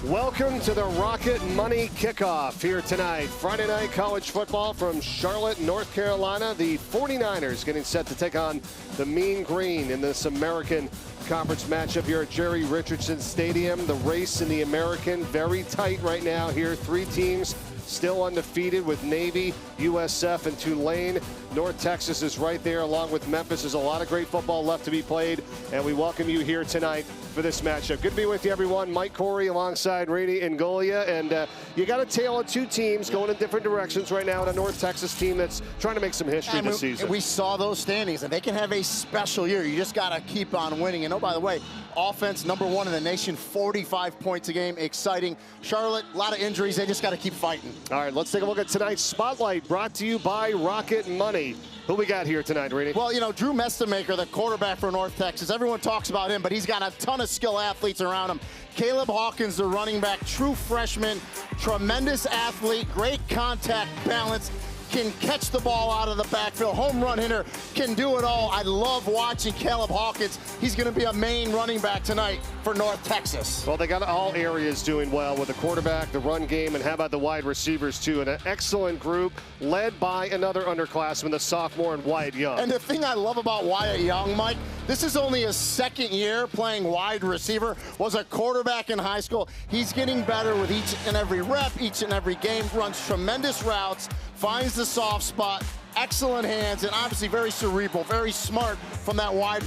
Welcome to the Rocket Money Kickoff here tonight. Friday night college football from Charlotte, North Carolina. The 49ers getting set to take on the Mean Green in this American Conference matchup here at Jerry Richardson Stadium. The race in the American very tight right now here. Three teams still undefeated with Navy, USF, and Tulane. North Texas is right there along with Memphis. There's a lot of great football left to be played, and we welcome you here tonight for this matchup. Good to be with you, everyone. Mike Corey alongside Rainey and Golia, and you got a tale of two teams going in different directions right now, and a North Texas team that's trying to make some history this season. We saw those standings, and they can have a special year. You just got to keep on winning. And oh, by the way, offense #1 in the nation, 45 points a game, exciting. Charlotte, a lot of injuries. They just got to keep fighting. All right, let's take a look at tonight's Spotlight, brought to you by Rocket Money. Who we got here tonight, Rainey? Well, you know, Drew Mestemaker, the quarterback for North Texas, everyone talks about him, but he's got a ton of skill athletes around him. Caleb Hawkins, the running back, true freshman, tremendous athlete, great contact balance, can catch the ball out of the backfield, home run hitter, can do it all. I love watching Caleb Hawkins. He's going to be a main running back tonight for North Texas. Well, they got all areas doing well with the quarterback, the run game, and how about the wide receivers, too? And an excellent group led by anher underclassman, the sophomore and Wyatt Young. And the thing I love about Wyatt Young, Mike, this is only his second year playing wide receiver, was a quarterback in high school. He's getting better with each and every rep, each and every game, runs tremendous routes, finds the soft spot, excellent hands, and obviously very cerebral, very smart from that wide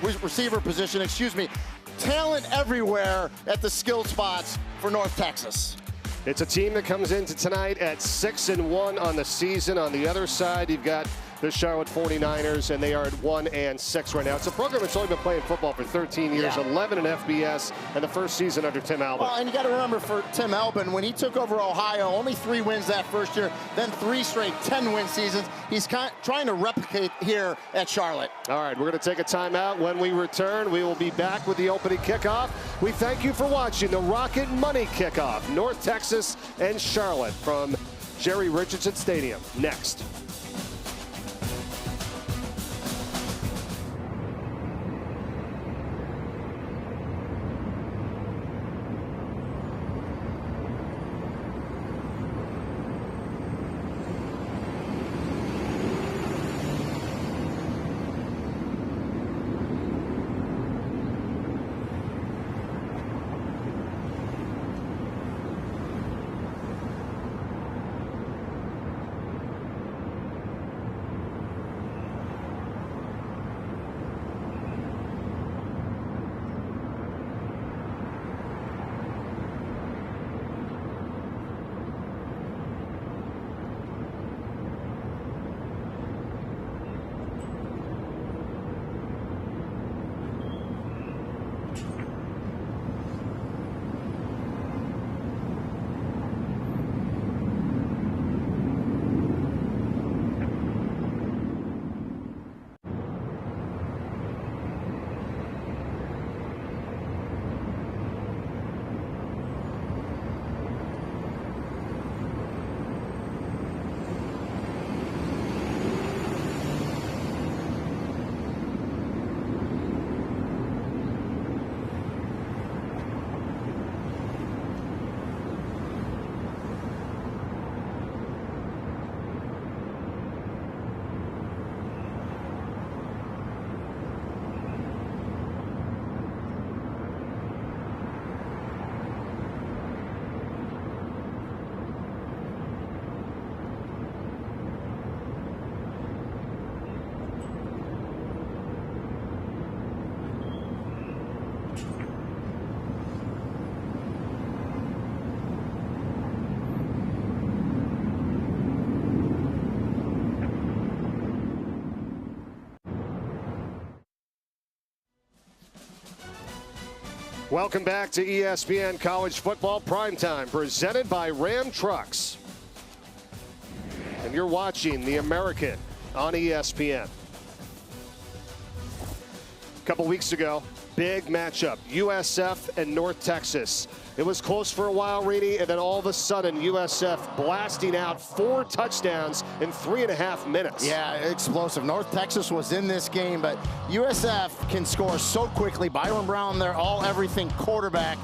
receiver position, Talent everywhere at the skilled spots for North Texas. It's a team that comes into tonight at 6-1 on the season. On the other side, you've got the Charlotte 49ers, and they are at 1-6 right now. It's a program that's only been playing football for 13 years, 11 in FBS, and the first season under Tim Albin. Well, and you got to remember, for Tim Albin, when he took over Ohio, only 3 wins that first year, then 3 straight 10-win seasons. He's trying to replicate here at Charlotte. All right, we're going to take a timeout. When we return, we will be back with the opening kickoff. We thank you for watching the Rocket Money Kickoff, North Texas and Charlotte from Jerry Richardson Stadium. Next. Welcome back to ESPN College Football Primetime, presented by Ram Trucks. And you're watching the American on ESPN. A couple weeks ago, big matchup, USF and North Texas. It was close for a while, Reedy, and then all of a sudden, USF blasting out 4 touchdowns in 3.5 minutes. Yeah, explosive. North Texas was in this game, but USF can score so quickly. Byron Brown, their all-everything quarterback,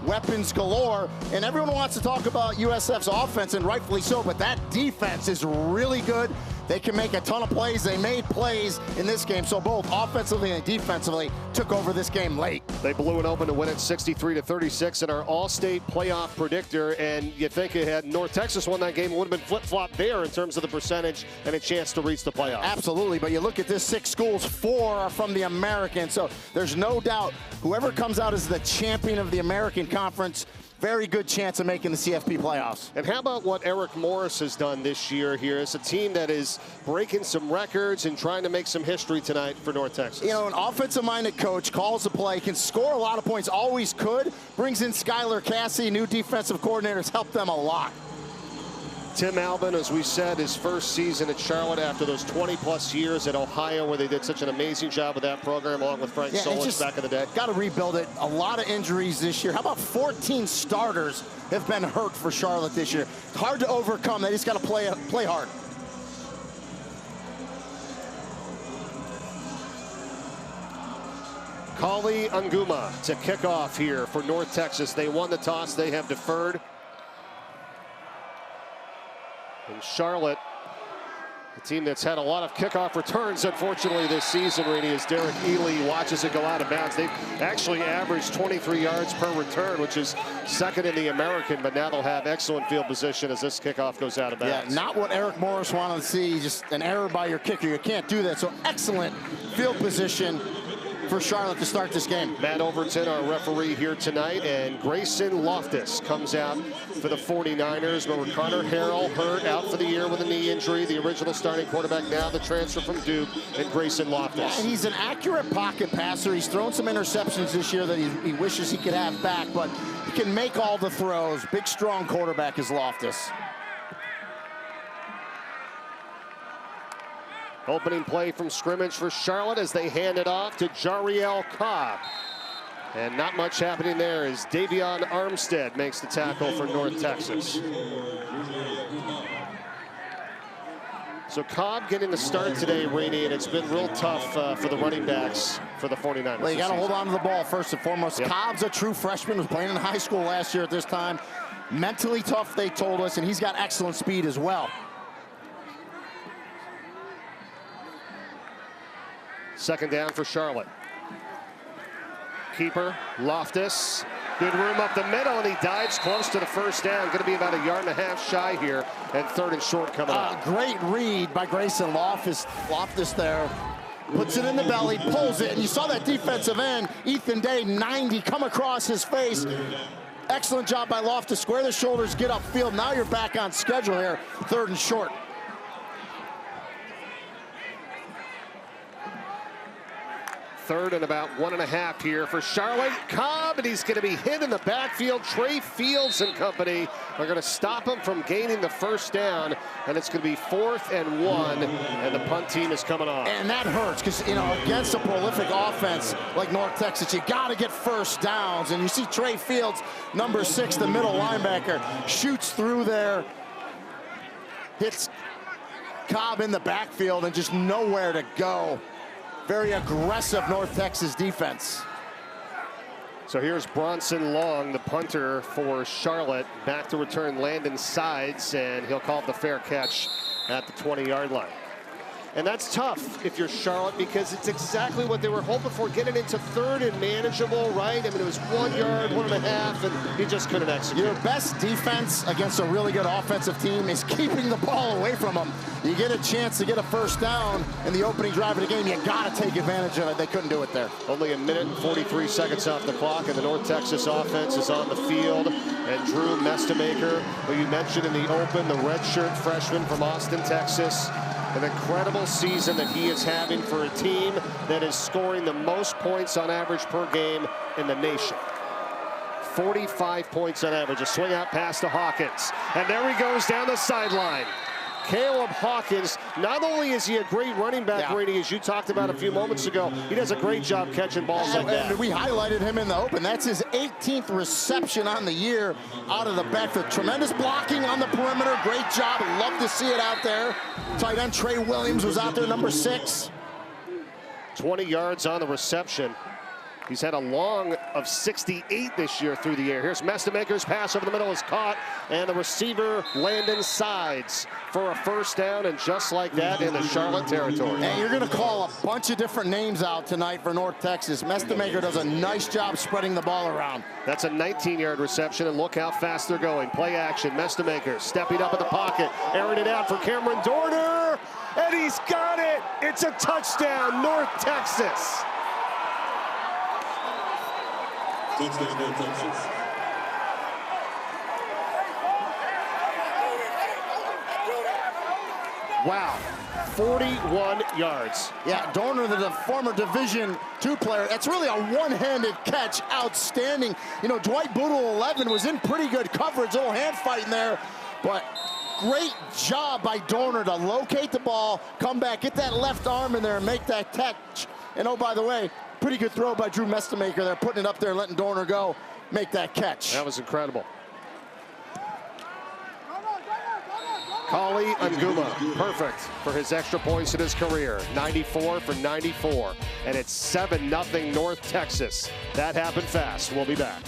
weapons galore. And everyone wants to talk about USF's offense, and rightfully so, but that defense is really good. They can make a ton of plays. They made plays in this game, so both offensively and defensively took over this game late. They blew it open to win it 63-36 in our all-state playoff predictor, and you think had North Texas won that game, it would have been flip-flop there in terms of the percentage and a chance to reach the playoffs. Absolutely, but you look at this 6 schools, 4 are from the American, so there's no doubt whoever comes out as the champion of the American Conference, very good chance of making the CFP playoffs. And how about what Eric Morris has done this year here? It's a team that is breaking some records and trying to make some history tonight for North Texas. You know, an offensive-minded coach calls the play, can score a lot of points, always could, brings in Skylar Cassie, new defensive coordinators, helped them a lot. Tim Albin, as we said, his first season at Charlotte after those 20-plus years at Ohio, where they did such an amazing job with that program, along with Frank Solich back in the day. Got to rebuild it. A lot of injuries this year. How about 14 starters have been hurt for Charlotte this year? It's hard to overcome. They just got to play hard. Kali Anguma to kick off here for North Texas. They won the toss. They have deferred. And Charlotte, a team that's had a lot of kickoff returns, unfortunately, this season, Rainey, as Derek Ely watches it go out of bounds. They've actually averaged 23 yards per return, which is second in the American, but now they'll have excellent field position as this kickoff goes out of bounds. Yeah, not what Eric Morris wanted to see, just an error by your kicker. You can't do that, so excellent field position for Charlotte to start this game. Matt Overton, our referee here tonight, and Grayson Loftus comes out for the 49ers. Remember, Connor Harrell hurt out for the year with a knee injury, the original starting quarterback, now the transfer from Duke, and Grayson Loftus. And he's an accurate pocket passer. He's thrown some interceptions this year that he wishes he could have back, but he can make all the throws. Big, strong quarterback is Loftus. Opening play from scrimmage for Charlotte as they hand it off to Jariel Cobb. And not much happening there as Davion Armstead makes the tackle for North Texas. So Cobb getting the start today, Rainey, and it's been real tough for the running backs for the 49ers. Well, you got to hold on to the ball first and foremost. Yep. Cobb's a true freshman, was playing in high school last year at this time. Mentally tough, they told us, and he's got excellent speed as well. Second down for Charlotte. Keeper, Loftus. Good room up the middle, and he dives close to the first down. Going to be about a yard and a half shy here, and 3rd and short coming up. Great read by Grayson Loftus there. Puts it in the belly, pulls it, and you saw that defensive end, Ethan Day, 90, come across his face. Excellent job by Loftus. Square the shoulders, get upfield. Now you're back on schedule here, 3rd and short. Third and about 1.5 here for Charlotte. Cobb, and he's going to be hit in the backfield. Trey Fields and company are going to stop him from gaining the first down, and it's going to be 4th and 1, and the punt team is coming off. And that hurts because, you know, against a prolific offense like North Texas, you got to get first downs, and you see Trey Fields, number 6, the middle linebacker, shoots through there, hits Cobb in the backfield, and just nowhere to go. Very aggressive North Texas defense. So here's Bronson Long, the punter for Charlotte. Back to return Landon Sides, and he'll call it the fair catch at the 20-yard line. And that's tough if you're Charlotte, because it's exactly what they were hoping for, getting into 3rd and manageable, right? I mean, it was 1 yard, 1.5, and you just couldn't execute. Your best defense against a really good offensive team is keeping the ball away from them. You get a chance to get a first down in the opening drive of the game, you got to take advantage of it. They couldn't do it there. Only 1 minute and 43 seconds off the clock, and the North Texas offense is on the field. And Drew Mestemaker, who you mentioned in the open, the redshirt freshman from Austin, Texas. An incredible season that he is having for a team that is scoring the most points on average per game in the nation. 45 points on average. A swing out pass to Hawkins. And there he goes down the sideline. Caleb Hawkins, not only is he a great running back, Brady, as you talked about a few moments ago, he does a great job catching balls like that. And we highlighted him in the open. That's his 18th reception on the year out of the backfield. Tremendous blocking on the perimeter. Great job. Love to see it out there. Tight end Trey Williams was out there, number 6. 20 yards on the reception. He's had a long of 68 this year through the air. Here's Mestemaker's pass over the middle is caught, and the receiver Landon sides for a first down, and just like that in the Charlotte territory. And you're going to call a bunch of different names out tonight for North Texas. Mestemaker does a nice job spreading the ball around. That's a 19-yard reception, and look how fast they're going. Play action, Mestemaker stepping up in the pocket, airing it out for Cameron Dorner, and he's got it. It's a touchdown, North Texas. Wow, 41 yards. Yeah, Dorner, the former Division II player, that's really a one-handed catch. Outstanding. You know, Dwight Boodle, 11, was in pretty good coverage. A little hand fighting there, but great job by Dorner to locate the ball, come back, get that left arm in there, and make that catch. And oh, by the way, pretty good throw by Drew Mestemaker there, putting it up there and letting Dorner go, make that catch. That was incredible. Kali Anguma, perfect for his extra points in his career. 94 for 94. And it's 7-0 North Texas. That happened fast. We'll be back.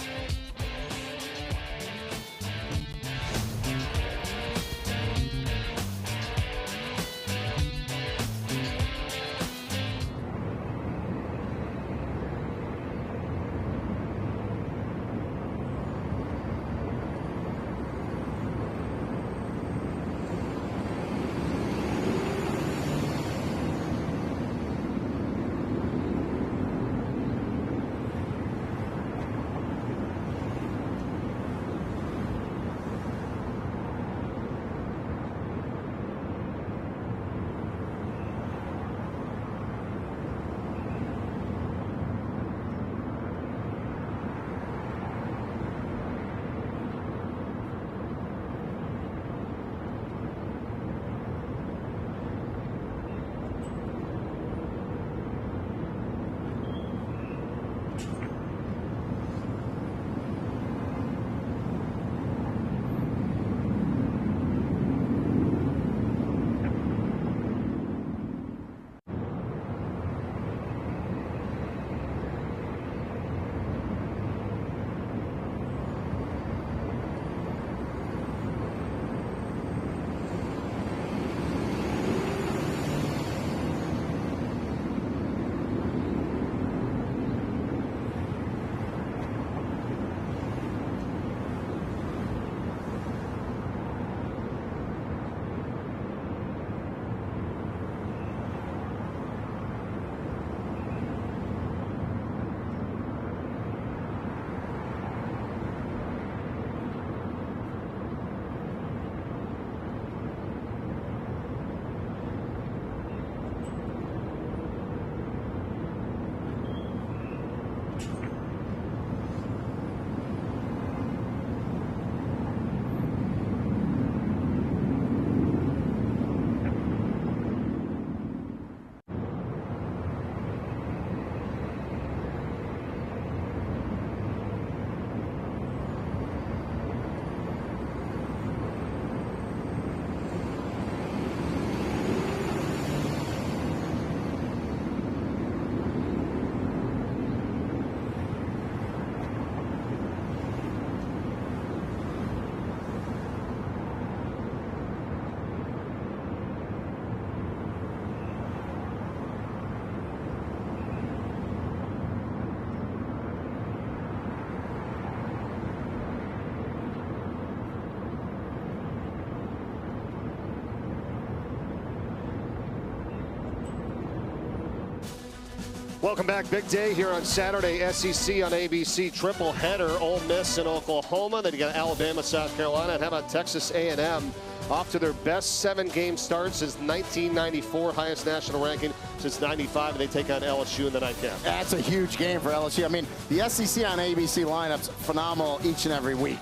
Welcome back. Big day here on Saturday. SEC on ABC. Triple header. Ole Miss in Oklahoma. Then you got Alabama, South Carolina. And how about Texas A&M? Off to their best 7-game start since 1994. Highest national ranking since 95. And they take on LSU in the nightcap. That's a huge game for LSU. I mean, the SEC on ABC lineup's phenomenal each and every week.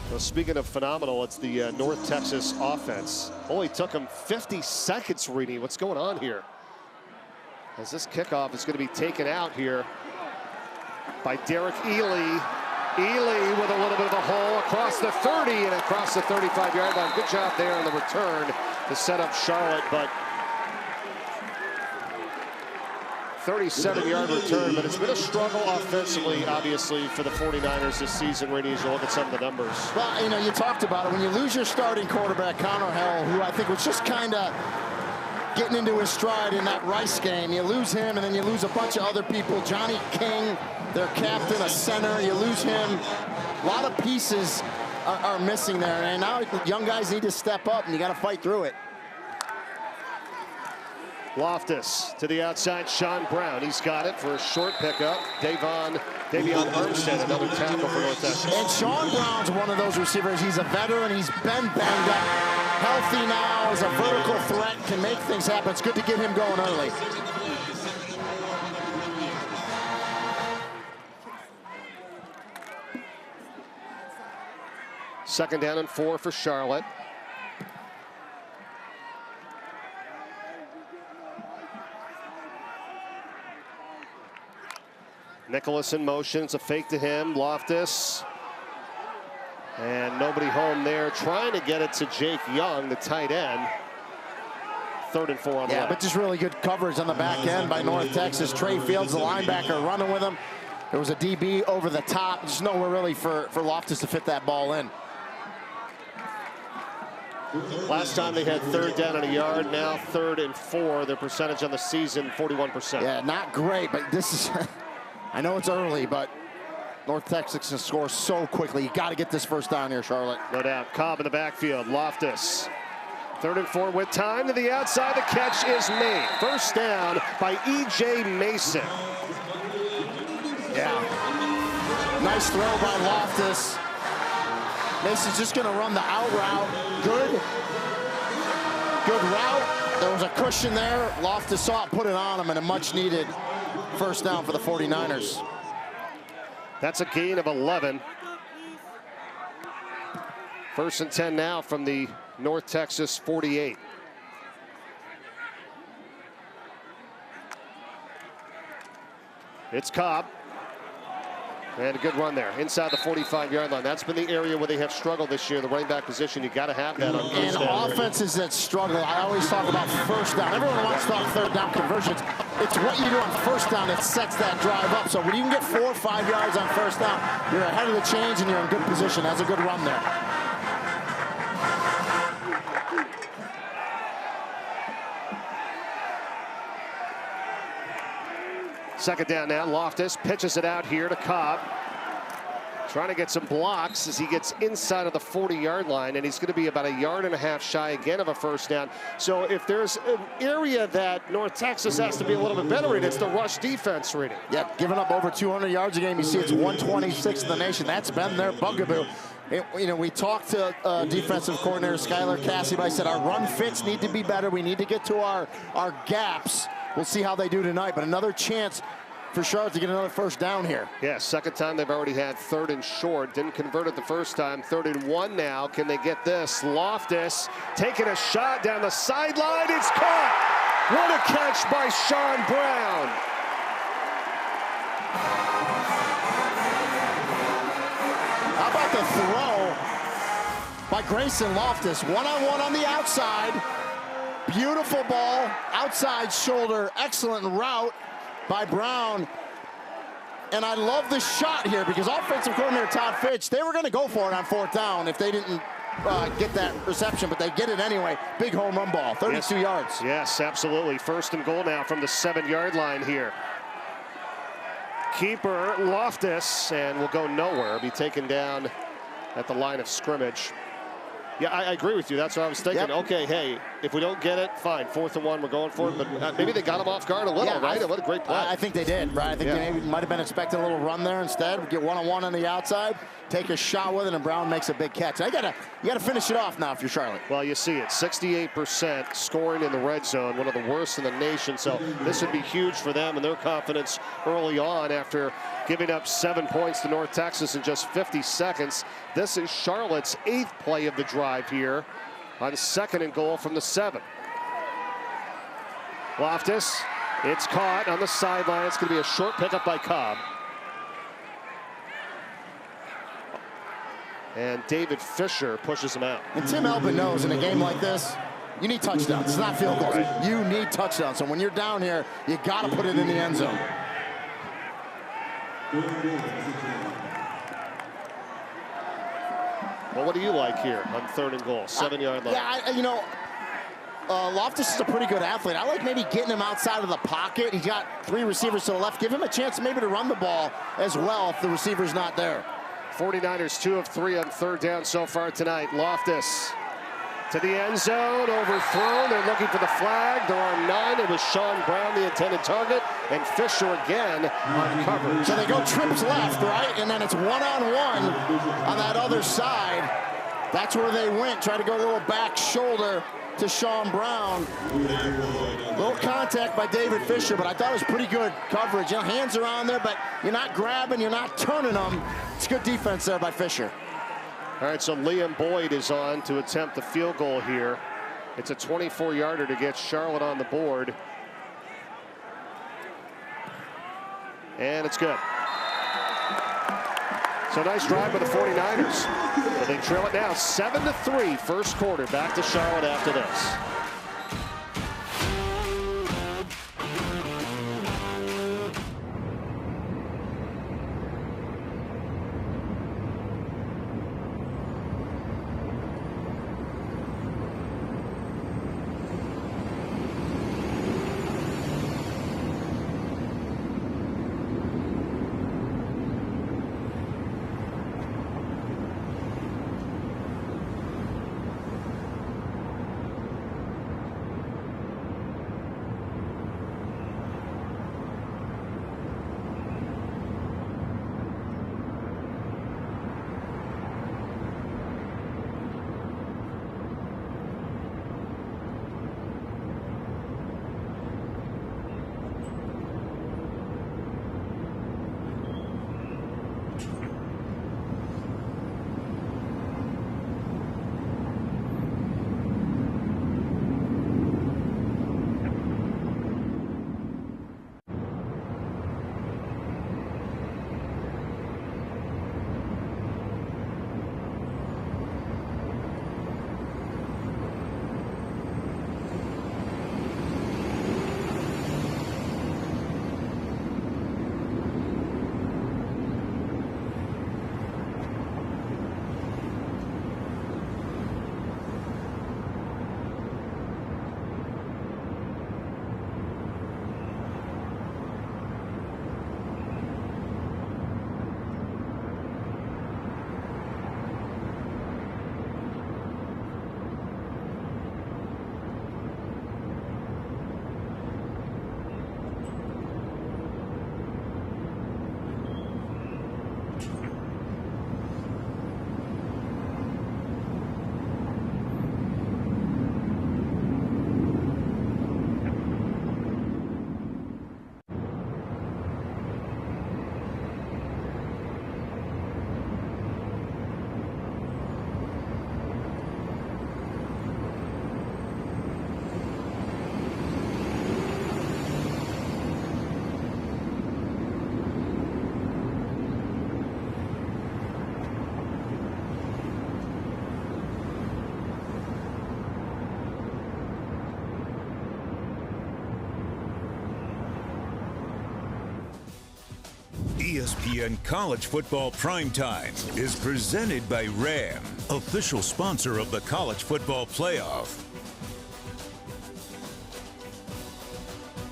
Well, speaking of phenomenal, it's the North Texas offense. Only took them 50 seconds reading. What's going on here? As this kickoff is going to be taken out here by Derek Ely. Ely with a little bit of a hole across the 30 and across the 35-yard line. Good job there on the return to set up Charlotte, but 37-yard return, but it's been a struggle offensively, obviously, for the 49ers this season, Rainey, as you look at some of the numbers. Well, you know, you talked about it. When you lose your starting quarterback, Connor Hell, who I think was just kind of getting into his stride in that Rice game, you lose him, and then you lose a bunch of other people. Johnny King, their captain, a center, you lose him. A lot of pieces are missing there, and now young guys need to step up, and you got to fight through it. Loftus to the outside, Sean Brown. He's got it for a short pickup. Davion Armstead, another tackle for North Texas. And Sean Brown's one of those receivers. He's a veteran. He's been banged up. Healthy now, is a vertical threat, can make things happen. It's good to get him going early. Second down and 4 for Charlotte. Nicholas in motion. It's a fake to him. Loftus. And nobody home there. Trying to get it to Jake Young, the tight end. 3rd and 4 on the left. But just really good coverage on the back end by North Texas. Trey Fields, the linebacker, running with him. There was a DB over the top. Just nowhere really for Loftus to fit that ball in. Last time they had 3rd down and a yard. Now 3rd and 4. Their percentage on the season, 41%. Yeah, not great, but this is... I know it's early, but North Texas can score so quickly. You got to get this first down here, Charlotte. No doubt. Cobb in the backfield. Loftus. 3rd and 4 with time to the outside. The catch is made. First down by E.J. Mason. Yeah. Nice throw by Loftus. Mason's just going to run the out route. Good route. There was a cushion there. Loftus saw it, put it on him, and a much-needed first down for the 49ers. That's a gain of 11. 1st and 10 now from the North Texas 48. It's Cobb. And a good run there inside the 45-yard line. That's been the area where they have struggled this year, the running back position. You got to have that on first down. And offenses that struggle, I always talk about first down. Everyone wants to talk 3rd down conversions. It's what you do on first down that sets that drive up. So when you can get 4 or 5 yards on first down, you're ahead of the chains and you're in good position. That's a good run there. Second down now. Loftus pitches it out here to Cobb. Trying to get some blocks as he gets inside of the 40-yard line, and he's going to be about 1.5 yards shy again of a first down. So if there's an area that North Texas has to be a little bit better in, it's the rush defense, Reedy. Yep, giving up over 200 yards a game. You see it's 126th in the nation. That's been their bugaboo. You know, we talked to defensive coordinator Skylar Cassidy. I said our run fits need to be better. We need to get to our gaps. We'll see how they do tonight, but another chance for Charlotte to get another first down here. Yeah, second time they've already had 3rd and short. Didn't convert it the first time. 3rd and 1 now. Can they get this? Loftus taking a shot down the sideline. It's caught. What a catch by Sean Brown. How about the throw by Grayson Loftus? One-on-one on the outside. Beautiful ball, outside shoulder, excellent route by Brown. And I love the shot here because offensive coordinator Todd Fitch, they were going to go for it on 4th down if they didn't get that reception, but they get it anyway. Big home run ball, 32 yards. Yes, absolutely. 1st and goal now from the 7-yard line here. Keeper Loftus, and will go nowhere. Be taken down at the line of scrimmage. Yeah, I agree with you. That's what I was thinking. Yep. Okay, hey, if we don't get it, fine. 4th and 1, we're going for it. But maybe they got him off guard a little, right? What a great play. I think they did, right? I think they maybe might have been expecting a little run there instead. Get one-on-one on the outside, take a shot with it, and Brown makes a big catch. You gotta finish it off now if you're Charlotte. Well, you see it. 68% scoring in the red zone, one of the worst in the nation. So this would be huge for them and their confidence early on after giving up 7 points to North Texas in just 50 seconds. This is Charlotte's 8th play of the drive here on 2nd and goal from the 7. Loftus, it's caught on the sideline. It's going to be a short pickup by Cobb. And David Fisher pushes him out. And Tim Elbin knows in a game like this, You need touchdowns. It's not field goals. Right. You need touchdowns. So when you're down here, you got to put it in the end zone. Well, what do you like here on 3rd and goal? 7-yard line. Yeah, Loftus is a pretty good athlete. I like maybe getting him outside of the pocket. He's got 3 receivers to the left. Give him a chance maybe to run the ball as well if the receiver's not there. 49ers 2 of 3 on 3rd down so far tonight. Loftus to the end zone, overthrown. They're looking for the flag. There are 9. It was Sean Brown, the intended target, and Fisher again on coverage. So they go trips left, right? And then it's one-on-one on that other side. That's where they went. Try to go a little back shoulder to Sean Brown. Little contact by David Fisher, but I thought it was pretty good coverage. Hands are on there, but you're not grabbing, you're not turning them. It's good defense there by Fisher. All right, so Liam Boyd is on to attempt the field goal here. It's a 24-yarder to get Charlotte on the board. And it's good. So nice drive by the 49ers. But they trail it now 7-3 first quarter. Back to Charlotte after this. ESPN College Football Primetime is presented by Ram, official sponsor of the College Football Playoff.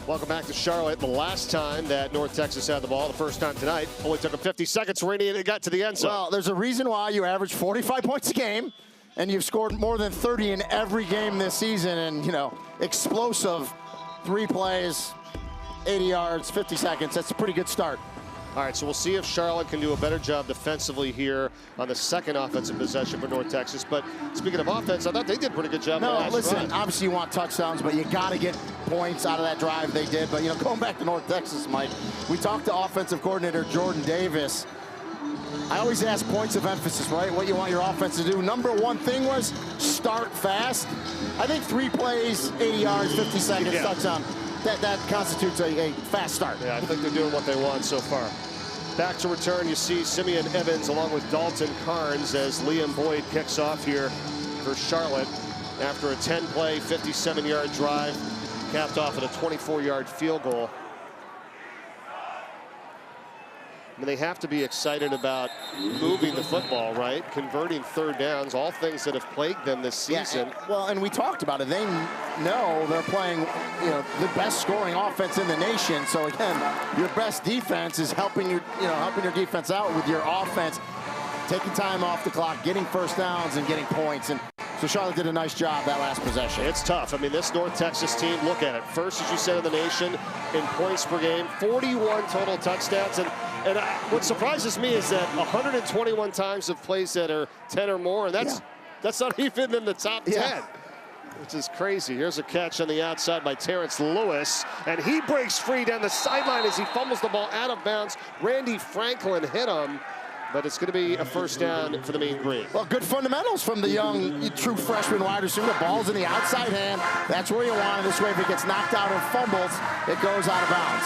Welcome back to Charlotte. The last time that North Texas had the ball, the first time tonight, only took them 50 seconds for Indiana to get to the end zone. Well, there's a reason why you average 45 points a game, and you've scored more than 30 in every game this season, and, explosive 3 plays, 80 yards, 50 seconds. That's a pretty good start. All right, so we'll see if Charlotte can do a better job defensively here on the second offensive possession for North Texas. But speaking of offense, I thought they did a pretty good job. No, listen, obviously you want touchdowns, but you got to get points out of that drive they did. But, going back to North Texas, Mike, we talked to offensive coordinator Jordan Davis. I always ask points of emphasis, right? What you want your offense to do. Number one thing was start fast. I think 3 plays, 80 yards, 50 seconds, touchdown. That constitutes a fast start. Yeah, I think they're doing what they want so far. Back to return, you see Simeon Evans along with Dalton Carnes as Liam Boyd kicks off here for Charlotte. after a 10-play, 57-yard drive, capped off at a 24-yard field goal. I mean, they have to be excited about moving the football, right? Converting third downs, all things that have plagued them this season. Yeah, and we talked about it. They know they're playing, the best scoring offense in the nation. So again, your best defense is helping your defense out with your offense, taking time off the clock, getting first downs, and getting points. And so Charlotte did a nice job that last possession. It's tough. I mean, this North Texas team, look at it. First, as you said, in the nation in points per game, 41 total touchdowns. And what surprises me is that 121 times of plays that are 10 or more, and that's not even in the top 10, which is crazy. Here's a catch on the outside by Terrence Lewis, and he breaks free down the sideline as he fumbles the ball out of bounds. Randy Franklin hit him, but it's going to be a first down for the Mean Green. Well, good fundamentals from the young, true freshman wide receiver. The ball's in the outside hand. That's where you want it. This way, if it gets knocked out and fumbles, it goes out of bounds.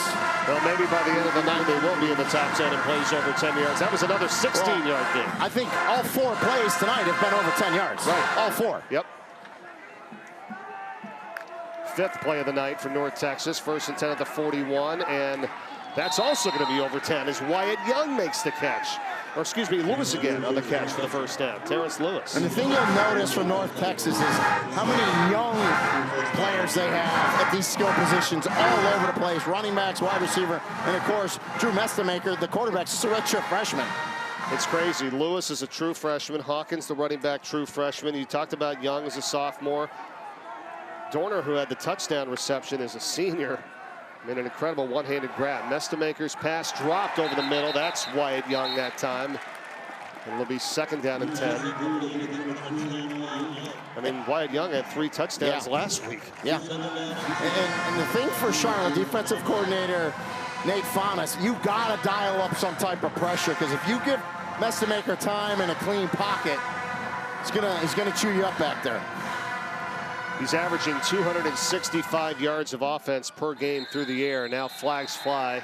Well, maybe by the end of the night, they will be in the top 10 and plays over 10 yards. That was another 16-yard game. I think all 4 plays tonight have been over 10 yards. Right. All 4. Yep. 5th play of the night for North Texas. 1st and 10 at the 41, and that's also going to be over 10 as Wyatt Young makes the catch. Or excuse me, Lewis again on the catch for the first down. Terrence Lewis. And the thing you'll notice from North Texas is how many young players they have at these skill positions all over the place. Running backs, wide receiver, and of course, Drew Mestemaker, the quarterback, is a redshirt freshman. It's crazy. Lewis is a true freshman. Hawkins, the running back, true freshman. You talked about Young as a sophomore. Dorner, who had the touchdown reception, is a senior. I mean, an incredible one-handed grab. Mestemaker's pass dropped over the middle. That's Wyatt Young that time. And it'll be 2nd down and 10. I mean, Wyatt Young had 3 touchdowns last week. Yeah. And the thing for Charlotte, defensive coordinator Nate Famas, you've got to dial up some type of pressure, because if you give Mestemaker time and a clean pocket, he's gonna chew you up back there. He's averaging 265 yards of offense per game through the air. Now flags fly.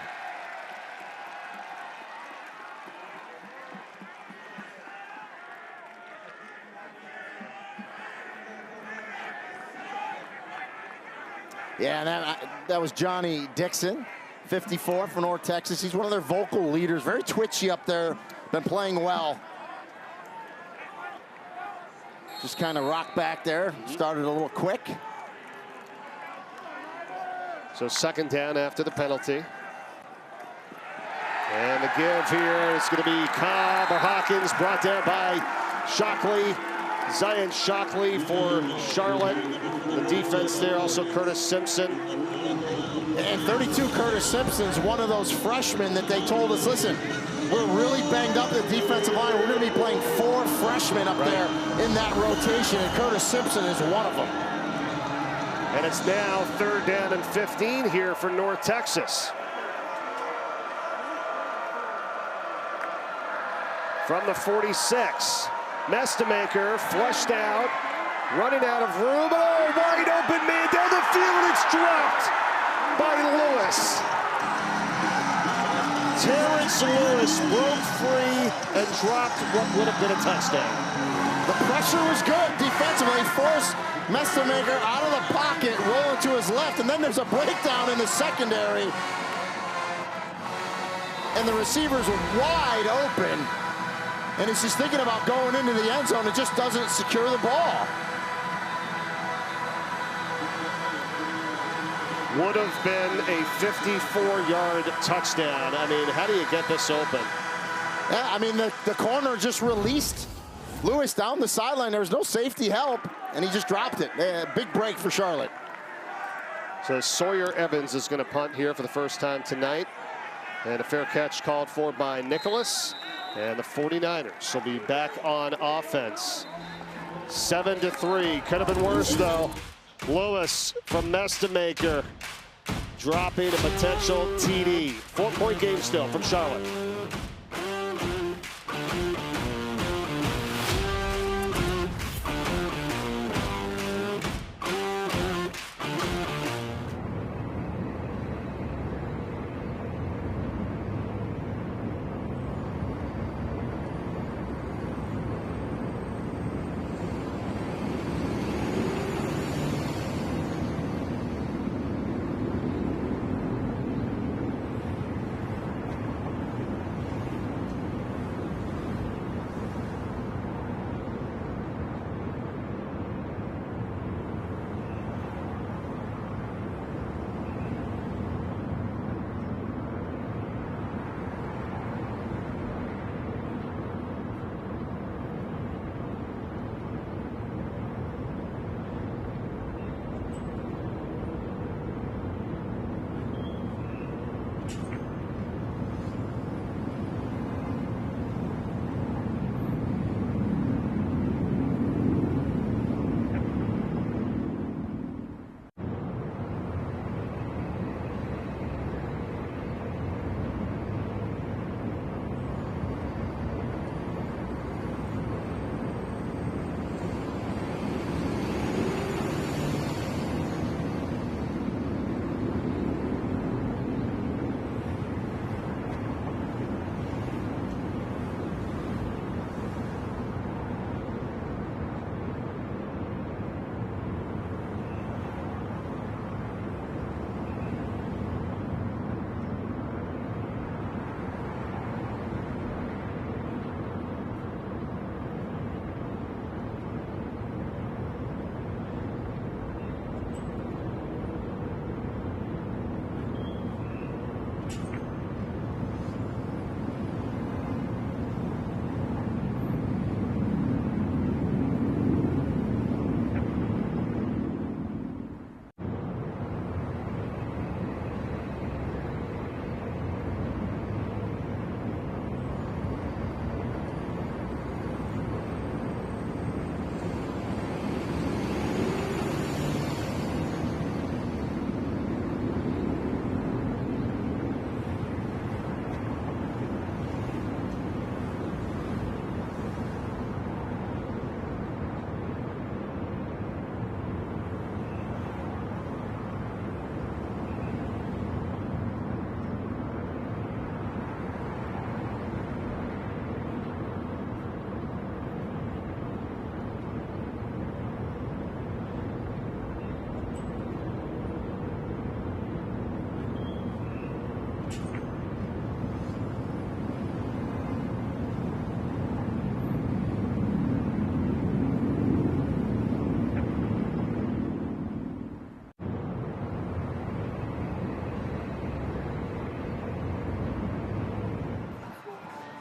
Yeah, and that was Johnny Dixon, 54 for North Texas. He's one of their vocal leaders, very twitchy up there, been playing well. Just kind of rocked back there, started a little quick. So 2nd down after the penalty. And the give here is going to be Cobb or Hawkins, brought down by Shockley. Zion Shockley for Charlotte. The defense there, also Curtis Simpson. And 32 Curtis Simpson's one of those freshmen that they told us, listen, we're really banged up at the defensive line. We're going to be playing 4 freshmen up there in that rotation, and Curtis Simpson is one of them. And it's now 3rd down and 15 here for North Texas. From the 46, Mestemaker flushed out, running out of room. Oh, wide open man down the field. It's dropped by Lewis. Terrence Lewis broke free and dropped what would have been a touchdown. The pressure was good defensively. Forced Mestemaker out of the pocket, rolling to his left, and then there's a breakdown in the secondary. And the receivers were wide open. And he's just thinking about going into the end zone. It just doesn't secure the ball. Would have been a 54-yard touchdown. I mean, how do you get this open? Yeah, I mean, the corner just released Lewis down the sideline. There was no safety help, and he just dropped it. Big break for Charlotte. So Sawyer Evans is going to punt here for the first time tonight. And a fair catch called for by Nicholas. And the 49ers will be back on offense. 7-3. Could have been worse, though. Lewis from Mestemaker dropping a potential TD. 4-point game still from Charlotte.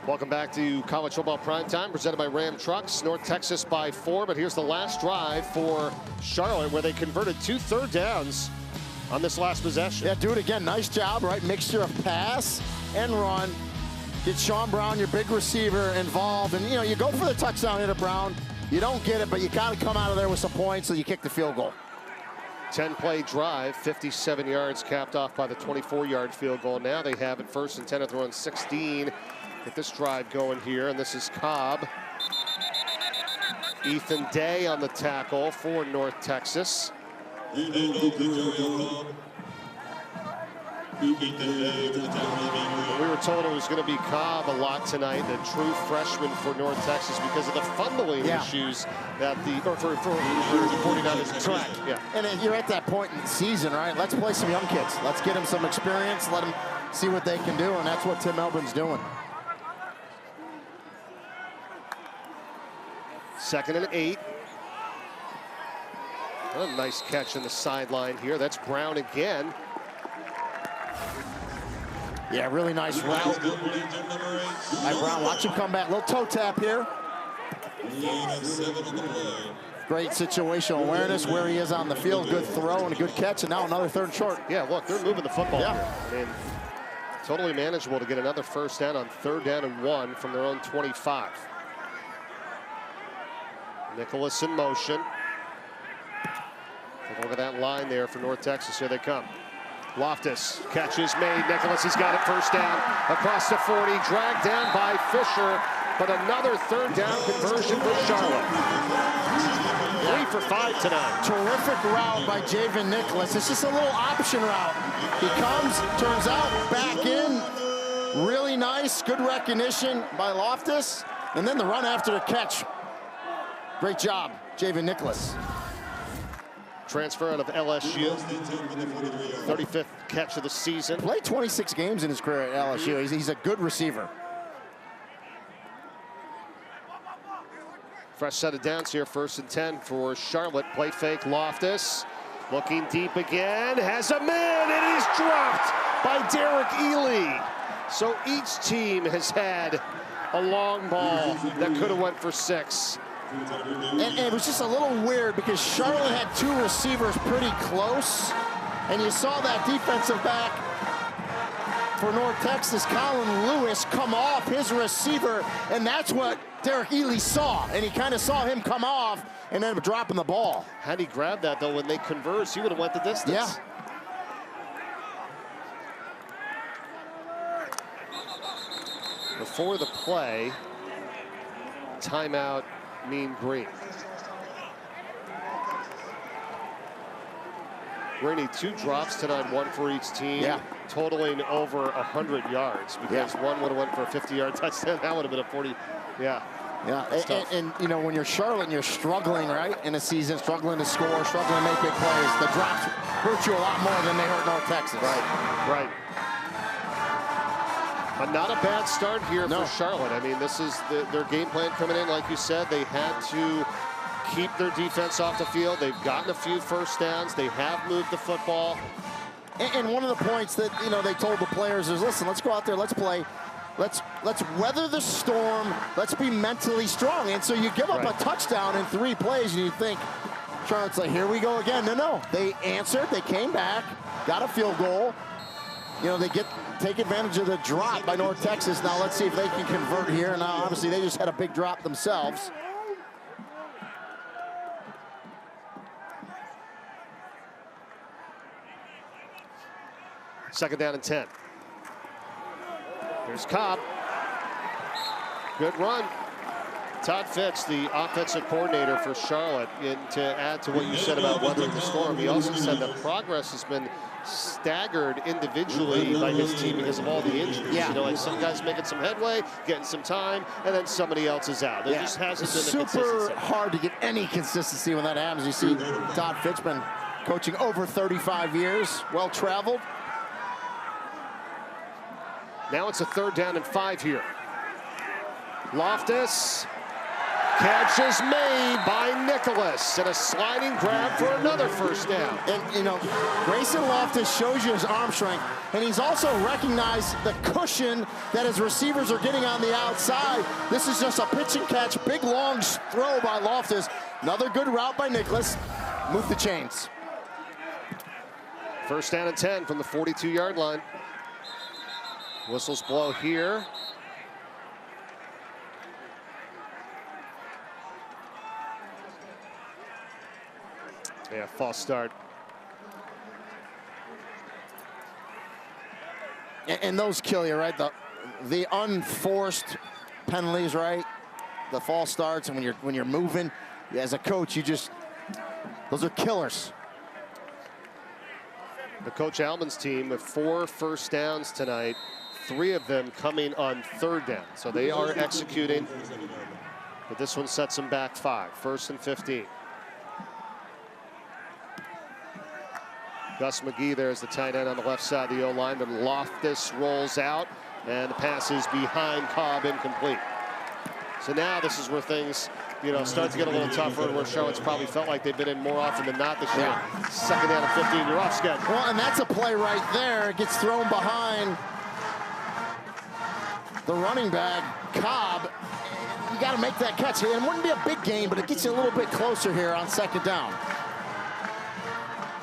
Welcome back to College Football Primetime, presented by Ram Trucks. North Texas by 4, but here's the last drive for Charlotte, where they converted 2 third downs on this last possession. Yeah, do it again. Nice job, right? Mixture of pass and run. Get Sean Brown, your big receiver, involved. And, you go for the touchdown into Brown. You don't get it, but you got to come out of there with some points, so you kick the field goal. 10-play drive, 57 yards, capped off by the 24-yard field goal. Now they have it 1st and 10 at their own 16. Get this drive going here, and this is Cobb. Ethan Day on the tackle for North Texas. We were told it was going to be Cobb a lot tonight, the true freshman for North Texas, because of the funneling issues that for the 49ers. Correct. Yeah. And you're at that point in the season, right? Let's play some young kids. Let's get them some experience. Let them see what they can do, and that's what Tim Melbourne's doing. 2nd and 8. A nice catch in the sideline here. That's Brown again. Yeah, really nice route. Right, Brown, watch him come back. Little toe tap here. Great situational awareness where he is on the field. Good throw and a good catch, and now another 3rd and short. Yeah, look, they're moving the football here. I mean, totally manageable to get another 1st down on 3rd down and 1 from their own 25. Nicholas in motion. Take a look at that line there for North Texas. Here they come. Loftus, catch is made. Nicholas has got it 1st down across the 40, dragged down by Fisher, but another 3rd down conversion for Charlotte. 3 for 5 tonight. Terrific route by Javen Nicholas. It's just a little option route. He comes, turns out, back in. Really nice, good recognition by Loftus, and then the run after the catch. Great job, Javen Nicholas. Transfer out of LSU. 35th catch of the season. Played 26 games in his career at LSU. He's a good receiver. Fresh set of downs here. 1st and 10 for Charlotte. Play fake. Loftus looking deep again. Has a man, and he's dropped by Derek Ely. So each team has had a long ball that could have went for 6. And it was just a little weird because Charlotte had 2 receivers pretty close, and you saw that defensive back for North Texas, Colin Lewis, come off his receiver, and that's what Derek Ely saw, and he kind of saw him come off and ended up dropping the ball. Had he grabbed that, though, when they converged, he would have went the distance. Yeah. Before the play, timeout, Mean Green. We're going to need 2 drops tonight, 1 for each team, totaling over 100 yards, because one would have went for a 50-yard touchdown. That would have been a 40. Yeah. And when you're Charlotte and you're struggling, right, in a season, struggling to score, struggling to make big plays, the drops hurt you a lot more than they hurt North Texas. Right. But not a bad start here for Charlotte. I mean, this is their game plan coming in. Like you said, they had to keep their defense off the field. They've gotten a few 1st downs. They have moved the football. And one of the points that, they told the players is, listen, let's go out there, let's play. Let's weather the storm. Let's be mentally strong. And so you give up a touchdown in 3 plays, and you think, Charlotte's like, here we go again. No. They answered. They came back, got a field goal. They take advantage of the drop by North Texas. Now let's see if they can convert here. And now, obviously, they just had a big drop themselves. Second down and 10. Here's Cobb. Good run. Todd Fitz, the offensive coordinator for Charlotte, and to add to what you said about weathering the storm, he also said that progress has been staggered individually by his team because of all the injuries. Like some guys making some headway, getting some time, and then somebody else is out. There just hasn't been the consistency. Super hard to get any consistency when that happens. You see Todd Fitz been coaching over 35 years, well-traveled. Now it's a 3rd down and 5 here. Loftus Catch is made by Nicholas, and a sliding grab for another first down. And, you know, Grayson Loftus shows you his arm strength, and he's also recognized the cushion that his receivers are getting on the outside. This is just a pitch and catch, big long throw by Loftus. Another good route by Nicholas. Move the chains. First down and 10 from the 42-yard line. Whistles blow here. Yeah, false start. And those kill you, right? The unforced penalties, right? The false starts, and when you're moving, as a coach, those are killers. The Coach Alman's team with 4 first downs tonight, 3 of them coming on third down. So they are executing, but this one sets them back 5, 1st and 15. Gus McGee there is the tight end on the left side of the O-line, but Loftus rolls out, and the pass is behind Cobb, incomplete. So now this is where things, you know, start to get a little tougher, where Charlotte's probably felt like they've been in more often than not this year. Yeah. Second down and 15, you're off schedule. Well, and that's a play right there. It gets thrown behind the running back, Cobb. You got to make that catch here. It wouldn't be a big gain, but it gets you a little bit closer here on second down.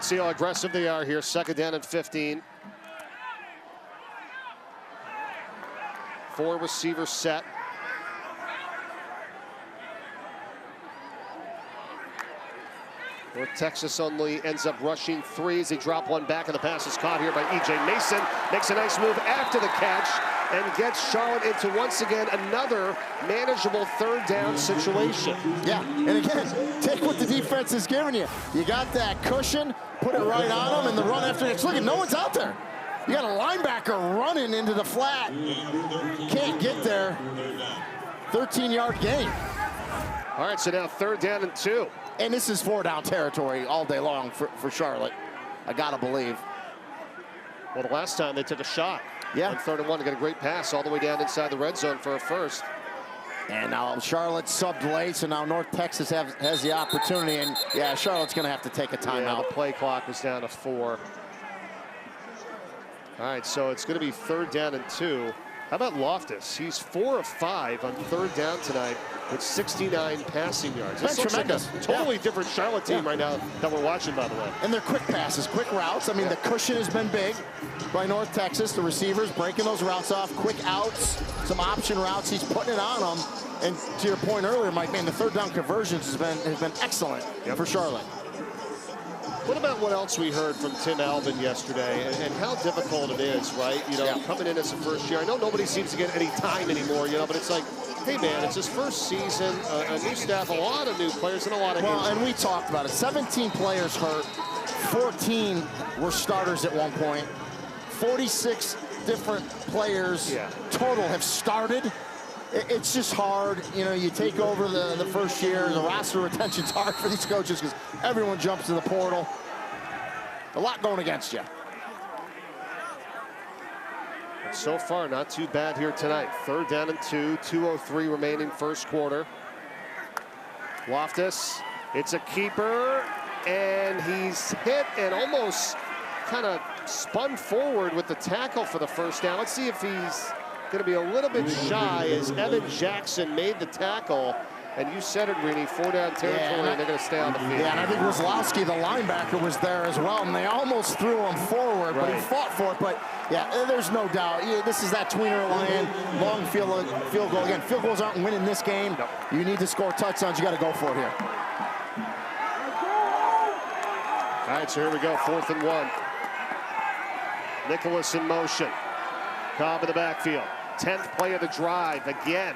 See how aggressive they are here. Second down and 15. 4 receivers set. North Texas only ends up rushing 3 as they drop one back, and the pass is caught here by E.J. Mason. Makes a nice move after the catch and gets Charlotte into, once again, another manageable third down situation. Yeah, and again, take what the defense is giving you. You got that cushion, put it right on them, and the run after it. Look, no one's out there. You got a linebacker running into the flat. Can't get there. 13-yard gain. All right, so now third down and 2. And this is 4-down territory all day long for Charlotte. I gotta believe. Well, the last time they took a shot. Yeah. On 3rd and 1 to get a great pass all the way down inside the red zone for a first. And now Charlotte subbed late, so now North Texas has the opportunity. And yeah, Charlotte's gonna have to take a timeout. Yeah, the play clock was down to 4. All right, so it's gonna be 3rd down and 2. How about Loftus? He's 4 of 5 on 3rd down tonight with 69 passing yards. This looks tremendous. like a totally different Charlotte team right now that we're watching, by the way. And they're quick passes, quick routes. I mean, the cushion has been big by North Texas. The receivers breaking those routes off, quick outs, some option routes. He's putting it on them. And to your point earlier, Mike, man, the 3rd down conversions has been excellent for Charlotte. What about what else we heard from Tim Alvin yesterday and how difficult it is, right? You know, coming in as a first year. I know nobody seems to get any time anymore, you know, but it's like, hey, man, it's his first season, a new staff, a lot of new players, and a lot of injuries. And we talked about it. 17 players hurt. 14 were starters at one point. 46 different players total have started. It's just hard. You know, you take over the first year. The roster retention's hard for these coaches because everyone jumps to the portal. A lot going against you. So far, not too bad here tonight. 3rd down and 2, 2:03 remaining first quarter. Loftus, it's a keeper, and he's hit and almost kind of spun forward with the tackle for the first down. Let's see if he's going to be a little bit shy as Evan Jackson made the tackle. And you said it, Rini, 4-down territory, and they're going to stay on the field. Yeah, and I think Wazlowski, the linebacker, was there as well, and they almost threw him forward, but he fought for it. But, yeah, there's no doubt. This is that tweener line, long field goal. Again, field goals aren't winning this game. Nope. You need to score touchdowns. You got to go for it here. All right, so here we go, 4th and 1. Nicholas in motion. Cobb in the backfield. 10th play of the drive again.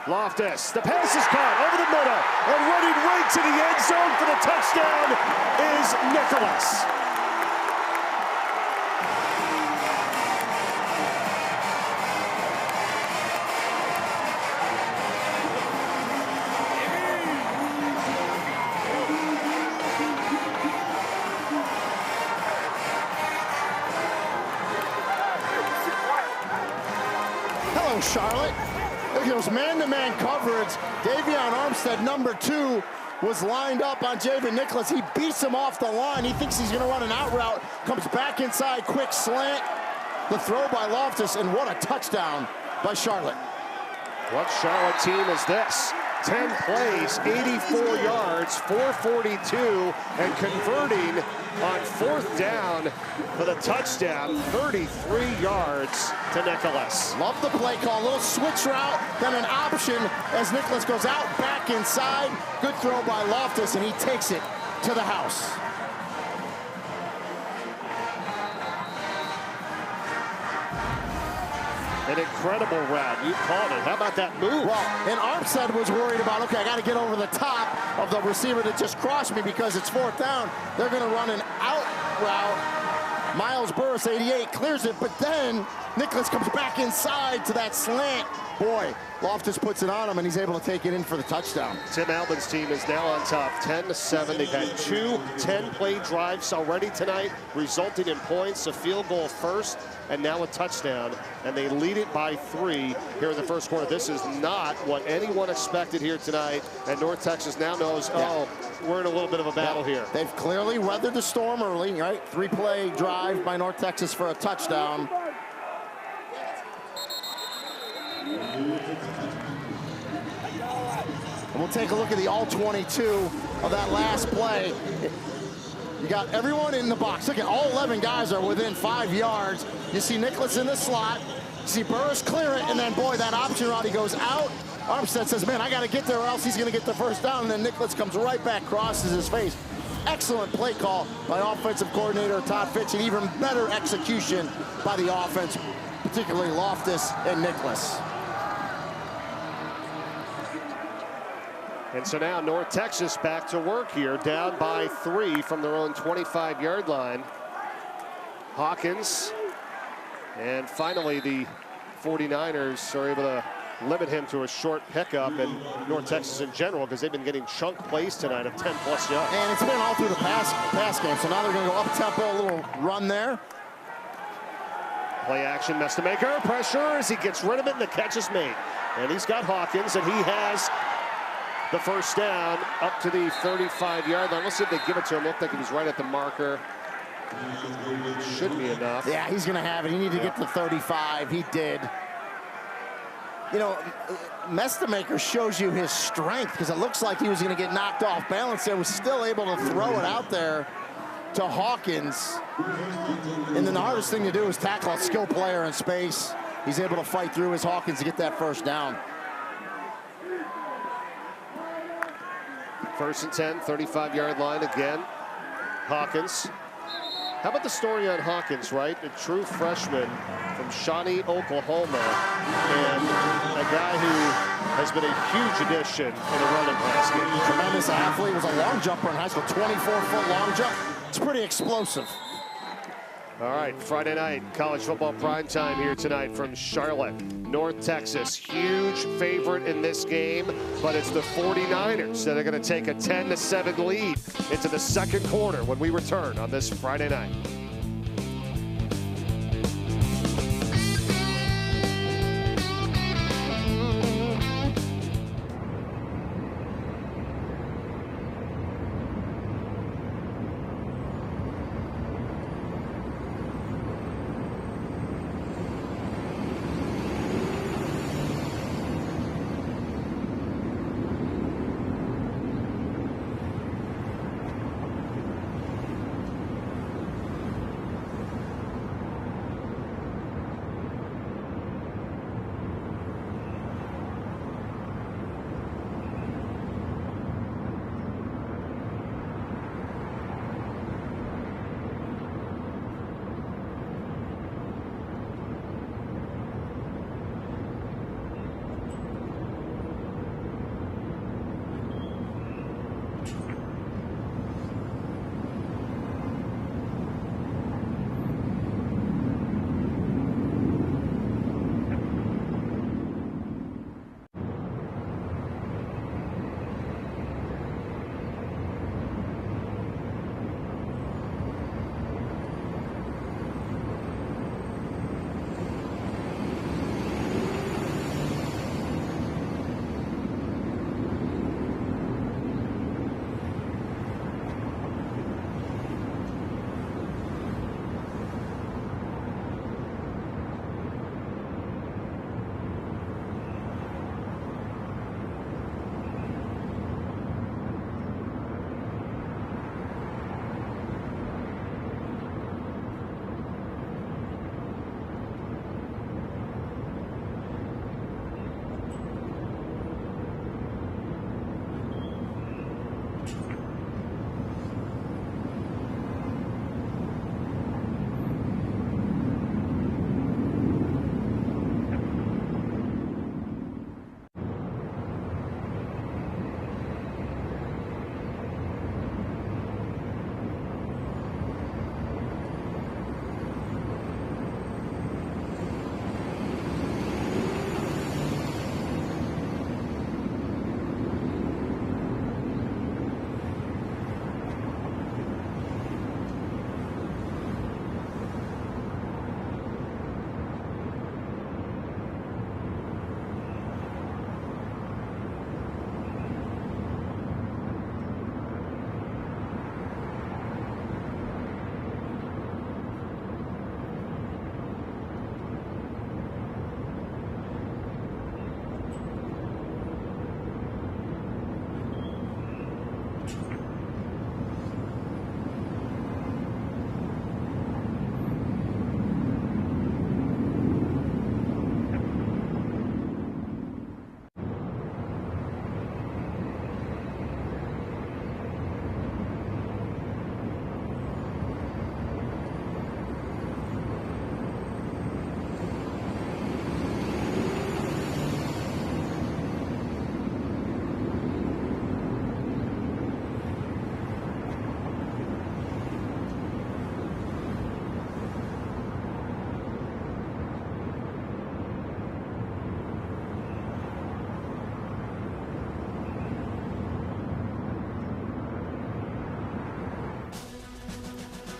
Loftus, the pass is caught over the middle, and running right to the end zone for the touchdown is Nicholas. Hello, Charlotte. Look at those man-to-man coverage. Davion Armstead, number 2, was lined up on Javen Nicholas. He beats him off the line. He thinks he's gonna run an out route. Comes back inside, quick slant. The throw by Loftus, and what a touchdown by Charlotte. What Charlotte team is this? 10 plays, 84 yards, 442, and converting on 4th down for the touchdown, 33 yards to Nicholas. Love the play call, a little switch route, then an option as Nicholas goes out, back inside. Good throw by Loftus, and he takes it to the house. An incredible route. You called it. How about that move? Well, and Armstead was worried about, okay, I got to get over the top of the receiver that just crossed me because it's 4th down. They're going to run an out route. Miles Burris, 88, clears it, but then Nicholas comes back inside to that slant. Boy, Loftus puts it on him, and he's able to take it in for the touchdown. Tim Albin's team is now on top, 10-7. They've had 2 10-play drives already tonight, resulting in points, a field goal first, and now a touchdown. And they lead it by 3 here in the first quarter. This is not what anyone expected here tonight. And North Texas now knows, oh, we're in a little bit of a battle here. They've clearly weathered the storm early, right? 3-play drive by North Texas for a touchdown. And we'll take a look at the all-22 of that last play. You got everyone in the box. Look at all 11 guys are within 5 yards. You see Nicholas in the slot. You see Burris clear it, and then, boy, that option route, he goes out. Armstead says, man, I got to get there or else he's going to get the first down. And then Nicholas comes right back, crosses his face. Excellent play call by offensive coordinator Todd Fitch, and even better execution by the offense, particularly Loftus and Nicholas. And so now North Texas back to work here, down by 3 from their own 25-yard line. Hawkins, and finally the 49ers are able to limit him to a short pickup, and North Texas in general, because they've been getting chunk plays tonight of 10+ yards. And it's been all through the pass game, so now they're going to go up-tempo, a little run there. Play action, Mestamaker, pressure as he gets rid of it, and the catch is made. And he's got Hawkins, and he has the first down up to the 35-yard line. Let's see if they give it to him. Looked like he was right at the marker. Should be enough. Yeah, he's going to have it. He needed to get to 35. He did. You know, Mestamaker shows you his strength, because it looks like he was going to get knocked off balance there. Was still able to throw it out there to Hawkins. And then the hardest thing to do is tackle a skill player in space. He's able to fight through his Hawkins to get that first down. 1st and 10, 35-yard line again. Hawkins. How about the story on Hawkins, right? A true freshman from Shawnee, Oklahoma, and a guy who has been a huge addition in the running pass game. Tremendous athlete. Was a long jumper in high school, 24-foot long jump. It's pretty explosive. All right, Friday night, college football primetime here tonight from Charlotte. North Texas, huge favorite in this game, but it's the 49ers that are going to take a 10-7 lead into the second quarter when we return on this Friday night.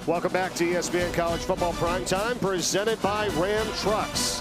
Welcome back to ESPN College Football Primetime, presented by Ram Trucks.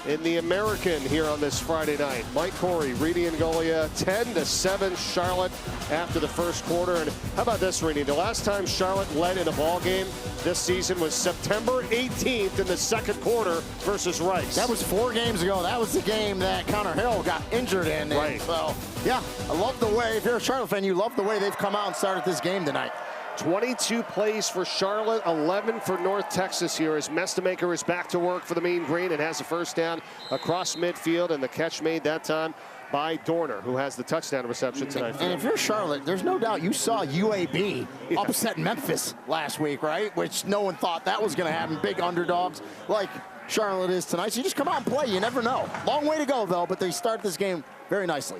In the American here on this Friday night, Mike Corey, Reedy and Golia, 10-7 Charlotte after the first quarter. And how about this, Reedy? The last time Charlotte led in a ball game this season was September 18th in the second quarter versus Rice. That was 4 games ago. That was the game that Connor Hill got injured in. Right. So, yeah, I love the way, if you're a Charlotte fan, you love the way they've come out and started this game tonight. 22 plays for Charlotte, 11 for North Texas here as Mestemaker is back to work for the Mean Green and has a first down across midfield, and the catch made that time by Dorner, who has the touchdown reception tonight. And if you're Charlotte, there's no doubt you saw UAB upset Memphis last week, right? Which no one thought that was going to happen. Big underdogs like Charlotte is tonight. So you just come out and play. You never know. Long way to go, though, but they start this game very nicely.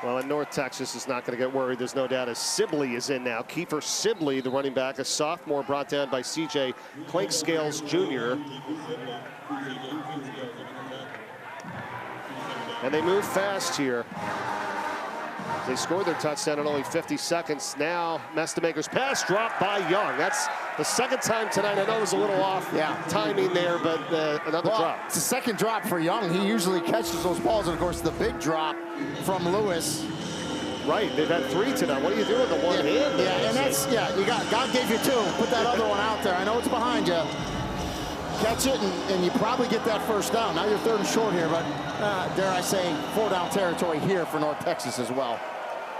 Well, and North Texas is not going to get worried. There's no doubt as Sibley is in now. Kiefer Sibley, the running back, a sophomore, brought down by C.J. Clinkscales Jr. And they move fast here. They scored their touchdown in only 50 seconds. Now, Mestemaker's pass dropped by Young. That's the second time tonight. I know it was a little off timing there, but another drop. It's a second drop for Young. He usually catches those balls, and of course, the big drop from Lewis. Right, they've had 3 tonight. What do you do with the one hand? Yeah, and that's, you got, God gave you 2. Put that other one out there. I know it's behind you. Catch it, and you probably get that first down. Now you're 3rd and short here, but dare I say, 4-down territory here for North Texas as well.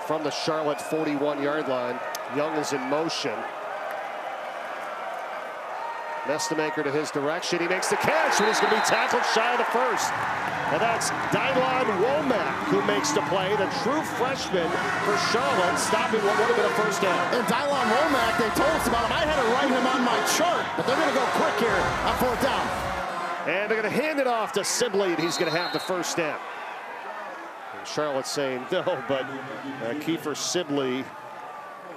From the Charlotte 41-yard line, Young is in motion. Mestemaker to his direction. He makes the catch, and he's going to be tackled shy of the first. And that's Dylan Womack who makes the play, the true freshman for Charlotte, stopping what would have been a first down. And Dylan Womack, they told us about him. I had to write him on my chart, but they're going to go quick here on 4th down. And they're going to hand it off to Sibley, and he's going to have the first down. And Charlotte's saying no, but Kiefer Sibley,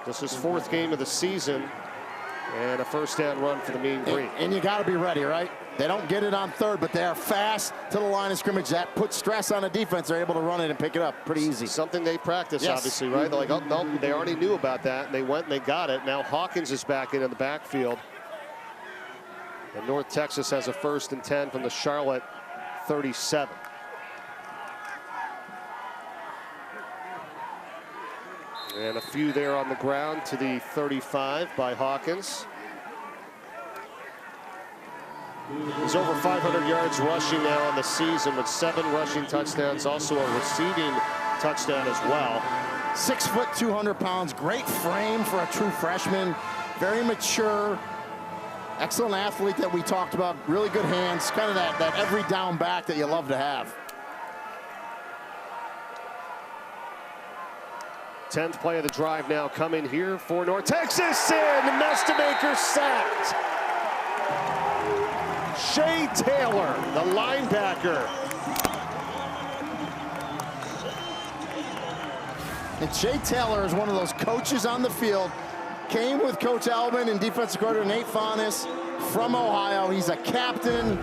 this is 4th game of the season, and a first down run for the Mean Green. And you got to be ready, right? They don't get it on 3rd, but they are fast to the line of scrimmage. That puts stress on the defense. They're able to run it and pick it up pretty easy. Something they practice, obviously, right? They're like, oh, no, they already knew about that, and they went and they got it. Now Hawkins is back in the backfield. And North Texas has a 1st and 10 from the Charlotte 37. And a few there on the ground to the 35 by Hawkins. He's over 500 yards rushing now on the season with 7 rushing touchdowns, also a receiving touchdown as well. 6 foot, 200 pounds, great frame for a true freshman, very mature, excellent athlete that we talked about, really good hands, kind of that every down back that you love to have. 10th play of the drive now coming here for North Texas, and Mestemaker sacked. Shea Taylor, the linebacker. And Shea Taylor is one of those coaches on the field. Came with Coach Albin and defensive coordinator Nate Fonis from Ohio. He's a captain,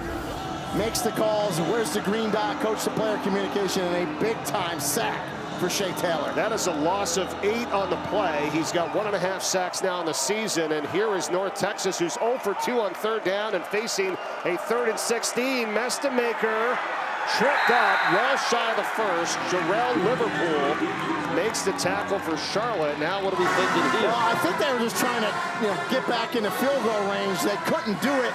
makes the calls, wears the green dot, coach the player communication, and a big-time sack for Shea Taylor. That is a loss of 8 on the play. He's got 1.5 sacks now in the season, and here is North Texas, who's 0 for 2 on 3rd down and facing a 3rd and 16. Mestemaker tripped up well shy of the first. Jarrell Liverpool makes the tackle for Charlotte. Now what are we thinking here? Well, I think they were just trying to get back in the field goal range. They couldn't do it.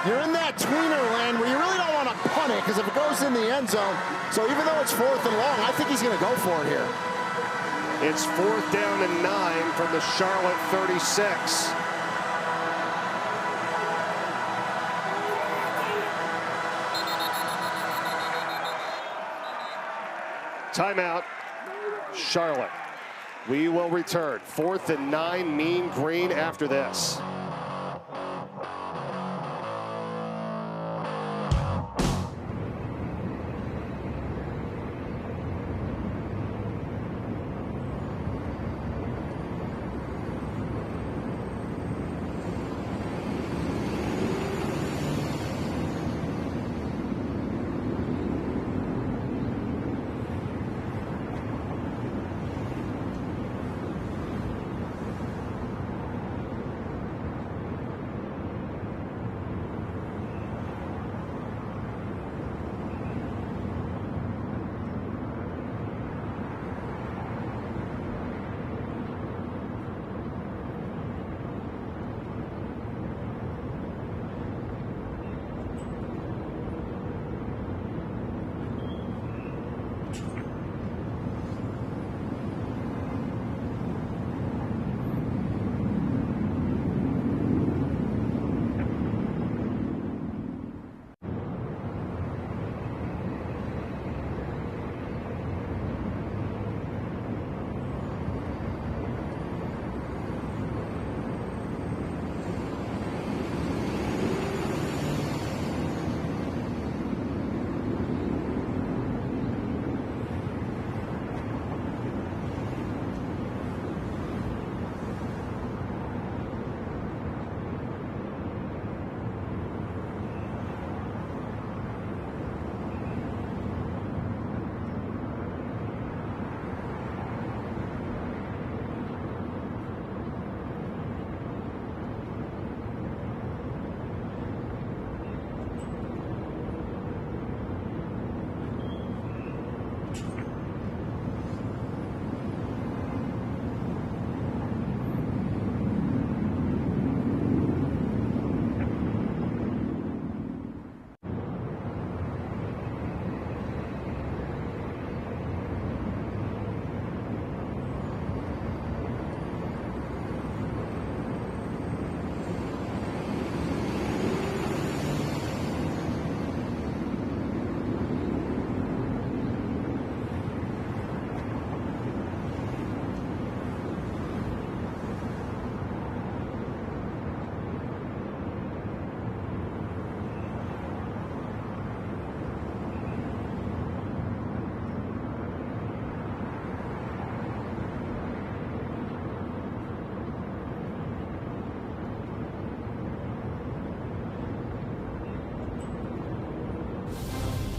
You're in that tweener lane where you really don't want to punt it, because if it goes in the end zone, so even though it's 4th and long, I think he's going to go for it here. It's 4th down and 9 from the Charlotte 36. Timeout, Charlotte. We will return. 4th and 9, Mean Green after this.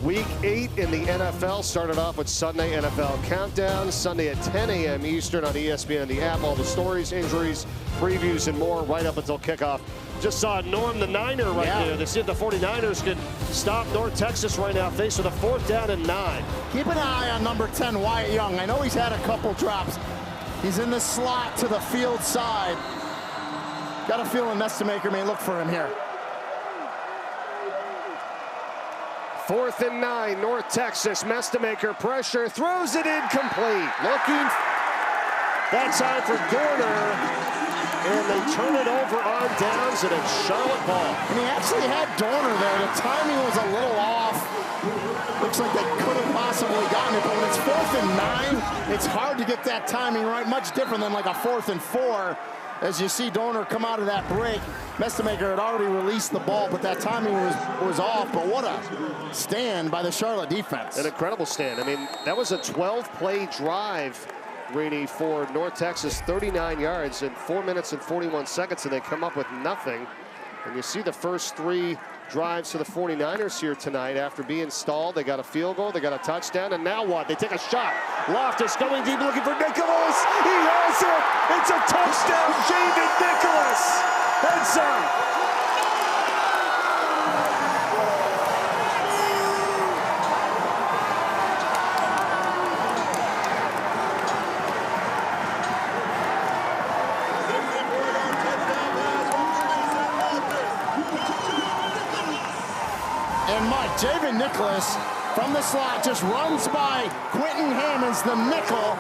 Week 8 in the NFL started off with Sunday NFL Countdown. Sunday at 10 a.m. Eastern on ESPN and the app. All the stories, injuries, previews, and more right up until kickoff. Just saw Norm the Niner right there. They see if the 49ers can stop North Texas right now, faced with a 4th down and 9. Keep an eye on number 10, Wyatt Young. I know he's had a couple drops. He's in the slot to the field side. Got a feeling Mestamaker may look for him here. 4th and 9, North Texas. Mestamaker pressure, throws it incomplete. Looking that time for Dorner, and they turn it over on downs, and it's Charlotte ball. And he actually had Dorner there. The timing was a little off. Looks like they could have possibly gotten it, but when it's 4th and 9, it's hard to get that timing right. Much different than like a 4th and 4. As you see Dorner come out of that break, Mestamaker had already released the ball, but that timing was off. But what a stand by the Charlotte defense. An incredible stand. I mean, that was a 12-play drive, Reedy, for North Texas, 39 yards in 4 minutes and 41 seconds, and they come up with nothing. And you see the first 3 drives to the 49ers here tonight. After being stalled, they got a field goal, they got a touchdown, and now what? They take a shot. Loftus going deep, looking for Nicholas. He has it. It's a touchdown, Javen Nicholas. Head zone. And Mike, Javen Nicholas from the slot just runs by Quentin Hammonds, the nickel.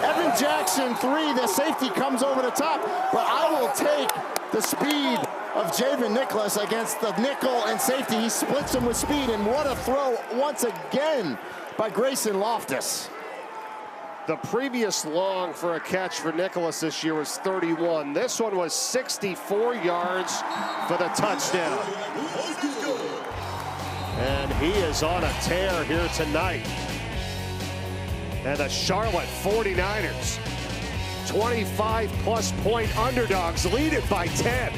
Evan Jackson, 3, the safety comes over the top. But I will take the speed of Javen Nicholas against the nickel and safety. He splits him with speed, and what a throw once again by Grayson Loftus. The previous long for a catch for Nicholas this year was 31. This one was 64 yards for the touchdown. And he is on a tear here tonight. And the Charlotte 49ers, 25-plus point underdogs, lead it by 10.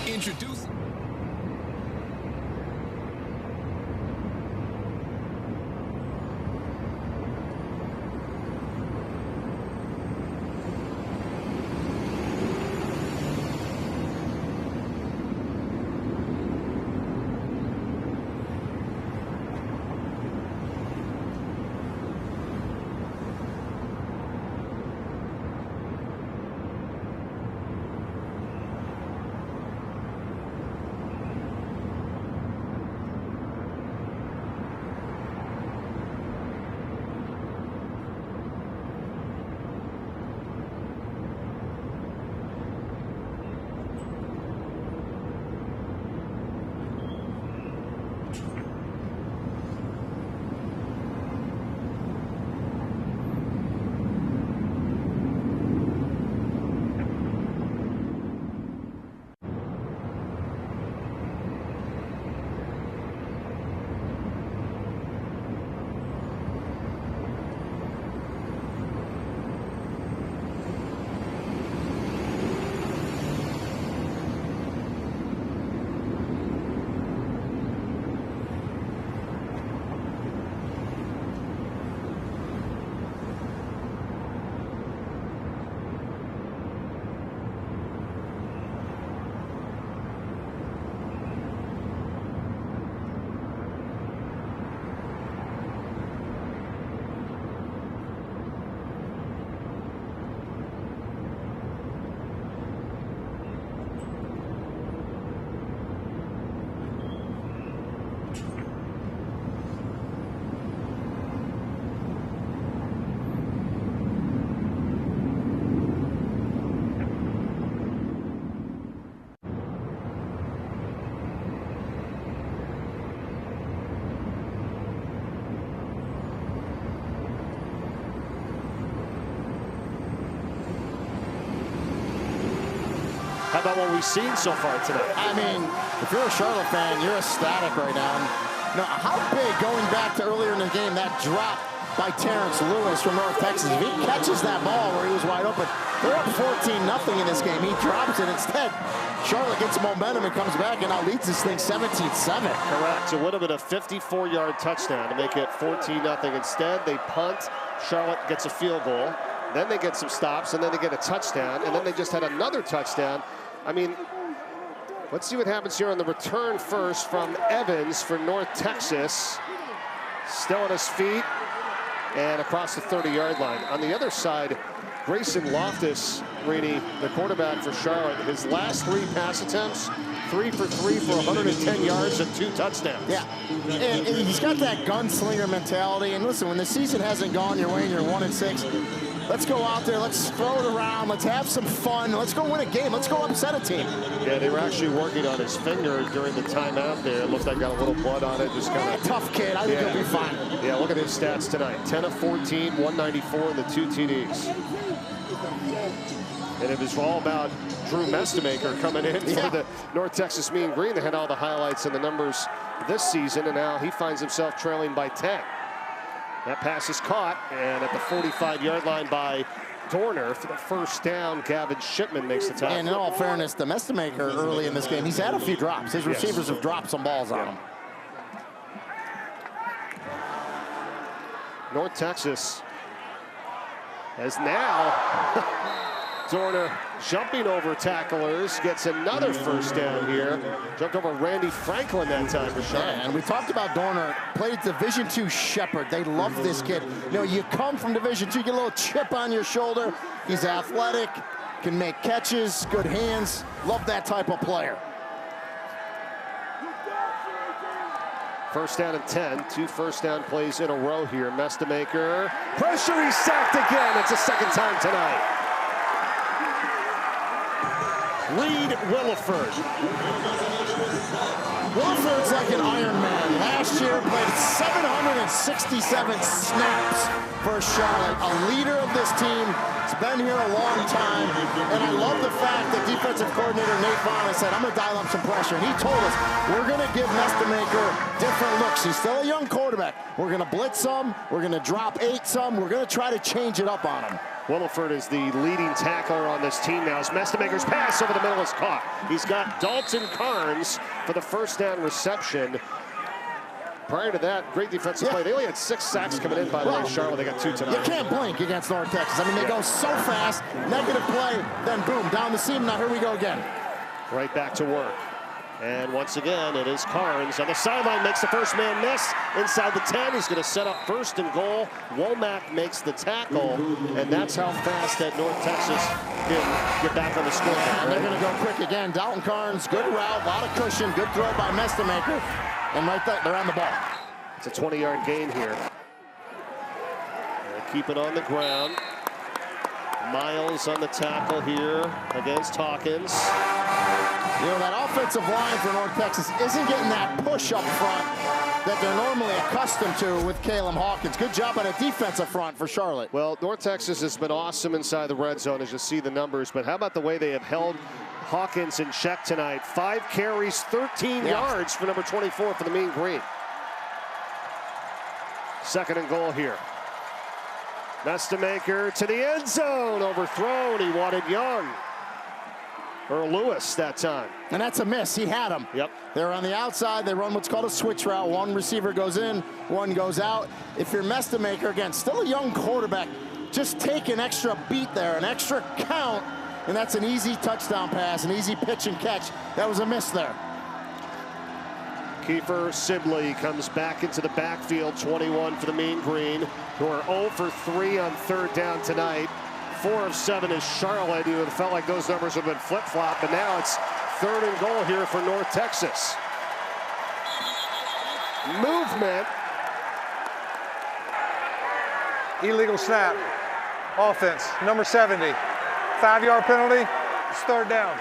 Introduce. about what we've seen so far tonight. I mean, if you're a Charlotte fan, you're ecstatic right now. And, how big, going back to earlier in the game, that drop by Terrence Lewis from North Texas. If he catches that ball where he was wide open, they're up 14-0 in this game. He drops it. Instead, Charlotte gets momentum and comes back and now leads this thing 17-7. Correct. It would have been a 54-yard touchdown to make it 14-0. Instead, they punt. Charlotte gets a field goal. Then they get some stops, and then they get a touchdown, and then they just had another touchdown. I mean, let's see what happens here on the return first from Evans for North Texas. Still on his feet and across the 30-yard line. On the other side, Grayson Loftus, Reedy, the quarterback for Charlotte, his last 3 pass attempts, 3 for 3 for 110 yards and 2 touchdowns. Yeah, and he's got that gunslinger mentality. And listen, when the season hasn't gone your way and you're 1-6, let's go out there, let's throw it around, let's have some fun, let's go win a game, let's go upset a team. Yeah, they were actually working on his finger during the timeout there. It looks like got a little blood on it. Just kind of tough kid. I think he'll be fine. Yeah, look at his stats tonight. 10 of 14, 194, and the 2 TDs. And it was all about Drew Mestemaker coming in for the North Texas Mean Green. They had all the highlights and the numbers this season, and now he finds himself trailing by 10. That pass is caught, and at the 45-yard line by Dorner for the first down. Gavin Shipman makes the tackle. And in all fairness, the Mestemaker early in this game, he's had a few drops. His receivers have dropped some balls on him. North Texas has now Dorner jumping over tacklers, gets another first down here. Jumped over Randy Franklin that time for Charlotte. And we talked about Dorner, played Division II Shepherd. They love this kid. You come from Division II, you get a little chip on your shoulder. He's athletic, can make catches, good hands. Love that type of player. First down and 10, 2 first down plays in a row here. Mestemaker, pressure, he's sacked again. It's the second time tonight. Reed Williford. Williford's like an Iron Man. Last year played 767 snaps for Charlotte. A leader of this team. He's been here a long time. And I love the fact that defensive coordinator Nate Vaughn has said, I'm going to dial up some pressure. And he told us, we're going to give Mestemaker different looks. He's still a young quarterback. We're going to blitz some. We're going to drop 8 some. We're going to try to change it up on him. Williford is the leading tackler on this team now as Mestemaker's pass over the middle is caught. He's got Dalton Carnes for the first down reception. Prior to that, great defensive play. They only had 6 sacks coming in, by the way, Charlotte. They got 2 tonight. You can't blink against North Texas. I mean, they go so fast, negative play, then boom, down the seam. Now here we go again. Right back to work. And once again, it is Carnes on the sideline, makes the first man miss inside the 10. He's going to set up first and goal. Womack makes the tackle, and that's how fast that North Texas can get back on the score. And they're going to go quick again. Dalton Carnes, good route, a lot of cushion, good throw by Mestemaker. And right there, they're on the ball. It's a 20-yard gain here. Keep it on the ground. Miles on the tackle here against Hawkins. That offensive line for North Texas isn't getting that push up front that they're normally accustomed to with Caleb Hawkins. Good job on a defensive front for Charlotte. Well, North Texas has been awesome inside the red zone as you see the numbers, but how about the way they have held Hawkins in check tonight? 5 carries, 13 yards for number 24 for the Mean Green. Second and goal here. Mestemaker to the end zone, overthrown. He wanted Young. Or Lewis that time. And that's a miss. He had him. Yep. They're on the outside. They run what's called a switch route. One receiver goes in, one goes out. If you're Mestemaker, again, still a young quarterback, just take an extra beat there, an extra count, and that's an easy touchdown pass, an easy pitch and catch. That was a miss there. Kiefer Sibley comes back into the backfield, 21 for the Mean Green, who are 0 for 3 on third down tonight. 4 of 7 is Charlotte. You would have felt like those numbers would have been flip-flop, but now it's third and goal here for North Texas. Movement. Illegal snap. Offense, number 70. 5-yard penalty, it's third down.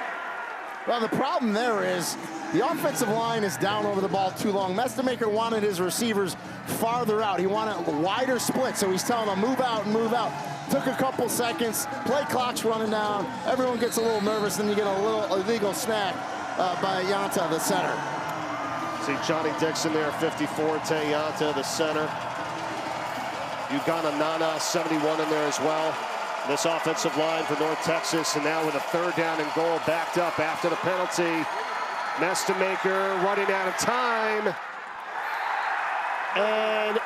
Well, the problem there is the offensive line is down over the ball too long. Mestemaker wanted his receivers farther out. He wanted a wider split, so he's telling them move out and move out. Took a couple seconds. Play clock's running down. Everyone gets a little nervous, and you get a little illegal snap by Yanta, the center. See Johnny Dixon there, 54. Yanta, the center. Ugana Nana, 71 in there as well. This offensive line for North Texas, and now with a 3rd down and goal, backed up after the penalty. Mestemaker running out of time. And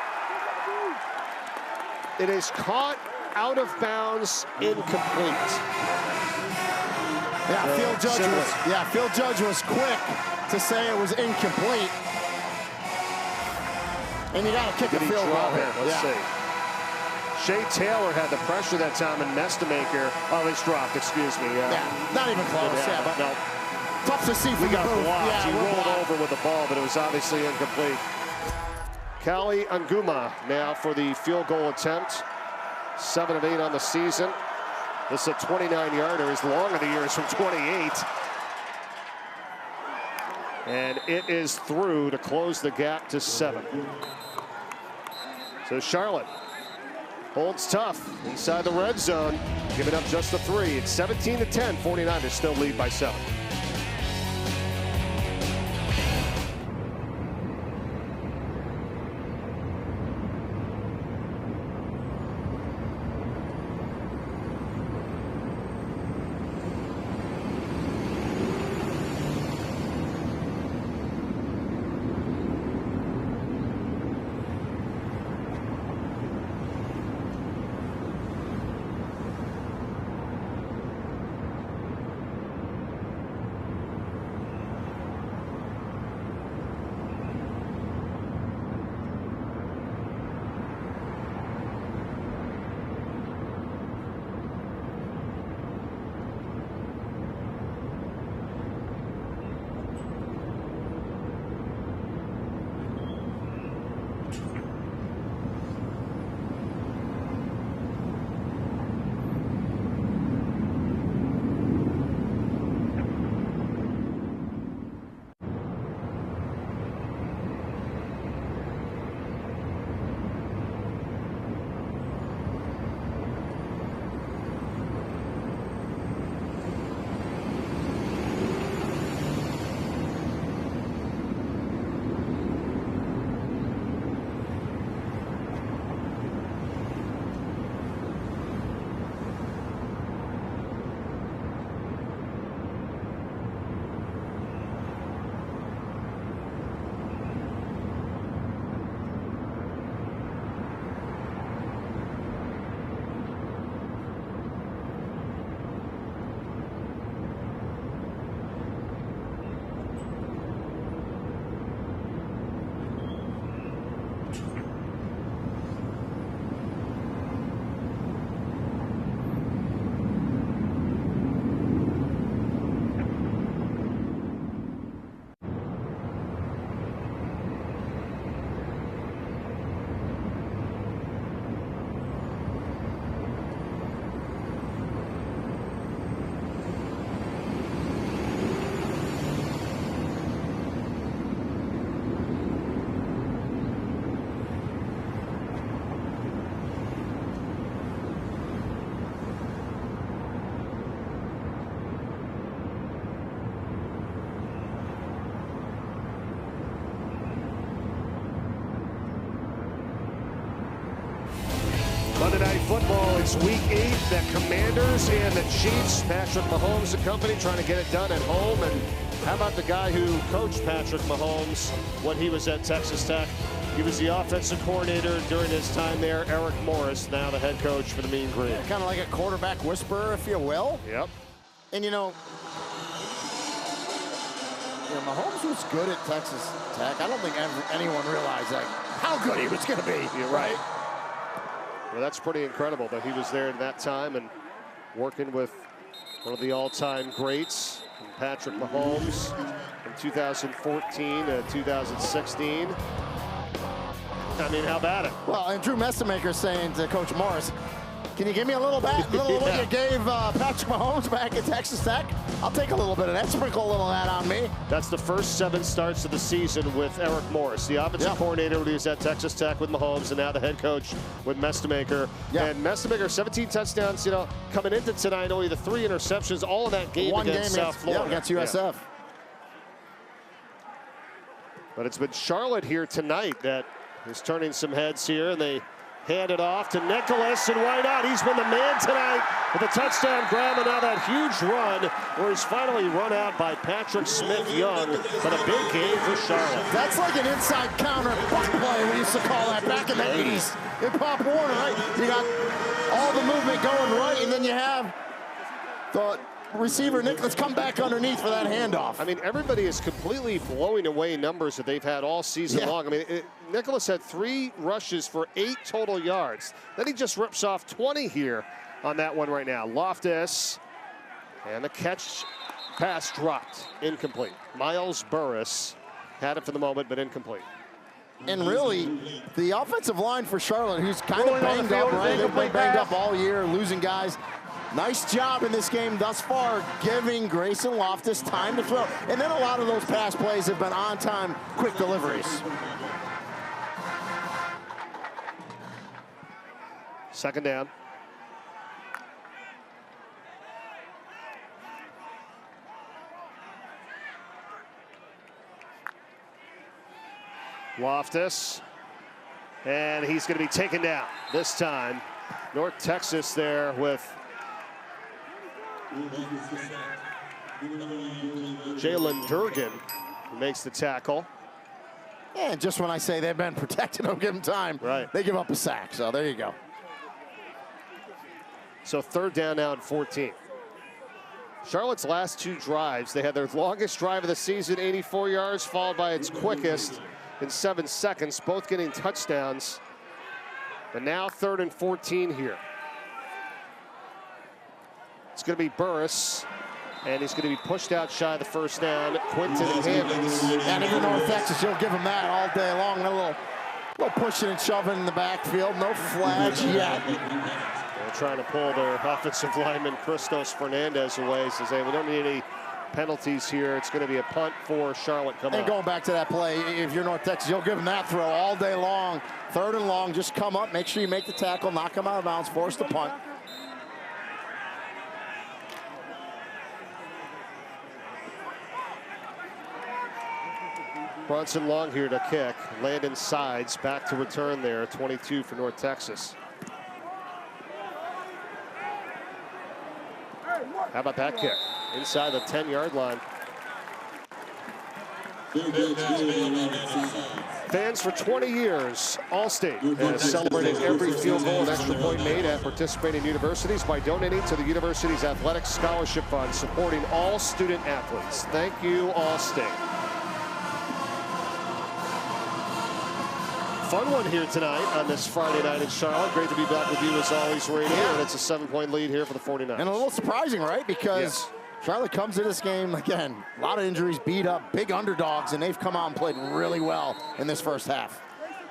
it is caught out of bounds, incomplete. Yeah, Phil Judge was quick to say it was incomplete. And you got to kick a field goal here. Let's see. Shea Taylor had the pressure that time, and Mestemaker, he's dropped, excuse me. Not even close, but no. Tough to see from We got the booth. blocked. Yeah, He rolled blocked. over with the ball, but it was obviously incomplete. Kali Anguma now for the field goal attempt. 7 of 8 on the season. This is a 29-yarder. His long of the year is from 28. And it is through to close the gap to 7. So Charlotte holds tough inside the red zone, giving up just the 3. It's 17-10. 49ers still lead by 7. Monday Night Football, it's week 8. The Commanders and the Chiefs. Patrick Mahomes and company trying to get it done at home. And how about the guy who coached Patrick Mahomes when he was at Texas Tech? He was the offensive coordinator during his time there. Eric Morris, now the head coach for the Mean Green. Kind of like a quarterback whisperer, if you will. Yep. And Mahomes was good at Texas Tech. I don't think anyone realized how good he was going to be. You're right. Well, that's pretty incredible that he was there at that time and working with one of the all-time greats, Patrick Mahomes, from 2014 to 2016. I mean, how about it? Well, and Drew Mestemaker saying to Coach Morris, Can you give me a little what you gave Patrick Mahomes back at Texas Tech? I'll take a little bit of that. Sprinkle a little of that on me. That's the first 7 starts of the season with Eric Morris, the offensive coordinator when he was at Texas Tech with Mahomes, and now the head coach with Mestemaker. And Mestemaker, 17 touchdowns, coming into tonight, only the 3 interceptions, all in that game against South Florida. Against USF. But it's been Charlotte here tonight that is turning some heads here, and they hand it off to Nicholas, and why not? He's been the man tonight with a touchdown grab, and now that huge run where he's finally run out by Patrick Smith-Young. But a big game for Charlotte. That's like an inside counter buck play, we used to call that back in the 80s in Pop Warner, right? You got all the movement going right, and then you have the receiver Nicholas come back underneath for that handoff. I mean, everybody is completely blowing away numbers that they've had all season long. I mean, Nicholas had 3 rushes for 8 total yards. Then he just rips off 20 here on that one right now. Loftus, and the pass dropped, incomplete. Miles Burris had it for the moment, but incomplete. And really, the offensive line for Charlotte, who's kind of banged up, right? They've been banged up all year, losing guys. Nice job in this game thus far, giving Grayson Loftus time to throw. And then a lot of those pass plays have been on-time, quick deliveries. Second down. Loftus, and he's going to be taken down this time. North Texas there with Jalen Durgan, who makes the tackle. And just when I say they've been protected, don't give them time. Right. They give up a sack, so there you go. So third down now and 14. Charlotte's last 2 drives, they had their longest drive of the season, 84 yards, followed by its quickest in 7 seconds, both getting touchdowns. But now 3rd and 14 here. It's going to be Burris, and he's going to be pushed out shy of the first down. Quinton Hammonds. And if you're North Texas, you'll give them that all day long. A little pushing and shoving in the backfield. No flags yet. They're trying to pull their offensive lineman Christos Fernandez away. Says, hey, we don't need any penalties here. It's going to be a punt for Charlotte coming up. And going back to that play, if you're North Texas, you'll give them that throw all day long. 3rd and long, just come up, make sure you make the tackle, knock them out of bounds, force the punt. Bronson Long here to kick. Landon Sides back to return there. 22 for North Texas. How about that kick? Inside the 10-yard line. Fans for 20 years, Allstate has celebrated every field goal and extra point made at participating universities by donating to the university's athletic scholarship fund, supporting all student athletes. Thank you, Allstate. Fun one here tonight on this Friday night in Charlotte. Great to be back with you as always, Rady. And it's a 7-point lead here for the 49ers. And a little surprising, right? Because Charlotte comes to this game, again, a lot of injuries, beat up, big underdogs, and they've come out and played really well in this first half.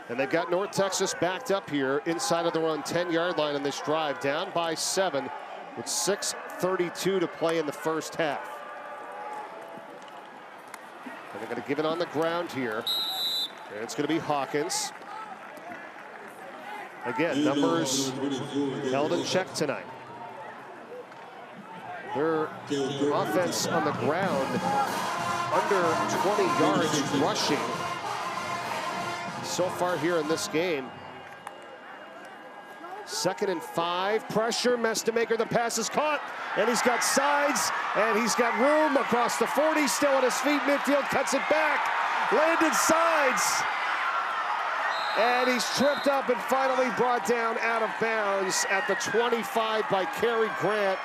And they've got North Texas backed up here inside of their own 10-yard line in this drive, down by 7 with 6:32 to play in the first half. And they're going to give it on the ground here. And it's going to be Hawkins. Again, numbers held in check tonight. Their offense on the ground under 20 yards rushing so far here in this game. 2nd and 5, pressure, Mestemaker, the pass is caught, and he's got Sides, and he's got room across the 40, still on his feet, midfield, cuts it back, Landon Sides. And he's tripped up and finally brought down out of bounds at the 25 by Cary Grant.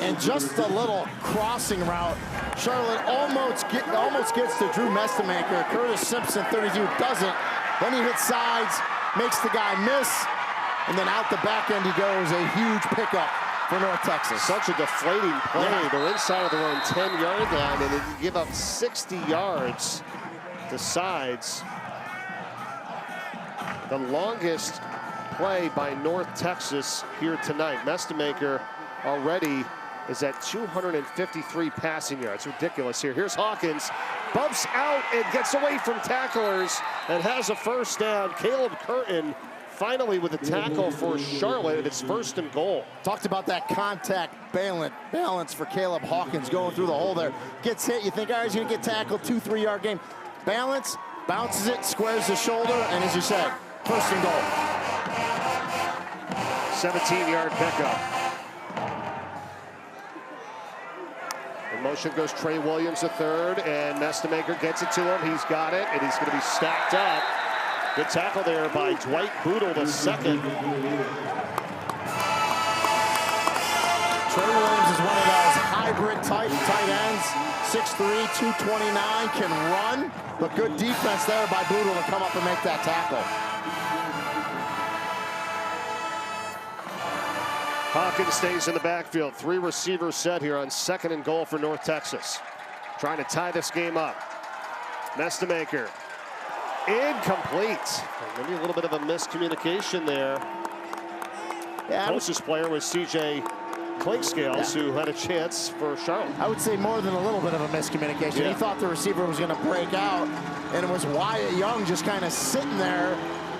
And just a little crossing route. Charlotte almost gets to Drew Mestemaker. Curtis Simpson, 32, doesn't. Then he hits Sides, makes the guy miss, and then out the back end he goes. A huge pickup for North Texas. Such a deflating play. They're inside of their own 10-yard line, and they give up 60 yards to Sides. The longest play by North Texas here tonight. Mestemaker already is at 253 passing yards. Ridiculous here. Here's Hawkins, bumps out and gets away from tacklers and has a first down. Caleb Curtin finally with a tackle for Charlotte, and it's 1st and goal. Talked about that contact balance for Caleb Hawkins going through the hole there. Gets hit, you think, all right, he's gonna get tackled, 2-3 yard game. Balance, bounces it, squares the shoulder, and as you said, 1st and goal. 17-yard pickup. In motion goes Trey Williams, the third, and Mestemaker gets it to him. He's got it, and he's going to be stacked up. Good tackle there by Dwight Boodle, the second. Trey Williams is one of those hybrid type tight ends. 6'3", 229, can run, but good defense there by Boodle to come up and make that tackle. Hawkins stays in the backfield. 3 receivers set here on 2nd and goal for North Texas. Trying to tie this game up. Mestemaker. Incomplete. Maybe a little bit of a miscommunication there. Yeah, Closest player was C.J. Clinkscales, who had a chance for Charlotte. I would say more than a little bit of a miscommunication. Yeah. He thought the receiver was going to break out, and it was Wyatt Young just kind of sitting there,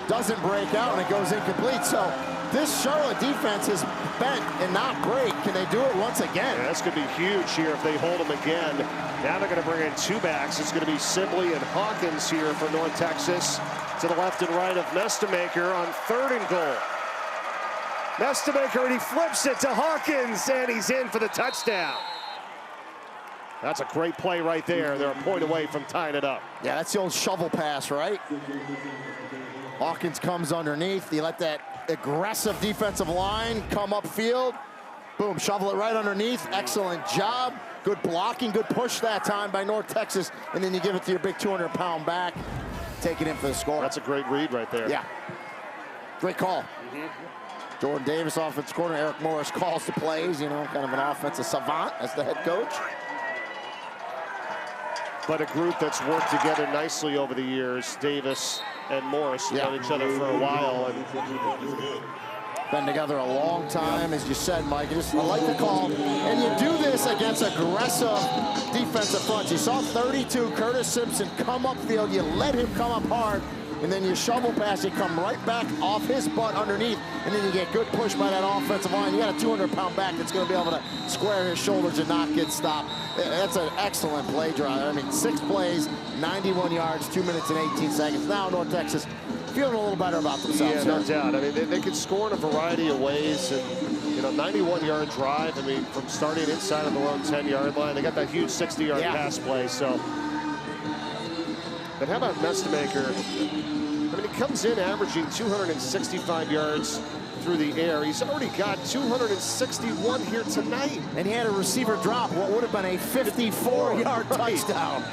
doesn't break out, and it goes incomplete. So this Charlotte defense is bent and not great. Can they do it once again? Yeah, that's going to be huge here if they hold them again. Now they're going to bring in 2 backs. It's going to be Sibley and Hawkins here for North Texas to the left and right of Mestemaker on 3rd and goal. Mestemaker, and he flips it to Hawkins, and he's in for the touchdown. That's a great play right there. They're a point away from tying it up. Yeah, that's the old shovel pass, right? Hawkins comes underneath. You let that aggressive defensive line come upfield. Boom, shovel it right underneath. Excellent job. Good blocking, good push that time by North Texas. And then you give it to your big 200-pound back. Take it in for the score. That's a great read right there. Yeah. Great call. Jordan Davis, offensive coordinator. Eric Morris calls the plays, you know, kind of an offensive savant as the head coach. But a group that's worked together nicely over the years. Davis and Morris have known each other for a while. And been together a long time, as you said, Mike. I like the call. And you do this against aggressive defensive fronts. You saw 32, Curtis Simpson, come upfield. You let him come up hard. And then you shovel pass, you come right back off his butt underneath, and then you get good push by that offensive line. You got a 200-pound back that's going to be able to square his shoulders and not get stopped. That's an excellent play drive. I mean, 6 plays, 91 yards, 2 minutes and 18 seconds. Now North Texas feeling a little better about themselves. Yeah, no doubt. I mean, they could score in a variety of ways. And, you know, 91-yard drive, I mean, from starting inside of their own 10-yard line. They got that huge 60-yard pass play, so. But how about Mestemaker? I mean, he comes in averaging 265 yards through the air. He's already got 261 here tonight. And he had a receiver drop what would have been a 54-yard touchdown.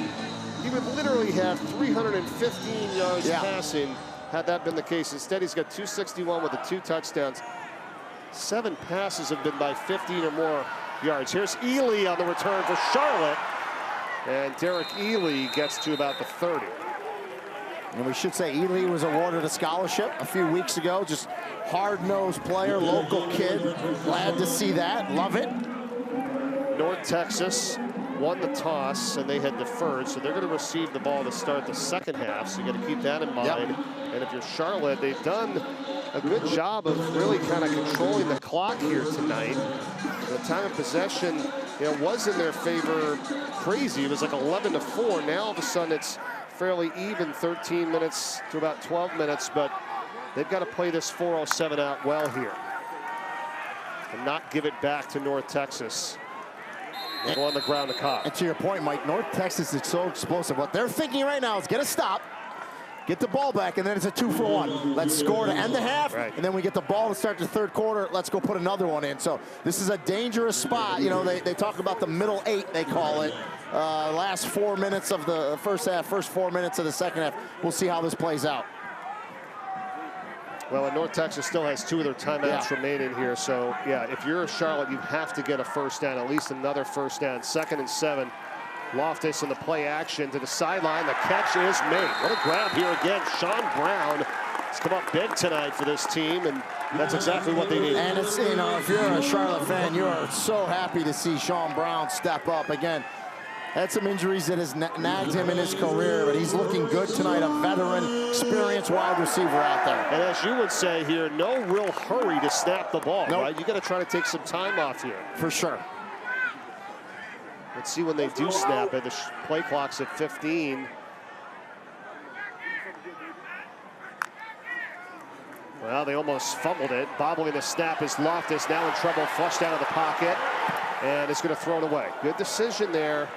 He would literally have 315 yards passing had that been the case. Instead, he's got 261 with the 2 touchdowns. 7 passes have been by 15 or more yards. Here's Ely on the return for Charlotte. And Derek Ely gets to about the 30. And we should say Ely was awarded a scholarship a few weeks ago. Just hard-nosed player, local kid. Glad to see that. Love it. North Texas won the toss, and they had deferred, so they're going to receive the ball to start the second half, so you got to keep that in mind. And if you're Charlotte, they've done a good job of really kind of controlling the clock here tonight. The time of possession, you know, was in their favor crazy. It was like 11-4. Now all of a sudden it's fairly even, 13 minutes to about 12 minutes, but they've got to play this 4:07 out well here and not give it back to North Texas. They go on the ground to Cobb. And to your point, Mike, North Texas is so explosive. What they're thinking right now is get a stop, get the ball back, and then it's a 2-for-1. Let's score to end the half, and then we get the ball to start the third quarter. Let's go put another one in. So this is a dangerous spot. You know, they talk about the middle 8, they call it. Last 4 minutes of the first half, first 4 minutes of the second half. We'll see how this plays out. Well, and North Texas still has 2 of their timeouts remaining here. So, yeah, if you're Charlotte, you have to get a first down, at least another first down. 2nd and 7. Loftus in the play action to the sideline. The catch is made. What a grab here again. Sean Brown It's come up big tonight for this team, and that's exactly what they need. And it's, you know, if you're a Charlotte fan, you are so happy to see Sean Brown step up again. Had some injuries that has nagged him in his career, but he's looking good tonight. A veteran, experienced wide receiver out there. And as you would say here, no real hurry to snap the ball, right? You got to try to take some time off here. For sure. Let's see when they do snap it. The play clock's at 15. Well, they almost fumbled it. Bobbling the snap is Loftus, now in trouble, flushed out of the pocket, and is going to throw it away. Good decision there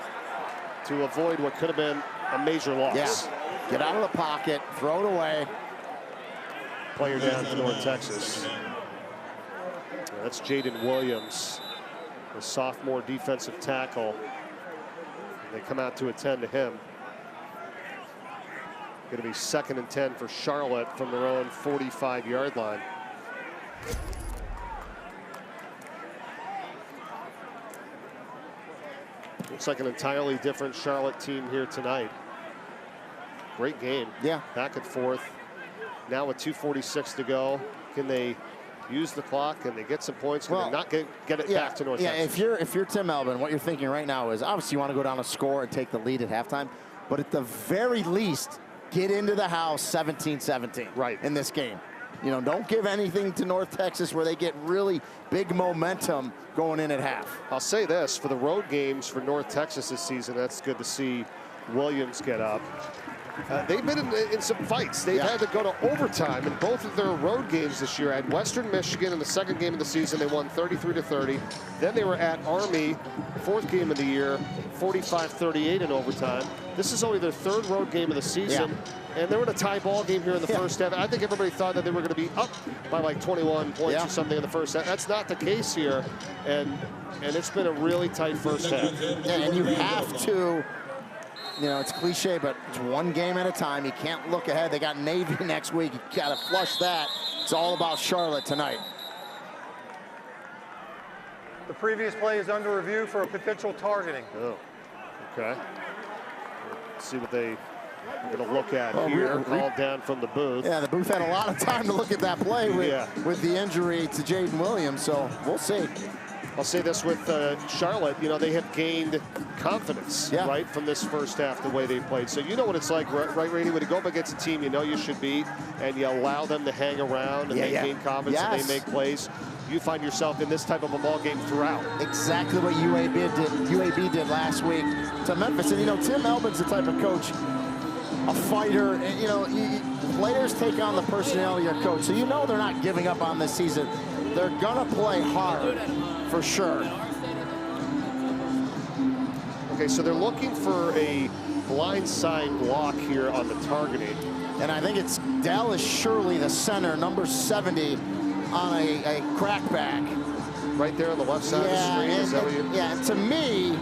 to avoid what could have been a major loss. Yeah. Get out of the pocket, throw it away. Player down for North Texas. That's Jaden Williams, the sophomore defensive tackle. They come out to attend to him. Going to be 2nd and 10 for Charlotte from their own 45-yard line. Looks like an entirely different Charlotte team here tonight. Great game. Yeah. Back and forth. Now with 2:46 to go, can they use the clock? Can they get some points? Can they not get it back to North Texas? If you're Tim Melvin, what you're thinking right now is obviously you want to go down a score and take the lead at halftime, but at the very least, get into the house 17-17 right in this game. You know, don't give anything to North Texas where they get really big momentum going in at half. I'll say this, for the road games for North Texas this season, that's good to see Williams get up. They've been in some fights. They've had to go to overtime in both of their road games this year. At Western Michigan in the 2nd game of the season, they won 33-30. Then they were at Army, 4th game of the year, 45-38 in overtime. This is only their 3rd road game of the season, and they were in a tie ball game here in the first half. I think everybody thought that they were going to be up by like 21 points or something in the first half. That's not the case here, and it's been a really tight first half. Yeah, and you have to. You know, it's cliche, but it's one game at a time. You can't look ahead. They got Navy next week. You got to flush that. It's all about Charlotte tonight. The previous play is under review for a potential targeting. Oh, okay. Let's see what they are going to look at here. Called down from the booth. Yeah, the booth had a lot of time to look at that play with the injury to Jaden Williams, so we'll see. I'll say this with Charlotte, you know, they have gained confidence, right, from this first half, the way they played. So you know what it's like, right, Randy, when you go up against a team you know you should beat, and you allow them to hang around, and they gain confidence, and they make plays. You find yourself in this type of a ball game throughout. Exactly what UAB did last week to Memphis. And, you know, Tim Melvin's the type of coach, a fighter. And, you know, players take on the personality of your coach. So you know they're not giving up on this season. They're going to play hard. For sure. Okay, so they're looking for a blindside block here on the targeting. And I think it's Dallas Shirley, the center, number 70, on a crackback. Right there on the left side of the screen, is that what you... Yeah, and to me,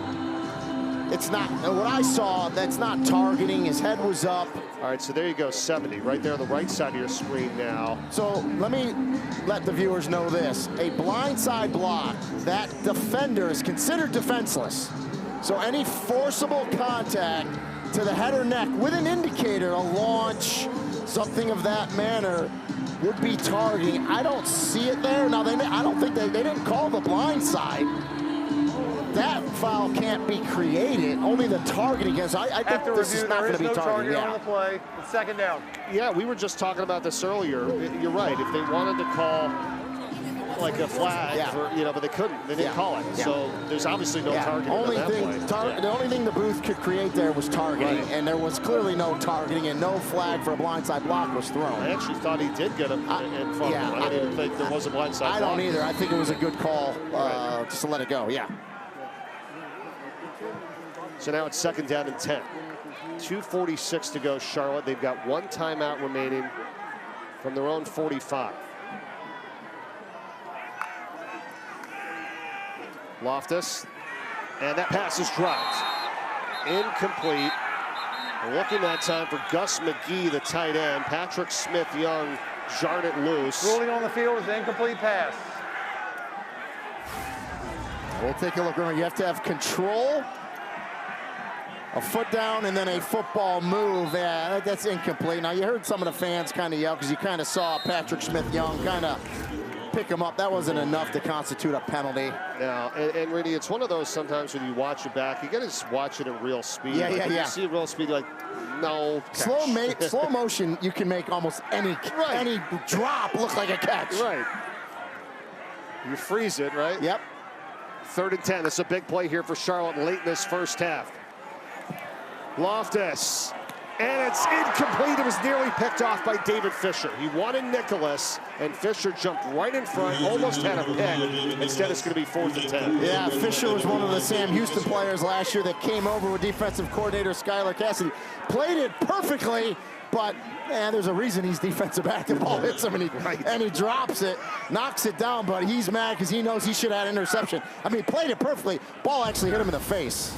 it's not, what I saw, that's not targeting. His head was up. All right, so there you go, 70, right there on the right side of your screen now. So let me let the viewers know this. A blindside block, that defender is considered defenseless. So any forcible contact to the head or neck with an indicator, a launch, something of that manner, would be targeting. I don't see it there. Now, I don't think they didn't call the blindside. That foul can't be created. Only the targeting against. I think this is not going to be targeting. On the play. It's 2nd down. Yeah, we were just talking about this earlier. You're right. If they wanted to call like a flag, for, you know, but they couldn't. They didn't call it. So there's obviously no targeting on that play. The only thing the booth could create there was targeting, and there was clearly no targeting, and no flag for a blindside block was thrown. I actually thought he did get him in front of him. I didn't even think there was a blindside block. I don't either. I think it was a good call just to let it go. Yeah. So now it's 2nd down and 10. 2:46 to go, Charlotte. They've got 1 timeout remaining from their own 45. Loftus, and that pass is dropped. Incomplete. And looking that time for Gus McGee, the tight end. Patrick Smith-Young jarred it loose. Ruling on the field is an incomplete pass. We'll take a look. Remember, you have to have control A foot down and then a football move. Yeah, that's incomplete. Now, you heard some of the fans kind of yell because you kind of saw Patrick Smith-Young kind of pick him up. That wasn't enough to constitute a penalty. Now, and Rudy, it's one of those sometimes when you watch it back, you got to just watch it at real speed. Yeah, like, yeah. You see it real speed, you're like, no catch. Slow motion, you can make almost any drop look like a catch. Right. You freeze it, right? Yep. 3rd and 10. This is a big play here for Charlotte late in this first half. Loftus. And it's incomplete. It was nearly picked off by David Fisher. He wanted Nicholas, and Fisher jumped right in front, almost had a pick. Instead, it's going to be 4th and 10. Yeah, Fisher was one of the Sam Houston players last year that came over with defensive coordinator Skylar Cassidy. Played it perfectly, but man, there's a reason he's defensive back. The ball hits him, and he drops it, knocks it down, but he's mad because he knows he should have had interception. I mean, he played it perfectly. Ball actually hit him in the face.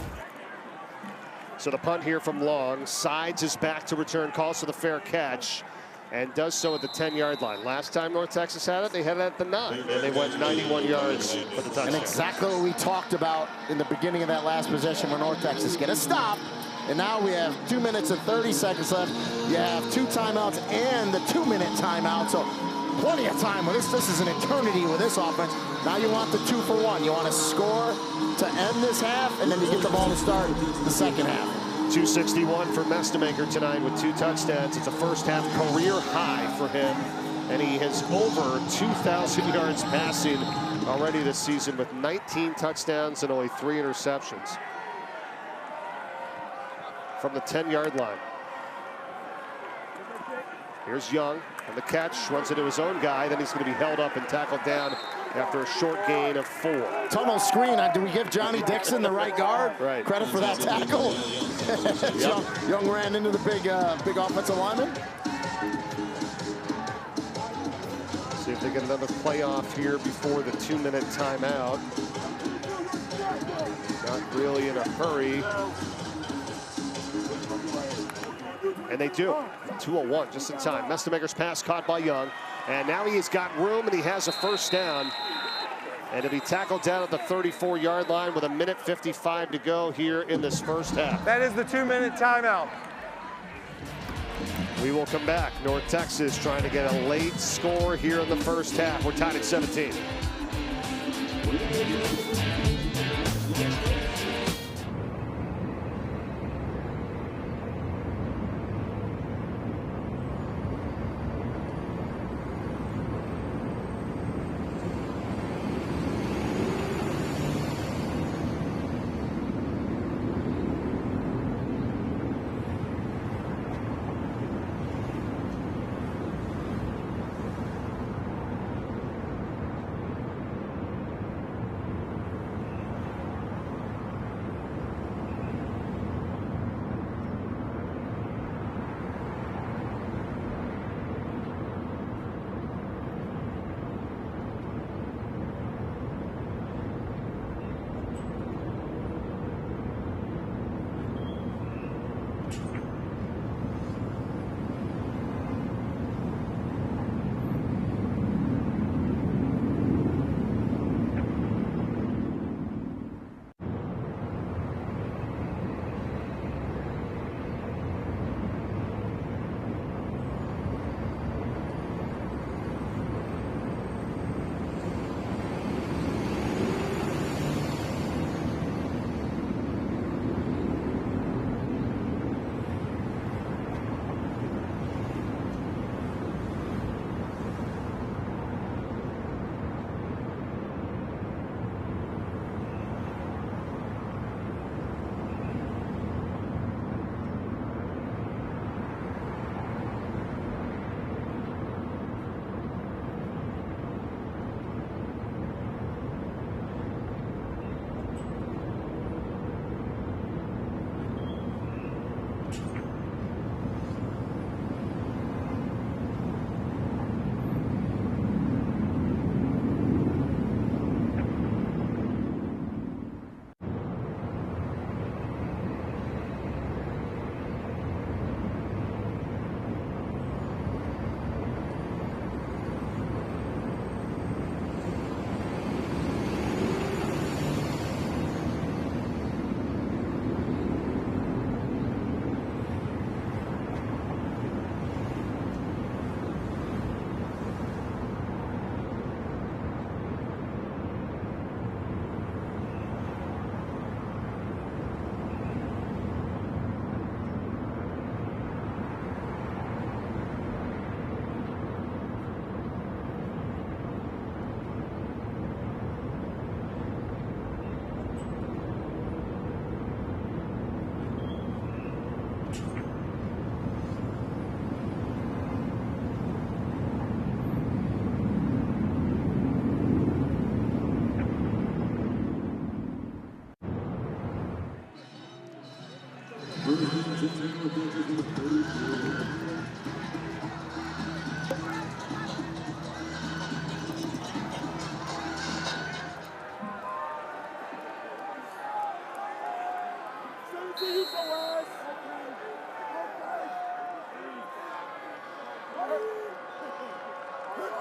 So the punt here from Long, sides his back to return, calls for the fair catch, and does so at the 10-yard line. Last time North Texas had it, they had it at the 9, and they went 91 yards for the touchdown. And exactly what we talked about in the beginning of that last possession where North Texas get a stop. And now we have 2 minutes and 30 seconds left. You have 2 timeouts and the 2-minute timeout. So plenty of time with this. This is an eternity with this offense. Now you want the 2-for-1. You want to score to end this half, and then you get the ball to start the second half. 261 for Mestemaker tonight with 2 touchdowns. It's a first half career high for him, and he has over 2,000 yards passing already this season with 19 touchdowns and only 3 interceptions. From the 10-yard line. Here's Young on the catch, runs into his own guy, then he's going to be held up and tackled down after a short gain of 4. Tunnel screen. Do we give Johnny Dixon, the right guard, credit for that tackle? Yep. Young ran into the big offensive lineman. See if they get another playoff here before the 2-minute timeout. Not really in a hurry. And they do. 2:01 just in time. Mestemaker's pass caught by Young. And now he's got room and he has a first down. And to be tackled down at the 34-yard line with 1:55 to go here in this first half. That is the 2-minute timeout. We will come back. North Texas trying to get a late score here in the first half. We're tied at 17.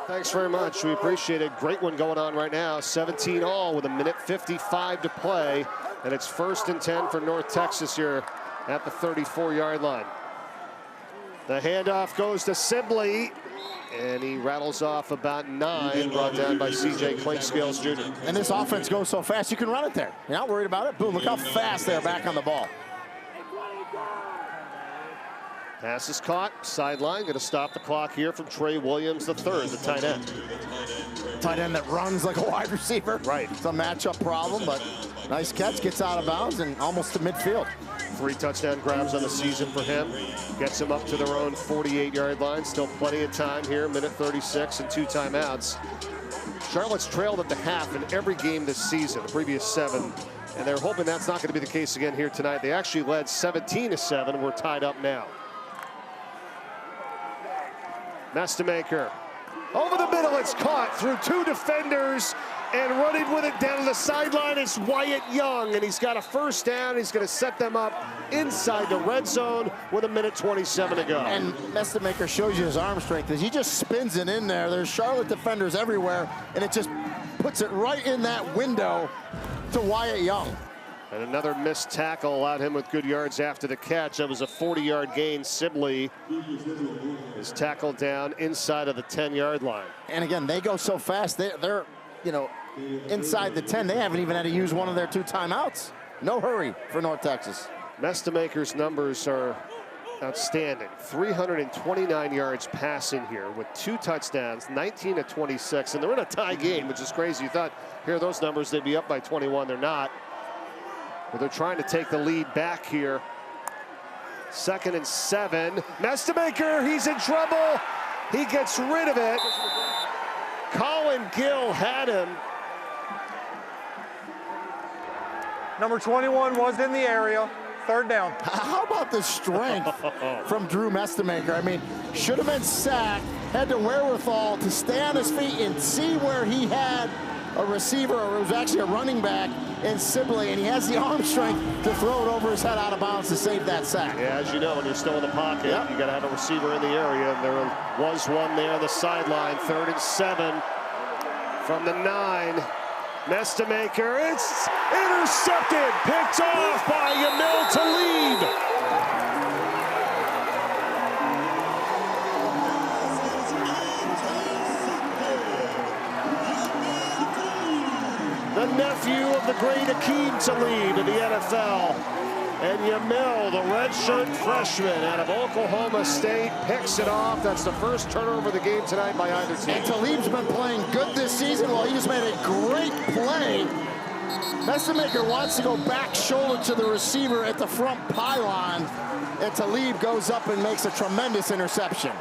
Thanks very much. We appreciate it. Great one going on right now. 17 all with 1:55 to play. And it's 1st and 10 for North Texas here at the 34-yard line. The handoff goes to Sibley. And he rattles off about 9, brought down by C.J. Clinkscales Jr. And this offense goes so fast, you can run it there. You're not worried about it. Boom, look how fast they're back on the ball. Pass is caught, sideline, going to stop the clock here from Trey Williams III, the tight end. Tight end that runs like a wide receiver. Right. It's a matchup problem, but nice catch, gets out of bounds and almost to midfield. 3 touchdown grabs on the season for him. Gets them up to their own 48-yard line. Still plenty of time here, minute 36 and 2 timeouts. Charlotte's trailed at the half in every game this season, the previous 7. And they're hoping that's not going to be the case again here tonight. They actually led 17-7. We're tied up now. Nestamaker over the middle. It's caught through 2 defenders. And running with it down to the sideline is Wyatt Young. And he's got a first down. He's going to set them up inside the red zone with 1:27 to go. And Nestamaker shows you his arm strength as he just spins it in there. There's Charlotte defenders everywhere, and it just puts it right in that window to Wyatt Young. And another missed tackle allowed him with good yards after the catch. That was a 40-yard gain. Sibley is tackled down inside of the 10-yard line. And again, they go so fast. They're you know, inside the 10. They haven't even had to use one of their 2 timeouts. No hurry for North Texas. Nestamaker's numbers are outstanding. 329 yards passing here with 2 touchdowns, 19 of 26. And they're in a tie game, which is crazy. You thought, here are those numbers, they'd be up by 21. They're not. But they're trying to take the lead back here. 2nd and 7. Nestamaker, he's in trouble. He gets rid of it. Colin Gill had him. Number 21 was in the area. 3rd down. How about the strength from Drew Nestamaker? I mean, should have been sacked, had the wherewithal to stay on his feet and see where he had a receiver, or it was actually a running back in Sibley, and he has the arm strength to throw it over his head out of bounds to save that sack. Yeah, as you know, when you're still in the pocket, yep, you got to have a receiver in the area, and there was one there on the sideline. 3rd and 7 from the 9. Nestamaker, it's intercepted, picked off by Yamil Talib. The nephew of the great Akeem Talib in the NFL. And Yamil, the redshirt freshman out of Oklahoma State, picks it off. That's the first turnover of the game tonight by either team. And Talib's been playing good this season. Well, he just made a great play. Nestamaker wants to go back shoulder to the receiver at the front pylon. And Talib goes up and makes a tremendous interception.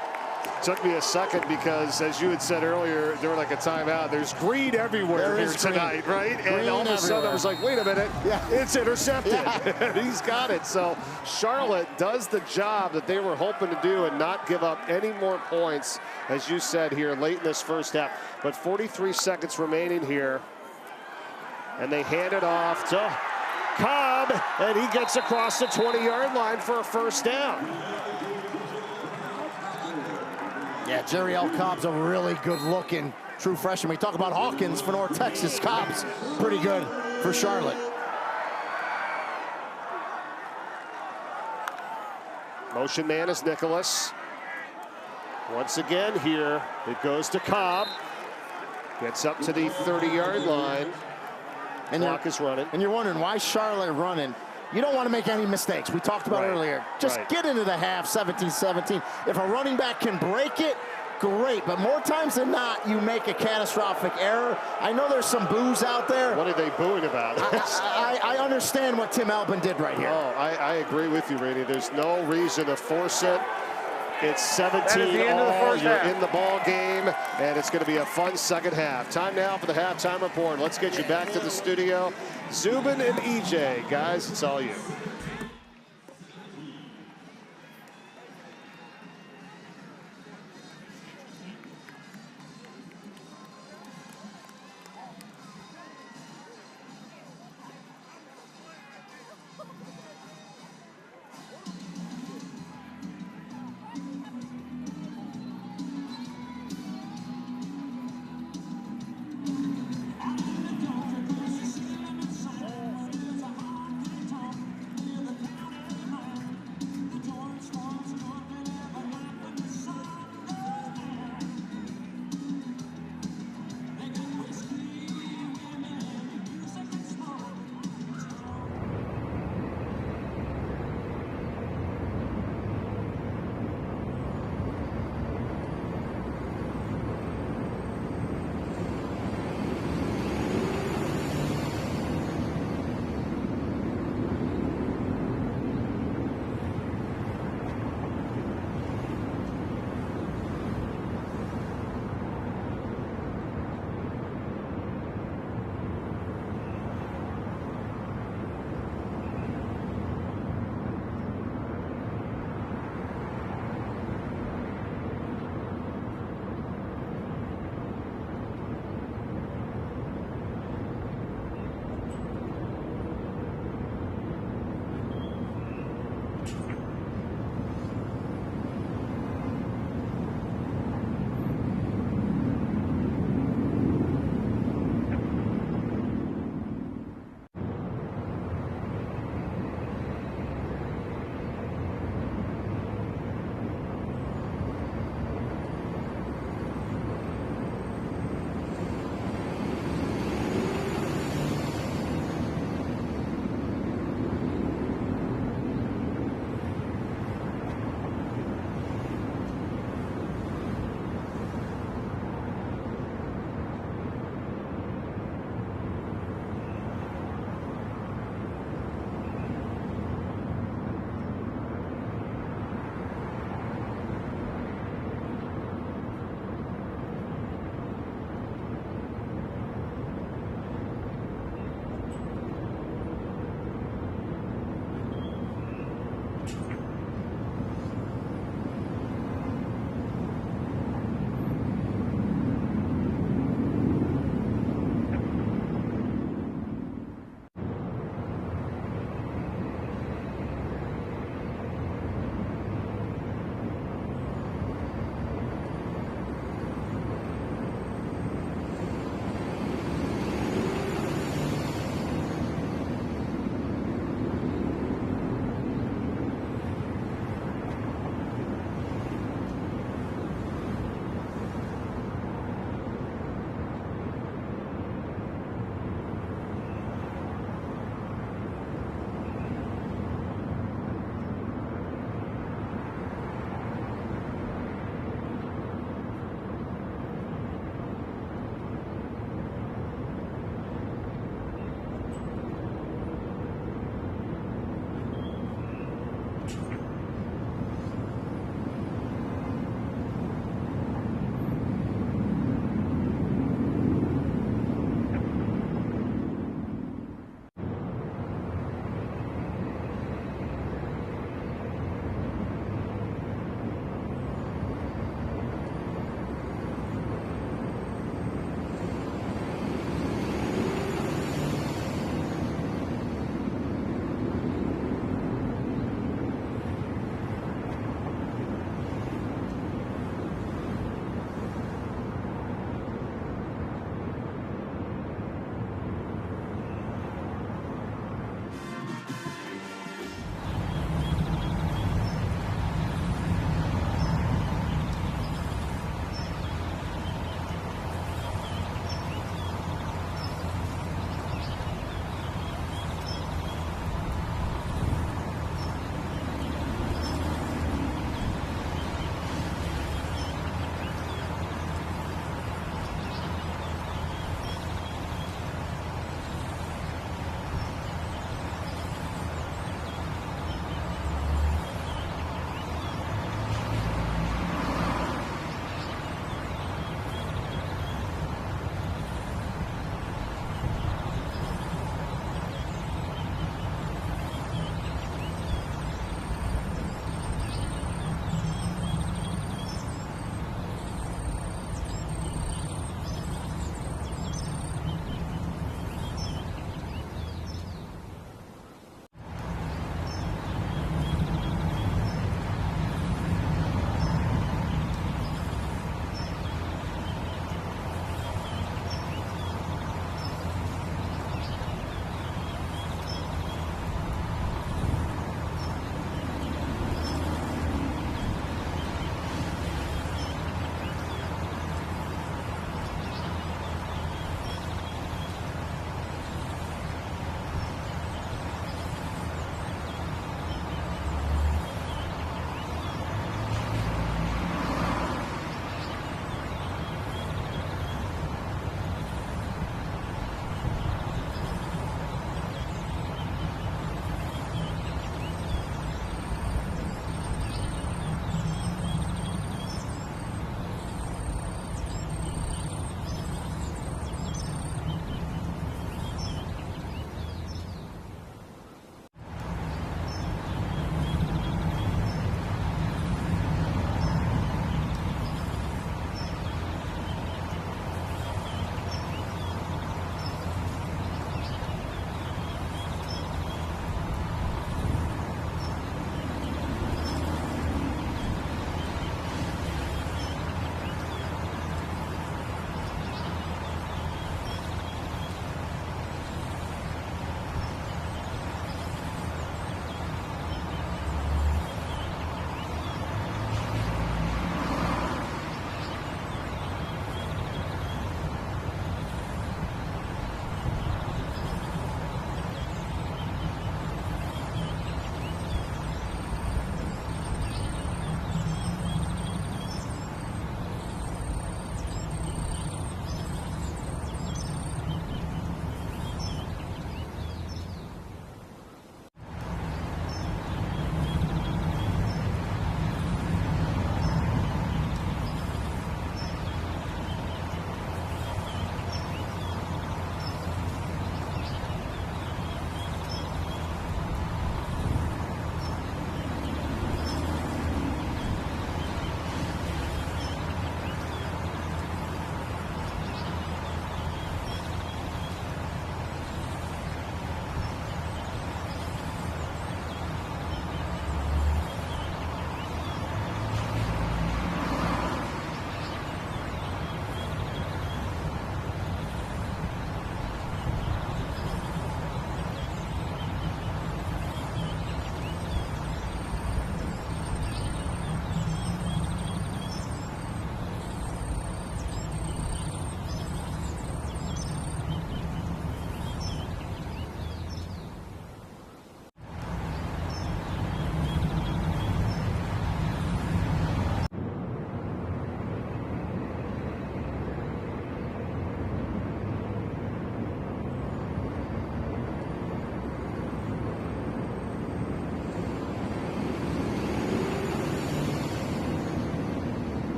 Took me a second because, as you had said earlier, during like a timeout, there's green everywhere here tonight, right? And all of a sudden I was like, wait a minute, it's intercepted. Yeah. He's got it. So Charlotte does the job that they were hoping to do and not give up any more points, as you said here, late in this first half. But 43 seconds remaining here. And they hand it off to Cobb, and he gets across the 20-yard line for a first down. Yeah, Jerry L. Cobb's a really good-looking true freshman. We talk about Hawkins for North Texas. Cobb's pretty good for Charlotte. Motion man is Nicholas. Once again here, it goes to Cobb. Gets up to the 30-yard line. And clock is running. And you're wondering, why Charlotte running? You don't want to make any mistakes. We talked about earlier. Just get into the half, 17-17. If a running back can break it, great. But more times than not, you make a catastrophic error. I know there's some boos out there. What are they booing about? I understand what Tim Albin did right here. Oh, I agree with you, Rainey. There's no reason to force it. It's 17 all. You're in the ball game, and it's going to be a fun second half. Time now for the halftime report. Let's get you back to the studio. Zubin and EJ, guys, it's all you.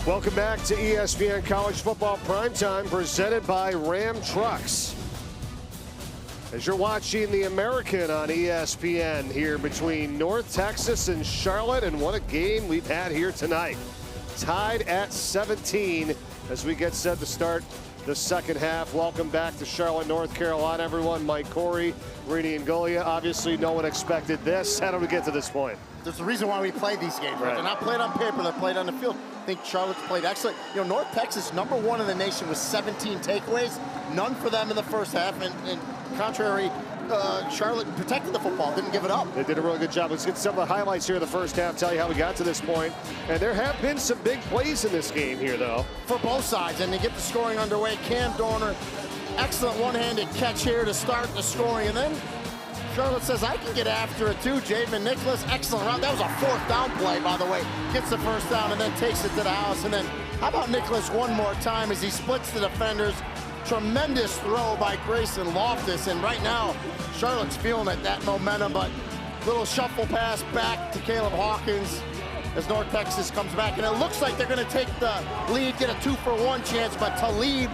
Welcome back to ESPN College Football Primetime, presented by Ram Trucks. As you're watching the American on ESPN here between North Texas and Charlotte, and what a game we've had here tonight. Tied at 17 as we get set to start the second half. Welcome back to Charlotte, North Carolina, everyone. Mike Corey, Rini and Golia. Obviously, no one expected this. How did we get to this point? There's a reason why we play these games, right? They're not played on paper, they're played on the field. I think Charlotte's played excellent. You know, North Texas, #1 in the nation with 17 takeaways. None for them in the first half, and contrary, Charlotte protected the football, didn't give it up. They did a really good job. Let's get some of the highlights here in the first half, tell you how we got to this point. And there have been some big plays in this game here, though. For both sides, and they get the scoring underway. Cam Dorner, excellent one-handed catch here to start the scoring, and then Charlotte says, I can get after it too. Javen Nicholas, excellent route. That was a 4th down play, by the way. Gets the first down and then takes it to the house. And then how about Nicholas one more time as he splits the defenders. Tremendous throw by Grayson Loftus. And right now, Charlotte's feeling it, that momentum, but little shuffle pass back to Caleb Hawkins as North Texas comes back. And it looks like they're gonna take the lead, get a 2-for-1 chance, but Talib,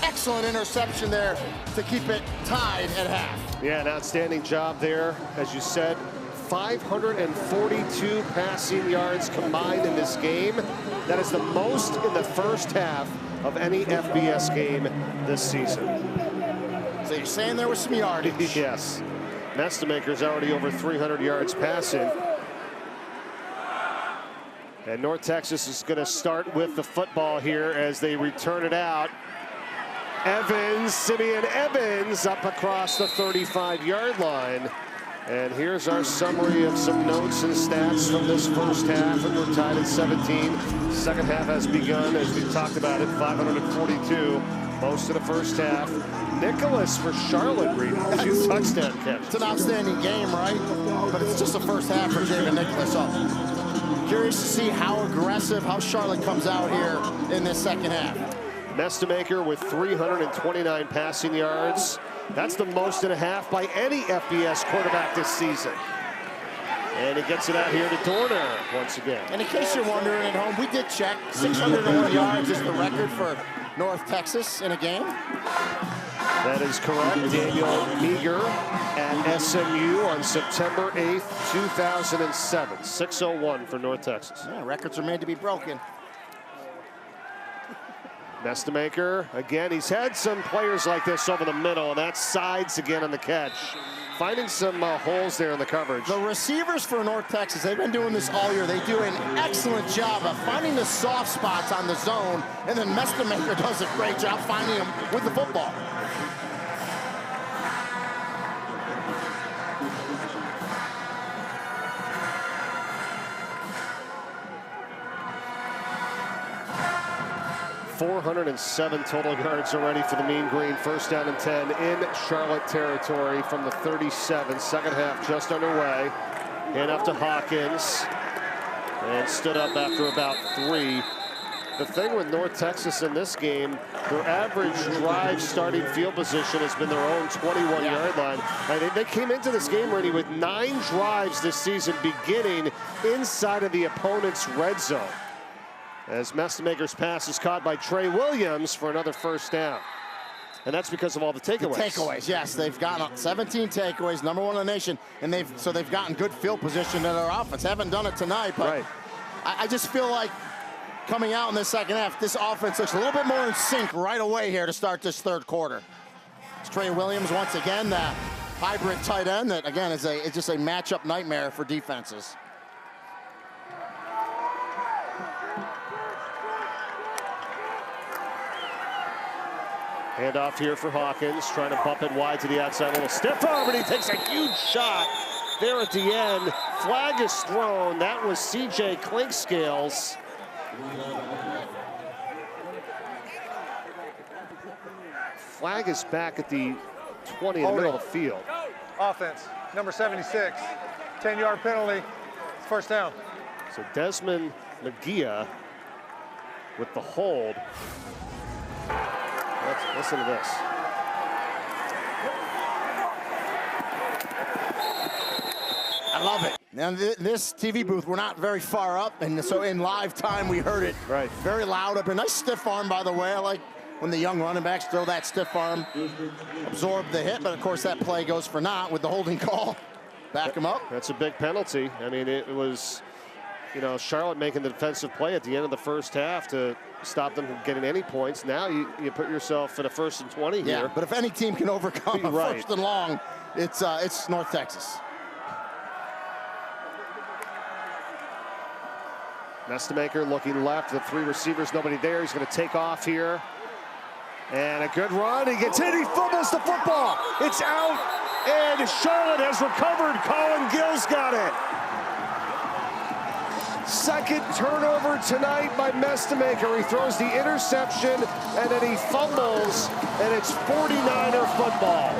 excellent interception there to keep it tied at half. Yeah, an outstanding job there. As you said, 542 passing yards combined in this game. That is the most in the first half of any FBS game this season. So you're saying there was some yardage? Yes. Mestemaker's already over 300 yards passing. And North Texas is going to start with the football here as they return it out. Evans, Simeon Evans, up across the 35-yard line. And here's our summary of some notes and stats from this first half. And we're tied at 17. Second half has begun, as we talked about it, 542. Most of the first half. Nicholas for Charlotte, Reed. 2 touchdown catches. It's an outstanding game, right? But it's just the first half for Javen Nicholas. So curious to see how aggressive, how Charlotte comes out here in this second half. Mestemaker with 329 passing yards. That's the most in a half by any FBS quarterback this season. And he gets it out here to Dorner once again. And in case you're wondering at home, we did check. 601 yards is the record for North Texas in a game. That is correct. Daniel Meager at SMU on September 8th, 2007. 601 for North Texas. Yeah, records are made to be broken. Mestemaker, again, he's had some players like this over the middle, and that's sides again on the catch. Finding some holes there in the coverage. The receivers for North Texas, they've been doing this all year. They do an excellent job of finding the soft spots on the zone, and then Mestemaker does a great job finding them with the football. .407 total yards already for the Mean Green. First down and 10 in Charlotte territory from the 37. Second half just underway. Hand up to Hawkins. And stood up after about 3. The thing with North Texas in this game, their average drive starting field position has been their own 21-yard line. And they came into this game, Randy, with 9 drives this season beginning inside of the opponent's red zone. As Mestemaker's pass is caught by Trey Williams for another first down. And that's because of all the takeaways. The takeaways, yes. They've gotten 17 takeaways, #1 in the nation, and they've gotten good field position in their offense. Haven't done it tonight, but right. I just feel like coming out in the second half, this offense looks a little bit more in sync right away here to start this third quarter. It's Trey Williams once again, the hybrid tight end that, again, is just a matchup nightmare for defenses. Handoff here for Hawkins, trying to bump it wide to the outside. A little stiff arm, and he takes a huge shot there at the end. Flag is thrown. That was C.J. Clinkscales. Flag is back at the 20 in the middle of the field. Offense, number 76, 10-yard penalty, first down. So Desmond McGee with the hold. Let's listen to this. I love it. Now this TV booth, we're not very far up, and so in live time we heard it very loud up. A nice stiff arm, by the way. I like when the young running backs throw that stiff arm, absorb the hit, but of course that play goes for naught with the holding call. Back him up. That's a big penalty. I mean, it was, you know, Charlotte making the defensive play at the end of the first half to stop them from getting any points. Now you put yourself in a 1st and 20 here. Yeah, but if any team can overcome a 1st and long, it's North Texas. Nestemaker looking left, the 3 receivers, nobody there. He's going to take off here. And a good run. He gets hit. He fumbles the football. It's out. And Charlotte has recovered. Colin Gill's got it. Second turnover tonight by Nestemaker. He throws the interception, and then he fumbles, and it's 49er football.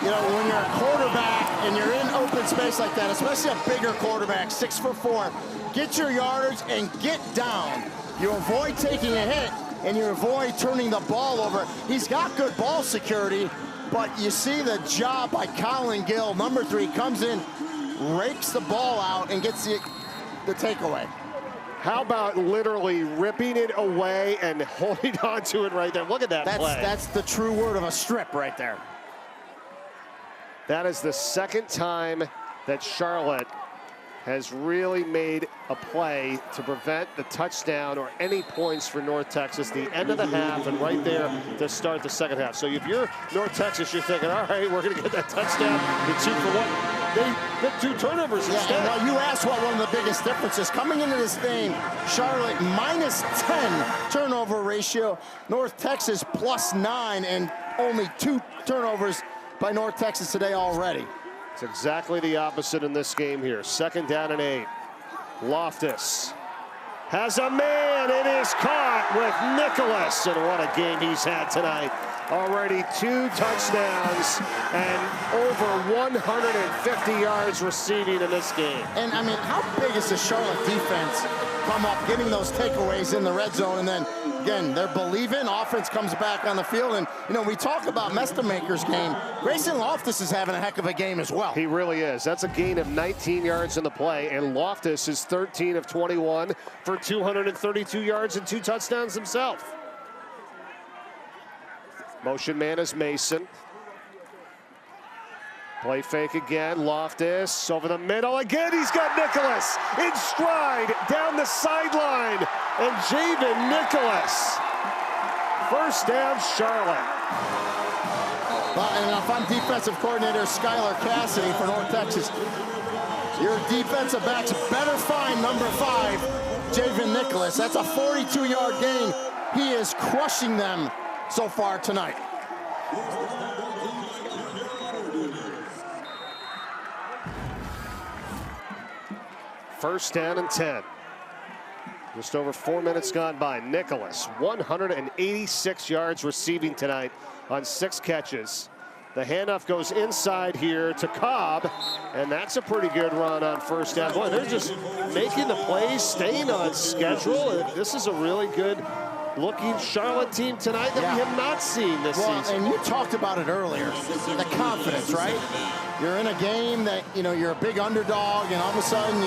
You know, when you're a quarterback and you're in open space like that, especially a bigger quarterback, 6'4", get your yardage and get down. You avoid taking a hit, and you avoid turning the ball over. He's got good ball security, but you see the job by Colin Gill, number 3, comes in, rakes the ball out, and gets the takeaway. How about literally ripping it away and holding on to it right there? Look at that play. That's the true word of a strip right there. That is the second time that Charlotte has really made a play to prevent the touchdown or any points for North Texas. The end of the half and right there to start the second half. So if you're North Texas, you're thinking, all right, we're going to get that touchdown. The 2 for 1. They get 2 turnovers instead. Well, you asked what one of the biggest differences. Coming into this game, Charlotte -10 turnover ratio. North Texas +9, and only 2 turnovers by North Texas today already. It's exactly the opposite in this game here. 2nd down and 8. Loftus has a man. It is caught with Nicholas, and what a game he's had tonight. Already 2 touchdowns and over 150 yards receiving in this game. And I mean, how big is the Charlotte defense come up getting those takeaways in the red zone, and then again, they're believing, offense comes back on the field, and you know, we talk about Nestemaker's game. Grayson Loftus is having a heck of a game as well. He really is. That's a gain of 19 yards in the play, and Loftus is 13 of 21 for 232 yards and 2 touchdowns himself. Motion man is Mason. Play fake again, Loftus over the middle again. He's got Nicholas in stride down the sideline, and Javen Nicholas. 1st down, Charlotte. And if I'm defensive coordinator Skylar Cassidy for North Texas, your defensive backs better find number 5, Javen Nicholas. That's a 42-yard gain. He is crushing them so far tonight. First down and 10. Just over 4 minutes gone by. Nicholas, 186 yards receiving tonight on 6 catches. The handoff goes inside here to Cobb, and that's a pretty good run on 1st down. Boy, they're just making the plays, staying on schedule. This is a really good looking Charlotte team tonight that we have not seen this season. And you talked about it earlier, the confidence, right? You're in a game that, you know, you're a big underdog, and all of a sudden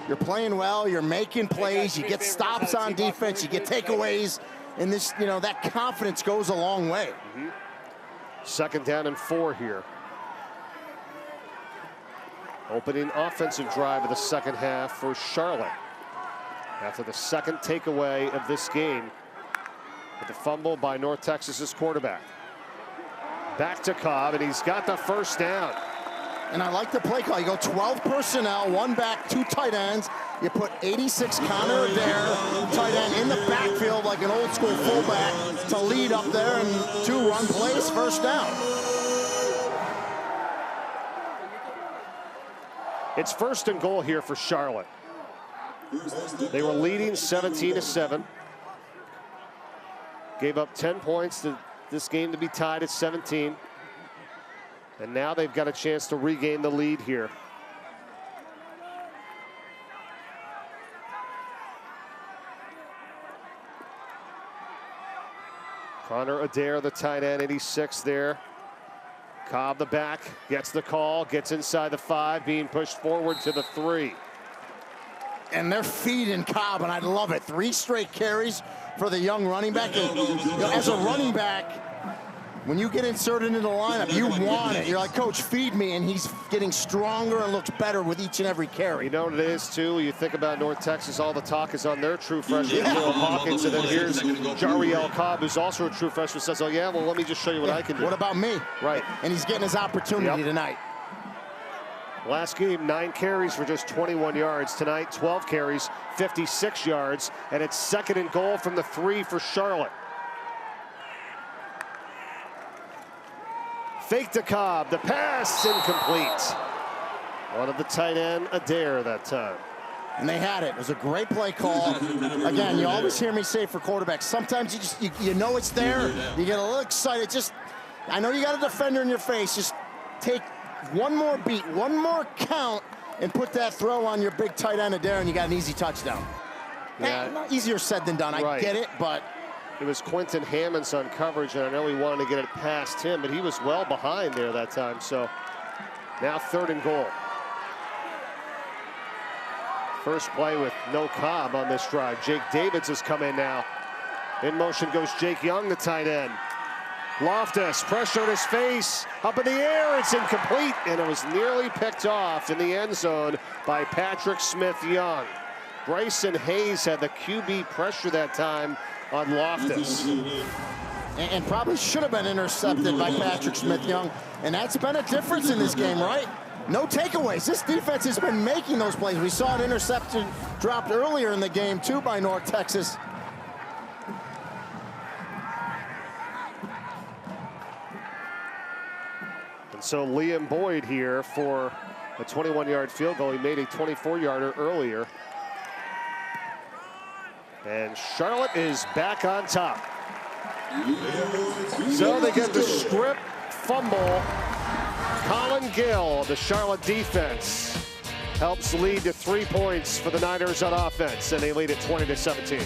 you're playing well, you're making plays, you get stops on defense, you get takeaways, and this, you know, that confidence goes a long way. 2nd down and 4 here. Opening offensive drive of the second half for Charlotte. After the 2nd takeaway of this game, with the fumble by North Texas's quarterback. Back to Cobb, and he's got the 1st down. And I like the play call. You go 12 personnel, 1 back, 2 tight ends. You put 86 Connor Adair, tight end, in the backfield like an old school fullback to lead up there, and 2 run plays, 1st down. It's 1st and goal here for Charlotte. They were leading 17-7. Gave up 10 points to this game to be tied at 17. And now they've got a chance to regain the lead here. Connor Adair, the tight end, 86 there. Cobb the back, gets the call, gets inside the 5, being pushed forward to the 3. And they're feeding Cobb, and I love it. 3 straight carries for the young running back. And, as a running back, when you get inserted into the lineup, you want it. You're like, coach, feed me, and he's getting stronger and looks better with each and every carry. You know what it is, too? When you think about North Texas, all the talk is on their true freshman, Caleb Hawkins, and then here's Jariel Cobb, who's also a true freshman, says, oh, yeah, well, let me just show you what I can do. What about me? Right. And he's getting his opportunity tonight. Last game, 9 carries for just 21 yards. Tonight, 12 carries, 56 yards, and it's 2nd and goal from the 3 for Charlotte. Fake to Cobb, the pass incomplete. One of the tight end, Adair that time. And they had it. It was a great play call. Again, you always hear me say for quarterbacks, sometimes you know it's there. You get a little excited. Just, I know you got a defender in your face. Just take one more beat, one more count, and put that throw on your big tight end Adair, and you got an easy touchdown. Yeah. Easier said than done. I get it, but it was Quentin Hammonds on coverage, and I know he wanted to get it past him, but he was well behind there that time. So now 3rd and goal. First play with no Cobb on this drive. Jake Davids has come in now. In motion goes Jake Young, the tight end. Loftus, pressure in his face, up in the air, it's incomplete, and it was nearly picked off in the end zone by Patrick Smith-Young. Bryson Hayes had the QB pressure that time on Loftus. And probably should have been intercepted by Patrick Smith-Young, and that's been a difference in this game, right? No takeaways. This defense has been making those plays. We saw an interception dropped earlier in the game, too, by North Texas. And so Liam Boyd here for a 21-yard field goal. He made a 24-yarder earlier. And Charlotte is back on top. So they get the strip fumble. Colin Gill, the Charlotte defense, helps lead to 3 points for the Niners on offense, and they lead at 20-17.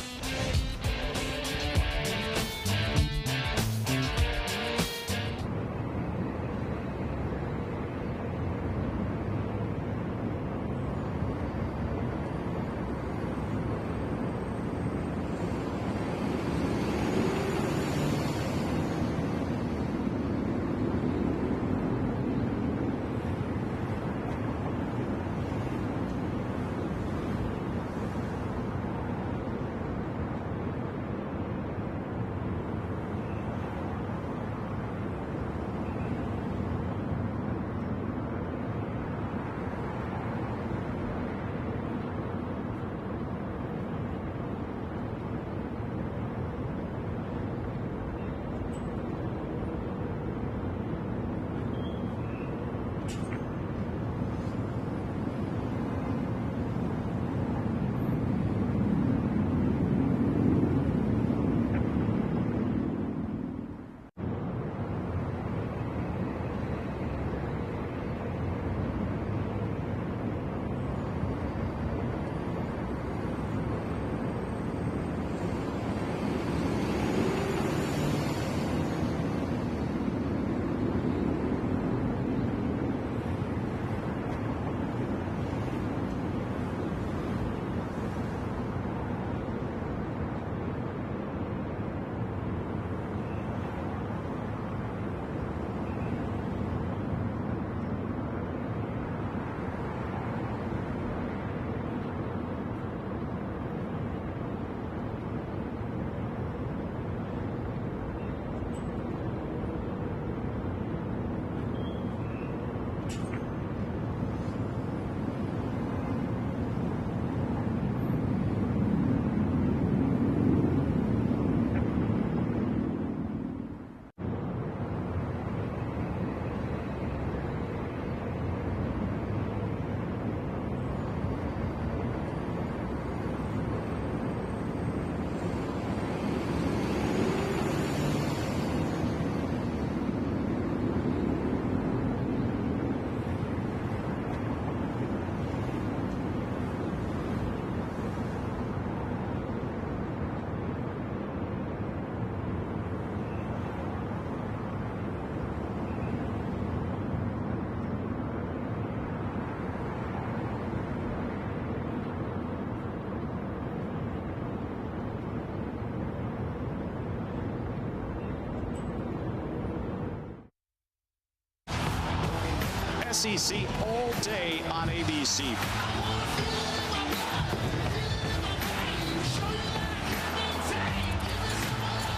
SEC all day on ABC.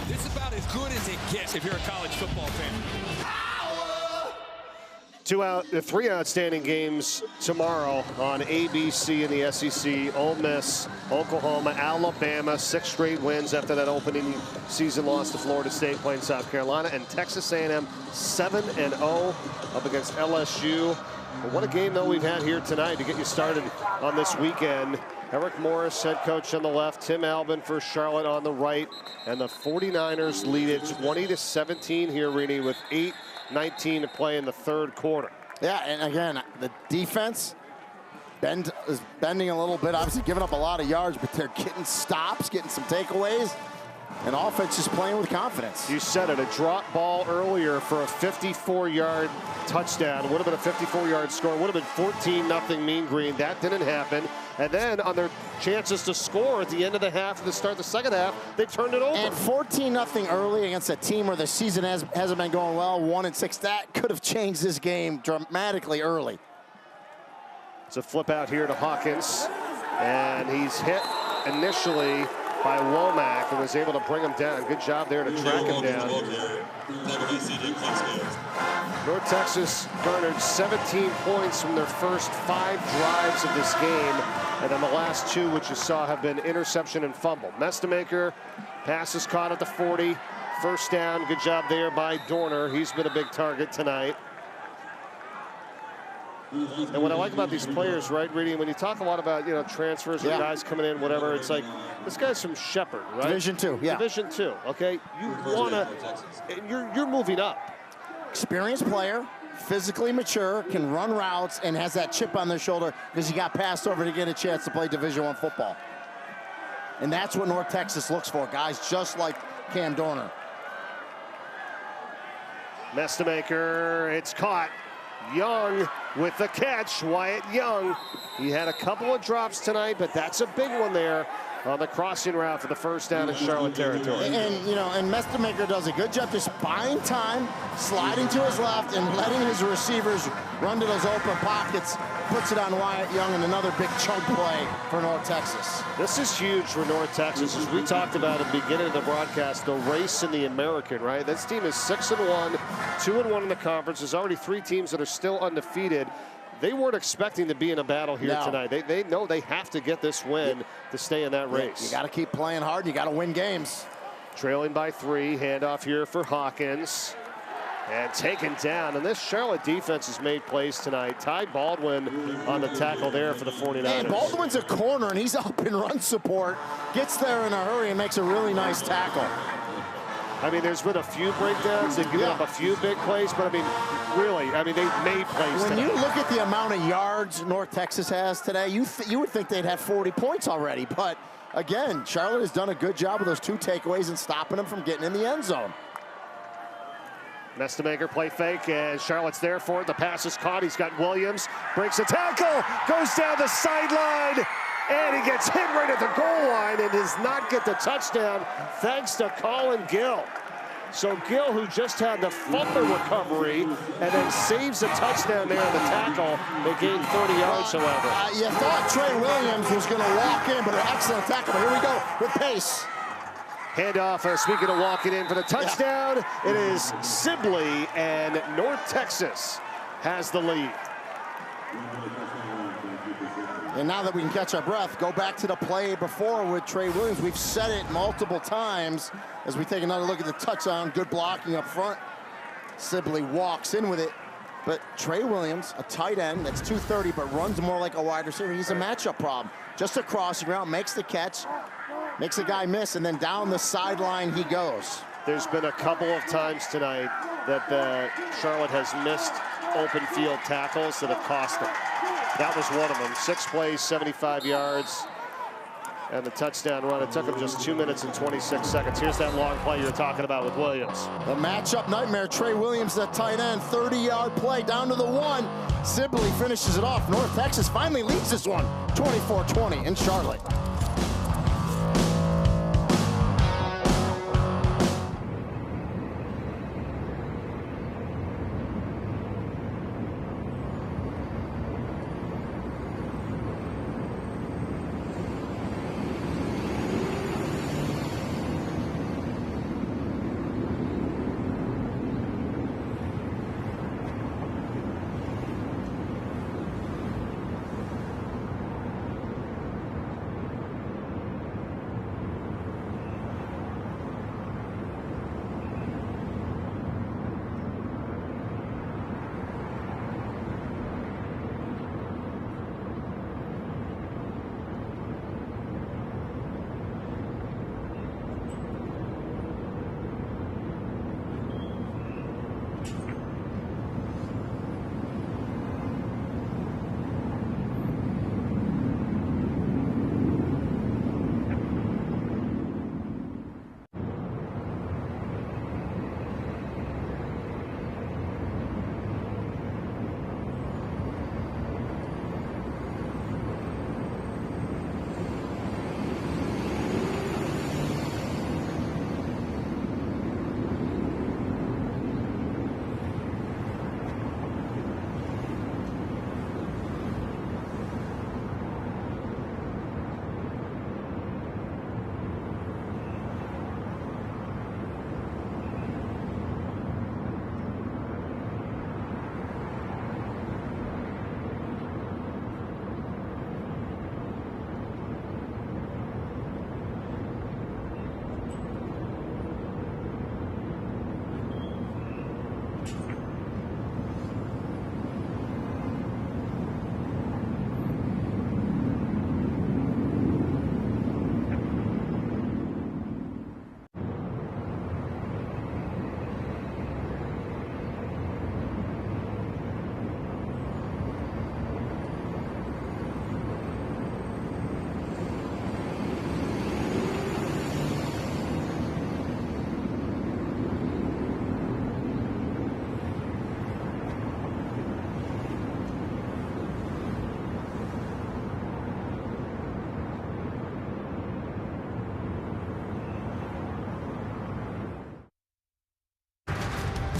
This is about as good as it gets if you're a college football fan. Three outstanding games tomorrow on ABC in the SEC. Ole Miss, Oklahoma, Alabama, 6 straight wins after that opening season loss to Florida State playing South Carolina, and Texas A&M 7-0 up against LSU. Well, what a game, though, we've had here tonight to get you started on this weekend. Eric Morris, head coach on the left, Tim Albin for Charlotte on the right, and the 49ers lead it 20-17 here, Rini, with 8:19 to play in the third quarter. Yeah, and again, the defense is bending a little bit, obviously giving up a lot of yards, but they're getting stops, getting some takeaways, and offense is playing with confidence. You said it, a drop ball earlier for a 54-yard touchdown. Would have been a 54-yard score. Would have been 14-0 Mean Green. That didn't happen. And then on their chances to score at the end of the half, to start the second half, they turned it over. And 14-0 early against a team where the season hasn't been going well, 1-6. That could have changed this game dramatically early. It's a flip out here to Hawkins, and he's hit initially by Womack and was able to bring him down. Good job there to track him down. North Texas garnered 17 points from their first 5 drives of this game, and then the last 2, which you saw, have been interception and fumble. Mestemaker, pass is caught at the 40. First down, good job there by Dorner. He's been a big target tonight. And what I like about these players, right, Reedy, when you talk a lot about, transfers and guys coming in, whatever, it's like, this guy's from Shepherd, right? Division II, yeah. Division II, okay? You wanna, you're moving up. Experienced player, physically mature, can run routes, and has that chip on their shoulder because he got passed over to get a chance to play Division I football. And that's what North Texas looks for, guys just like Cam Dorner. Mestemaker, it's caught. Young with the catch, Wyatt Young. He had a couple of drops tonight, but that's a big one there on the crossing route for the first down in Charlotte territory. And Mestemaker does a good job just buying time, sliding to his left, and letting his receivers run to those open pockets. Puts it on Wyatt Young, and another big chunk play for North Texas. This is huge for North Texas. As we talked about at the beginning of the broadcast, the race in the American, right? This team is 6-1, 2-1 in the conference. There's already 3 teams that are still undefeated. They weren't expecting to be in a battle here tonight. They know they have to get this win to stay in that race. You got to keep playing hard. You got to win games. Trailing by 3, handoff here for Hawkins. And taken down, and this Charlotte defense has made plays tonight. Ty Baldwin on the tackle there for the 49ers. And Baldwin's a corner, and he's up in run support. Gets there in a hurry and makes a really nice tackle. I mean, there's been a few breakdowns. They've given up a few big plays, but I mean, really, they've made plays When tonight. you look at the amount of yards North Texas has today, you would think they'd have 40 points already. But again, Charlotte has done a good job with those 2 takeaways and stopping them from getting in the end zone. Mestemaker play fake, and Charlotte's there for it. The pass is caught. He's got Williams, breaks a tackle, goes down the sideline, and he gets hit right at the goal line and does not get the touchdown thanks to Colin Gill. So Gill, who just had the fumble recovery and then saves a touchdown there on the tackle, they gained 30 yards, however. You thought Trey Williams was going to walk in, but an excellent tackle. But here we go with pace. Handoff, speaking of walking in for the touchdown, it is Sibley, and North Texas has the lead. And now that we can catch our breath, go back to the play before with Trey Williams. We've said it multiple times as we take another look at the touchdown. Good blocking up front. Sibley walks in with it. But Trey Williams, a tight end that's 230, but runs more like a wide receiver. He's a matchup problem. Just a crossing route, makes the catch, makes a guy miss, and then down the sideline he goes. There's been a couple of times tonight that Charlotte has missed open field tackles that have cost them. That was one of them. 6 plays, 75 yards, and the touchdown run. It took him just 2 minutes and 26 seconds. Here's that long play you're talking about with Williams. The matchup nightmare. Trey Williams, that tight end, 30-yard play down to the 1. Sibley finishes it off. North Texas finally leads this one, 24-20 in Charlotte.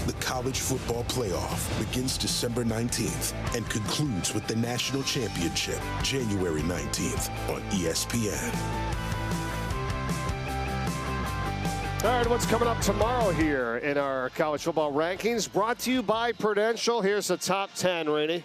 The college football playoff begins December 19th and concludes with the national championship January 19th on ESPN. All right, what's coming up tomorrow here in our college football rankings? Brought to you by Prudential. Here's the top 10, Rainey.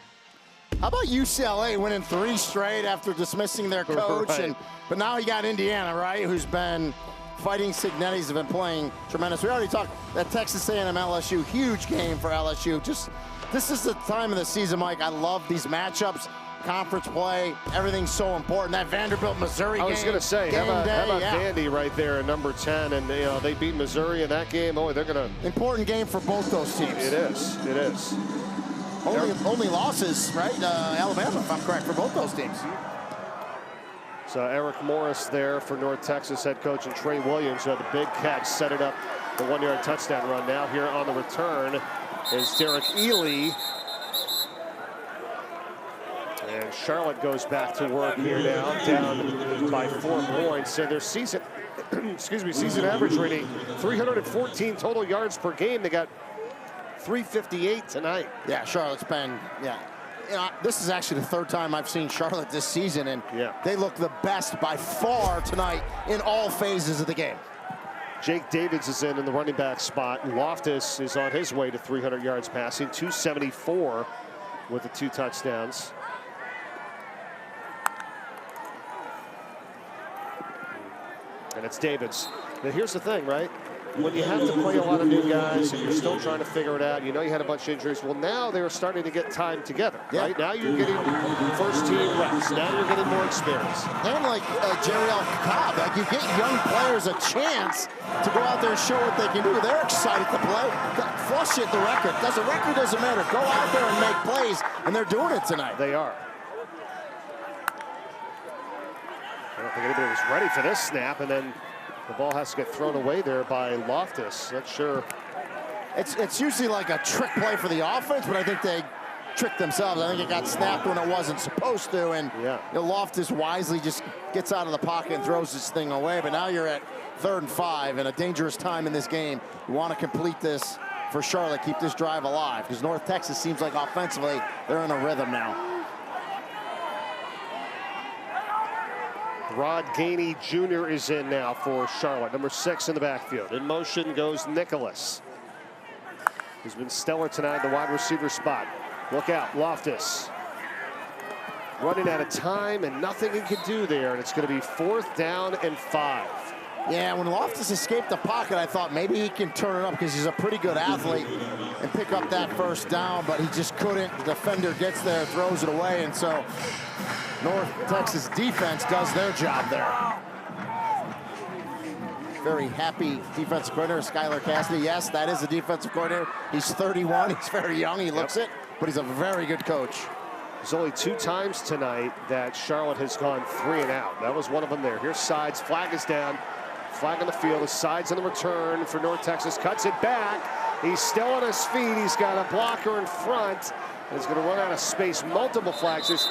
How about UCLA winning 3 straight after dismissing their coach? Right. But now you got Indiana, right, who's been fighting Signetti's, have been playing tremendous. We already talked that Texas A&M LSU, huge game for LSU. Just this is the time of the season, Mike. I love these matchups, conference play, everything's so important. That Vanderbilt-Missouri game. I was going to say, how about yeah. Vandy right there at number 10, and they beat Missouri in that game. Oh, they're going to important game for both those teams. It is. It is. Only losses, right? Alabama, if I'm correct, for both those teams. So Eric Morris there for North Texas head coach, and Trey Williams, who had the big catch, set it up the 1-yard touchdown run. Now here on the return is Derek Ely. And Charlotte goes back to work here now, down by 4 points. And their season, season average rating, 314 total yards per game. They got 358 tonight. Yeah, Charlotte's been, this is actually the 3rd time I've seen Charlotte this season, and they look the best by far tonight in all phases of the game. Jake Davids is in the running back spot. Loftus is on his way to 300 yards passing, 274 with the 2 touchdowns. And it's Davids. Now here's the thing, right? When you have to play a lot of new guys and you're still trying to figure it out, you had a bunch of injuries. Well, now they're starting to get time together, right? Now you're getting first-team reps. Now you're getting more experience. And like Jerry Cobb, like you get young players a chance to go out there and show what they can do. They're excited to play. Flush it, the record. The record doesn't matter. Go out there and make plays, and they're doing it tonight. They are. I don't think anybody was ready for this snap, and then the ball has to get thrown away there by Loftus. Not sure. It's usually like a trick play for the offense, but I think they tricked themselves. I think it got snapped when it wasn't supposed to, and Loftus wisely just gets out of the pocket and throws this thing away. But now you're at 3rd and 5 and a dangerous time in this game. You want to complete this for Charlotte, keep this drive alive, because North Texas seems like offensively they're in a rhythm now. Rod Gainey Jr. is in now for Charlotte, number 6 in the backfield. In motion goes Nicholas, who's been stellar tonight in the wide receiver spot. Look out, Loftus. Running out of time and nothing he can do there, and it's going to be 4th down and 5. Yeah, when Loftus escaped the pocket, I thought maybe he can turn it up because he's a pretty good athlete and pick up that 1st down, but he just couldn't. The defender gets there, throws it away, and so North Texas defense does their job there. Very happy defensive coordinator, Skylar Cassidy. Yes, that is a defensive coordinator. He's 31, he's very young, he looks it, but he's a very good coach. There's only 2 times tonight that Charlotte has gone 3 and out. That was one of them there. Here's Sides, flag is down. Flag on the field, his Sides on the return for North Texas, cuts it back. He's still on his feet, he's got a blocker in front. He's going to run out of space, multiple flags. There's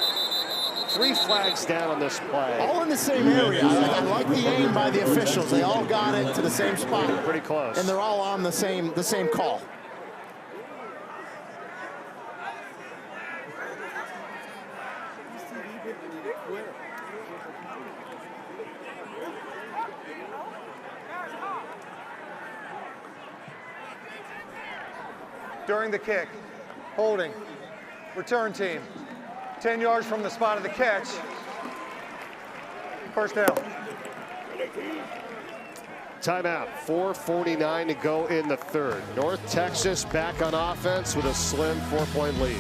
3 flags down on this play. All in the same area. I like the aim by the officials. They all got it to the same spot. Pretty close. And they're all on the same call. During the kick, holding, return team, 10 yards from the spot of the catch, 1st down. Timeout, 4:49 to go in the 3rd. North Texas back on offense with a slim 4-point lead.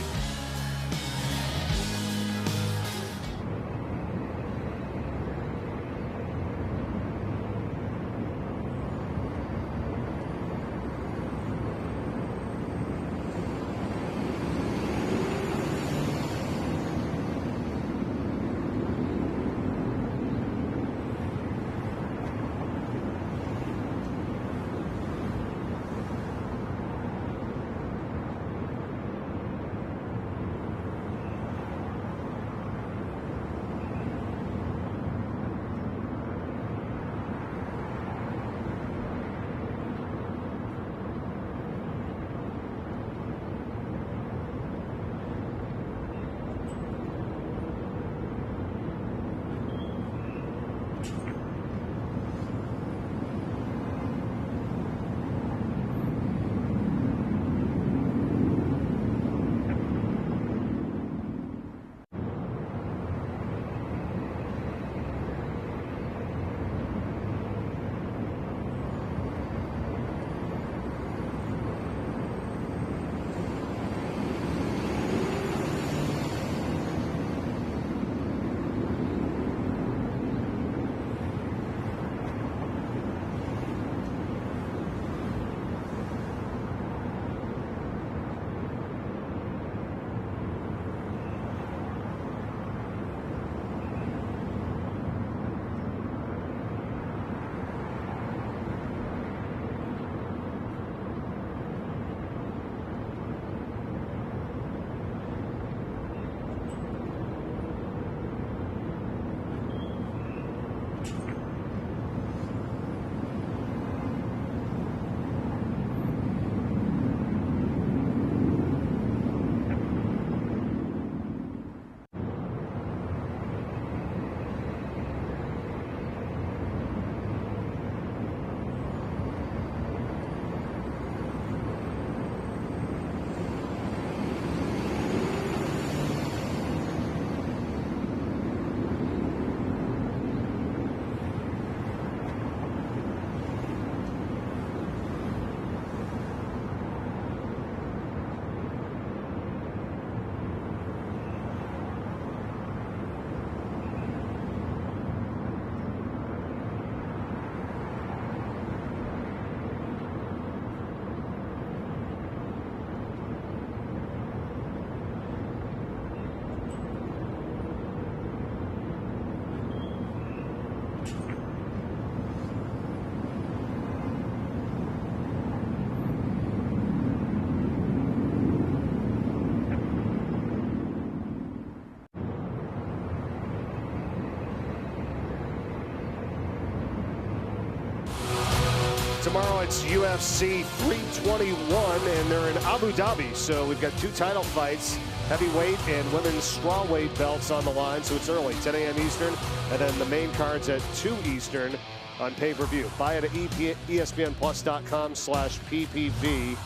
tomorrow it's UFC 321, and they're in Abu Dhabi. So we've got 2 title fights, heavyweight and women's strawweight belts on the line. So it's early, 10 a.m. Eastern, and then the main card's at 2 Eastern on pay-per-view. Buy it at ESPNplus.com/PPV. And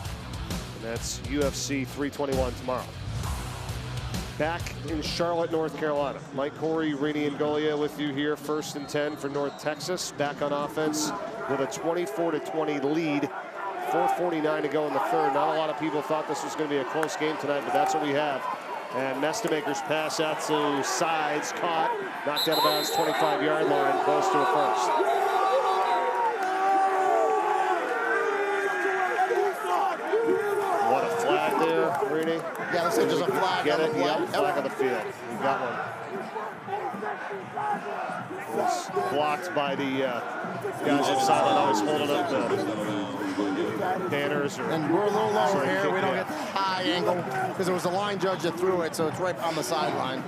that's UFC 321 tomorrow. Back in Charlotte, North Carolina. Mike Corey, Rini and Golia with you here. 1st and 10 for North Texas. Back on offense with a 24-20 lead. 4:49 to go in the third. Not a lot of people thought this was going to be a close game tonight, but that's what we have. And Mestemaker's pass out to Sides, caught, knocked out of bounds, 25-yard line, close to a first. What a flag there, Rini. Yeah, looks like there's a flag. Get it? Yep, flag on the field. We got one. It was blocked by the guys inside. I was holding up the banners. And we're a little lower here. We don't get the high angle because it was the line judge that threw it, so it's right on the sideline.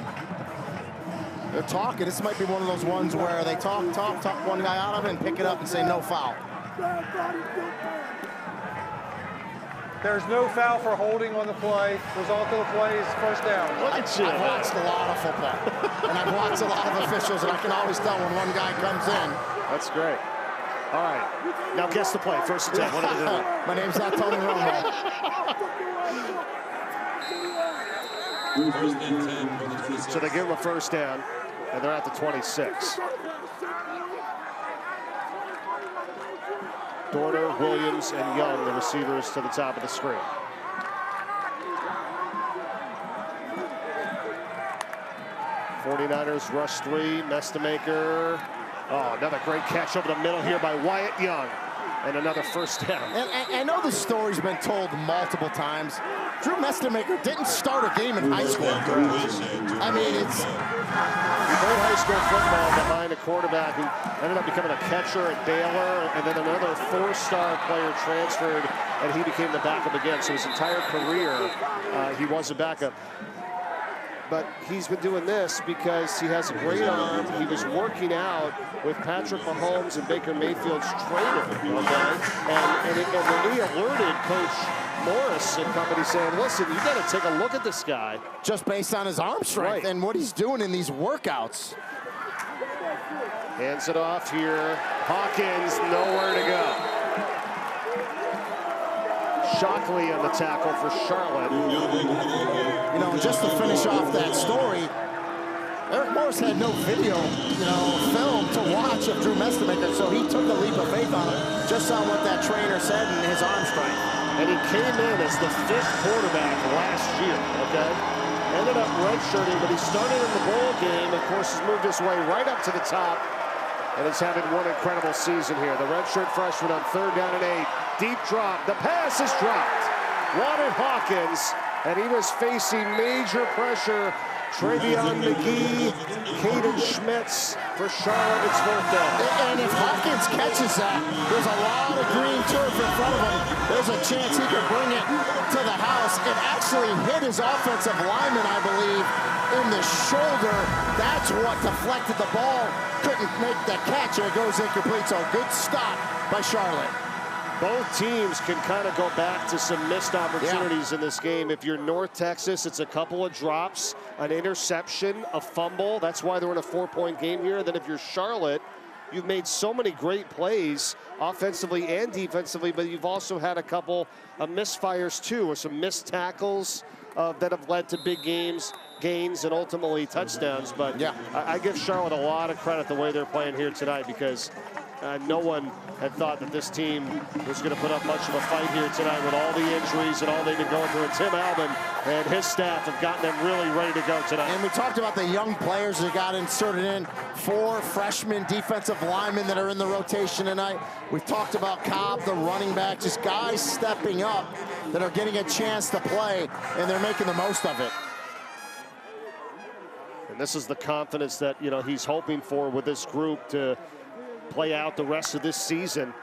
They're talking. This might be one of those ones where they talk one guy out of it and pick it up and say no foul. There's no foul for holding on the play. Result of the play is first down. I've watched a lot of football, and I've watched a lot of officials, and I can always tell when one guy comes in. That's great. All right, now guess the play. 1st and 10. What are they doing? My name's not Tony Romo. So they give him a first down, and they're at the 26. Dorner, Williams, and Young, the receivers, to the top of the screen. '49ers rush 3. Mestemaker. Oh, another great catch over the middle here by Wyatt Young. And another first down. And I know the story's been told multiple times. Drew Mestemaker didn't start a game in high school. I mean, it's... He played high school football behind a quarterback who ended up becoming a catcher at Baylor, and then another 4-star player transferred, and he became the backup again. So his entire career, he was a backup. But he's been doing this because he has a great arm. He was working out with Patrick Mahomes and Baker Mayfield's trainer, okay? And when he alerted Coach Morris and company saying, listen, you got to take a look at this guy. Just based on his arm strength and what he's doing in these workouts. Hands it off here. Hawkins, nowhere to go. Shockley on the tackle for Charlotte. You know, just to finish off that story, Eric Morris had no video, film to watch of Drew Mestemaker, so he took a leap of faith on him just on what that trainer said and his arm strength. And he came in as the 5th quarterback last year, okay? Ended up redshirting, but he started in the bowl game. Of course, has moved his way right up to the top and is having one incredible season here. The redshirt freshman on 3rd down and 8. Deep drop. The pass is dropped. Wanted Hawkins, and he was facing major pressure. Travion McGee, Caden Schmitz for Charlotte. It's 4th down. And if Hawkins catches that, there's a lot of green turf in front of him. There's a chance he could bring it to the house. It actually hit his offensive lineman, I believe, in the shoulder. That's what deflected the ball. Couldn't make that catch, and it goes incomplete. So good stop by Charlotte. Both teams can kind of go back to some missed opportunities in this game. If you're North Texas, it's a couple of drops, an interception, a fumble. That's why they're in a 4-point game here. Then if you're Charlotte, you've made so many great plays offensively and defensively, but you've also had a couple of misfires too, or some missed tackles that have led to big gains, and ultimately touchdowns. But yeah, I give Charlotte a lot of credit the way they're playing here tonight, because no one had thought that this team was going to put up much of a fight here tonight with all the injuries and all they've been going through. And Tim Albin and his staff have gotten them really ready to go tonight. And we talked about the young players that got inserted in. 4 freshman defensive linemen that are in the rotation tonight. We've talked about Cobb, the running back, just guys stepping up that are getting a chance to play, and they're making the most of it. And this is the confidence that, he's hoping for with this group to play out the rest of this season.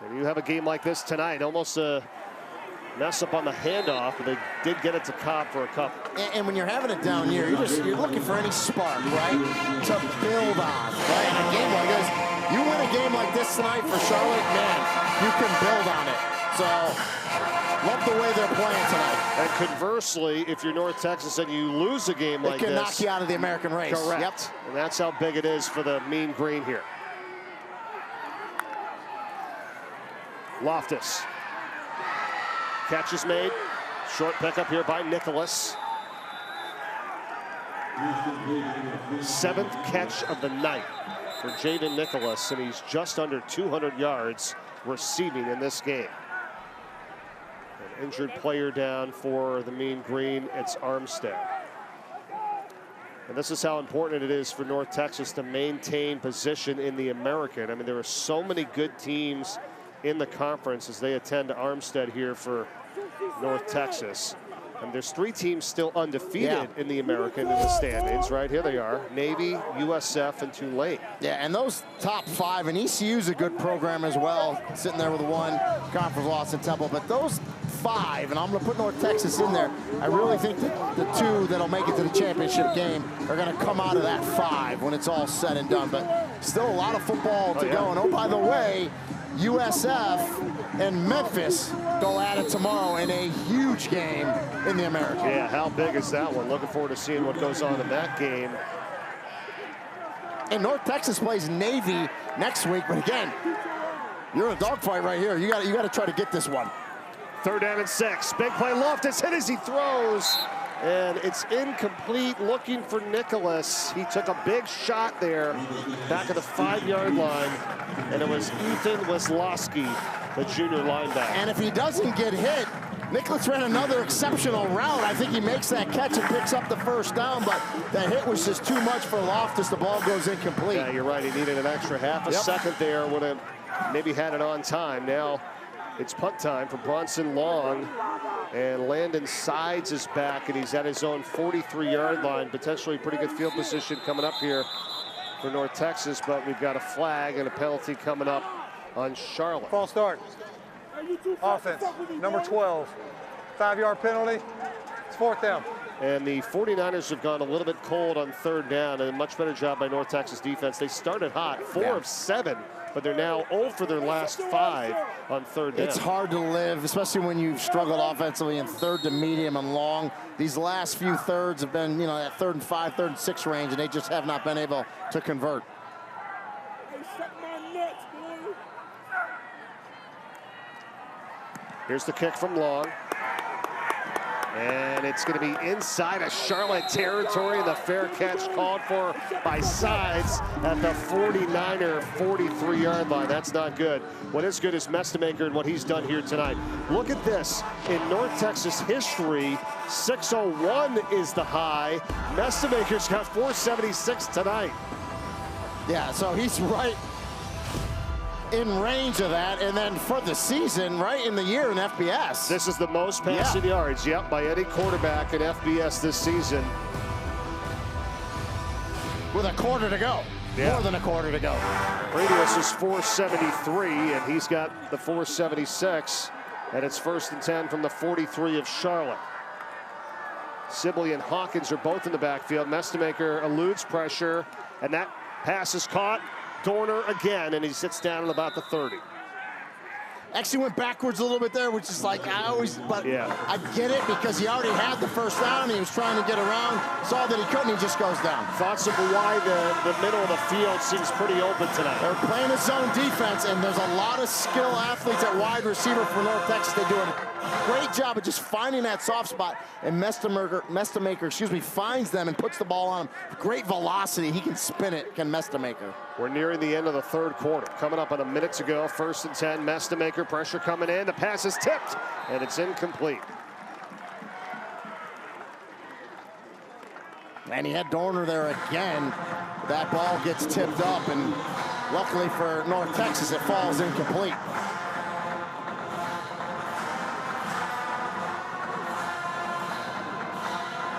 And you have a game like this tonight, almost a mess up on the handoff, but they did get it to Cobb for a couple. And when you're having a down year, you're looking for any spark, right, to build on, right? In a game like this, you win a game like this tonight for Charlotte, man, you can build on it. So, love the way they're playing tonight. And conversely, if you're North Texas and you lose a game like this, it can knock you out of the American race. Correct. Yep. And that's how big it is for the Mean Green here. Loftus. Catch is made. Short pickup here by Nicholas. 7th catch of the night for Jaden Nicholas, and he's just under 200 yards receiving in this game. An injured player down for the Mean Green. It's Armstead. And this is how important it is for North Texas to maintain position in the American. I mean, there are so many good teams in the conference as they attend Armstead here for North Texas. And there's 3 teams still undefeated in the American in the standings. Right here they are: Navy, USF, and Tulane. Yeah, and those top 5, and ECU's a good program as well, sitting there with 1 conference loss in Temple. But those 5, and I'm going to put North Texas in there, I really think that the 2 that'll make it to the championship game are going to come out of that 5 when it's all said and done. But still a lot of football to go. And oh, by the way, USF and Memphis go at it tomorrow in a huge game in the American. Yeah, how big is that one? Looking forward to seeing what goes on in that game. And North Texas plays Navy next week, but again, you're in a dogfight right here. You got to try to get this one. 3rd down and 6. Big play. Loftus hit as he throws, and it's incomplete. Looking for Nicholas. He took a big shot there back at the 5-yard line, and it was Ethan Wisloski, the junior linebacker. And if he doesn't get hit, Nicholas ran another exceptional route. I think he makes that catch and picks up the 1st down, but that hit was just too much for Loftus. The ball goes incomplete. Yeah, you're right. He needed an extra half a second there. Would have maybe had it on time. Now it's punt time for Bronson Long. And Landon Sides is back, and he's at his own 43-yard line. Potentially pretty good field position coming up here for North Texas, but we've got a flag and a penalty coming up on Charlotte. False start. Offense, number 12. 5-yard penalty. It's 4th down. And the 49ers have gone a little bit cold on 3rd down, and a much better job by North Texas defense. They started hot, 4 of 7, but they're now 0 for their last 5 on 3rd down. It's hard to live, especially when you've struggled offensively in 3rd to medium and long. These last few thirds have been, you know, that 3rd and 5, 3rd and 6 range, and they just have not been able to convert. Here's the kick from Long. And it's going to be inside of Charlotte territory. The fair catch called for by Sides at the 49er 43-yard line. That's not good. What is good is Mestemaker and what he's done here tonight. Look at this. In North Texas history, 601 is the high. Mestemaker's got 476 tonight. Yeah, so he's right in range of that, and then for the season, right in the year in FBS. This is the most passing yards, by any quarterback in FBS this season. With a quarter to go. More than a quarter to go. Previous is 473, and he's got the 476, and it's 1st and 10 from the 43 of Charlotte. Sibley and Hawkins are both in the backfield. Mestemaker eludes pressure, and that pass is caught. Dorner again, and he sits down at about the 30. Actually went backwards a little bit there, which is like I get it because he already had the 1st down. He was trying to get around, saw that he couldn't, he just goes down. Thoughts of why the middle of the field seems pretty open tonight. They're playing a zone defense, and there's a lot of skill athletes at wide receiver for North Texas. They do a great job of just finding that soft spot, and Mestemaker, finds them and puts the ball on him. Great velocity. He can spin it, can Mestemaker. We're nearing the end of the 3rd quarter. Coming up on a minute to go, 1st and 10. Mestemaker, pressure coming in. The pass is tipped, and it's incomplete. And he had Dorner there again. That ball gets tipped up, and luckily for North Texas, it falls incomplete.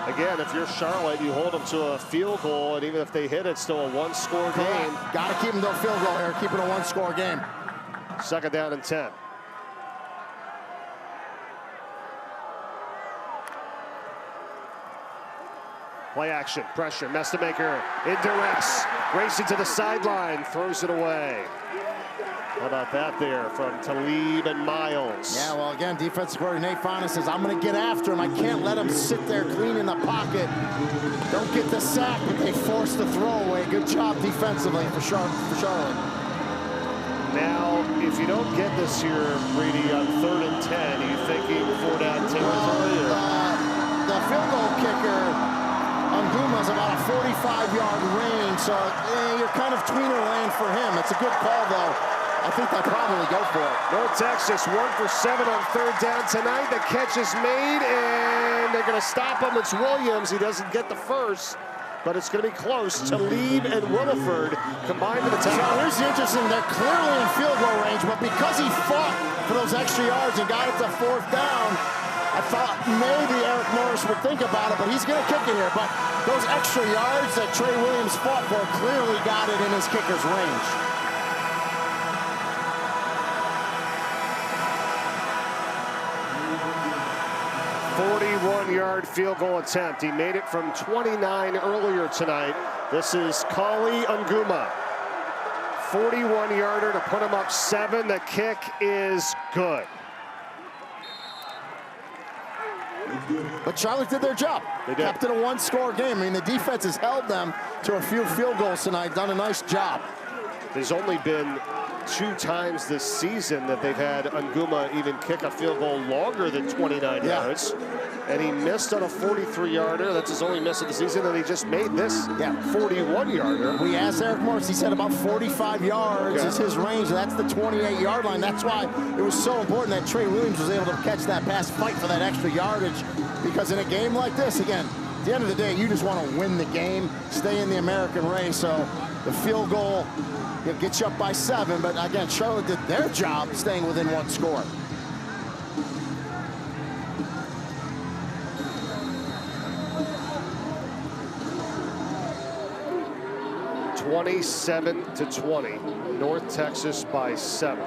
Again, if you're Charlotte, you hold them to a field goal, and even if they hit it, still a 1-score game. Got to keep them to a field goal here, keep it a 1-score game. 2nd down and 10. Play action, pressure, Mestemaker in duress, racing to the sideline, throws it away. How about that there from Talib and Miles? Yeah, well, again, defensive coordinator Nate Fonda says, I'm going to get after him. I can't let him sit there clean in the pocket. Don't get the sack, but they forced the throwaway. Good job defensively for Charlotte. Now, if you don't get this here, Brady, on 3rd and 10, are you thinking 4 down territory? The field goal kicker, Nguma's about a 45-yard range, so you're kind of tweener land for him. It's a good call, though. I think they'll probably go for it. North Texas 1 for 7 on 3rd down tonight. The catch is made, and they're going to stop him. It's Williams. He doesn't get the first, but it's going to be close. Talib and Williford combined for the So tackle. here's the interesting, they're clearly in field goal range, but because he fought for those extra yards and got it to 4th down, I thought maybe Eric Morris would think about it, but he's going to kick it here. But those extra yards that Trey Williams fought for clearly got it in his kicker's range. 41-yard field goal attempt. He made it from 29 earlier tonight. This is Kali Nguma. 41-yarder to put him up 7. The kick is good. But Charlotte did their job. They did. Kept it a 1-score game. I mean, the defense has held them to a few field goals tonight. Done a nice job. There's only been 2 times this season that they've had Nguma even kick a field goal longer than 29 yards. And he missed on a 43-yarder. That's his only miss of the season. And he just made this 41-yarder. We asked Eric Morris. He said about 45 yards is his range. That's the 28-yard line. That's why it was so important that Trey Williams was able to catch that pass, fight for that extra yardage. Because in a game like this, again, at the end of the day, you just want to win the game, stay in the American race. So the field goal gets you up by 7. But again, Charlotte did their job staying within 1 score. 27-20, North Texas by 7.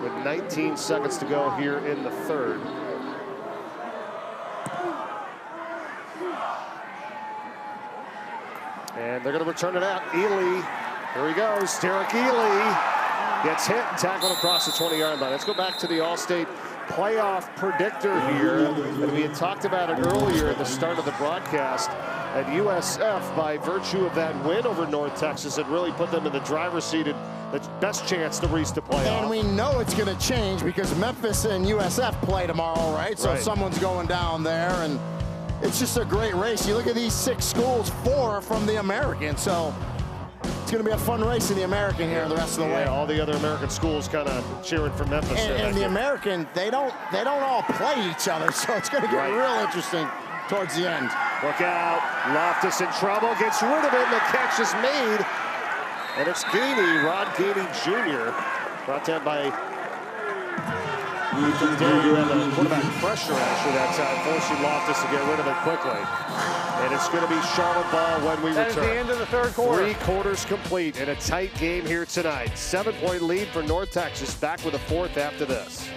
With 19 seconds to go here in the 3rd. And they're going to return it out. Ely, here he goes. Derek Ely gets hit and tackled across the 20-yard line. Let's go back to the All-State playoff predictor here. And we had talked about it earlier at the start of the broadcast. And USF, by virtue of that win over North Texas, it really put them in the driver's seat and the best chance to reach the playoff. And we know it's going to change because Memphis and USF play tomorrow, right? So someone's going down there, and it's just a great race. You look at these 6 schools, 4 from the American, so it's going to be a fun race in the American here the rest of the way. All the other American schools kind of cheering for Memphis. And the American, they don't all play each other, so it's going to get real interesting towards the end. Look out, Loftus in trouble, gets rid of it, and the catch is made. And it's Gainey, Rod Gainey Jr., brought down by Ethan Day, who had the quarterback pressure actually that time, forcing Loftus to get rid of it quickly. And it's going to be Charlotte ball when we return. That is the end of the 3rd quarter. 3 quarters complete and a tight game here tonight. 7-point lead for North Texas. Back with a 4th after this.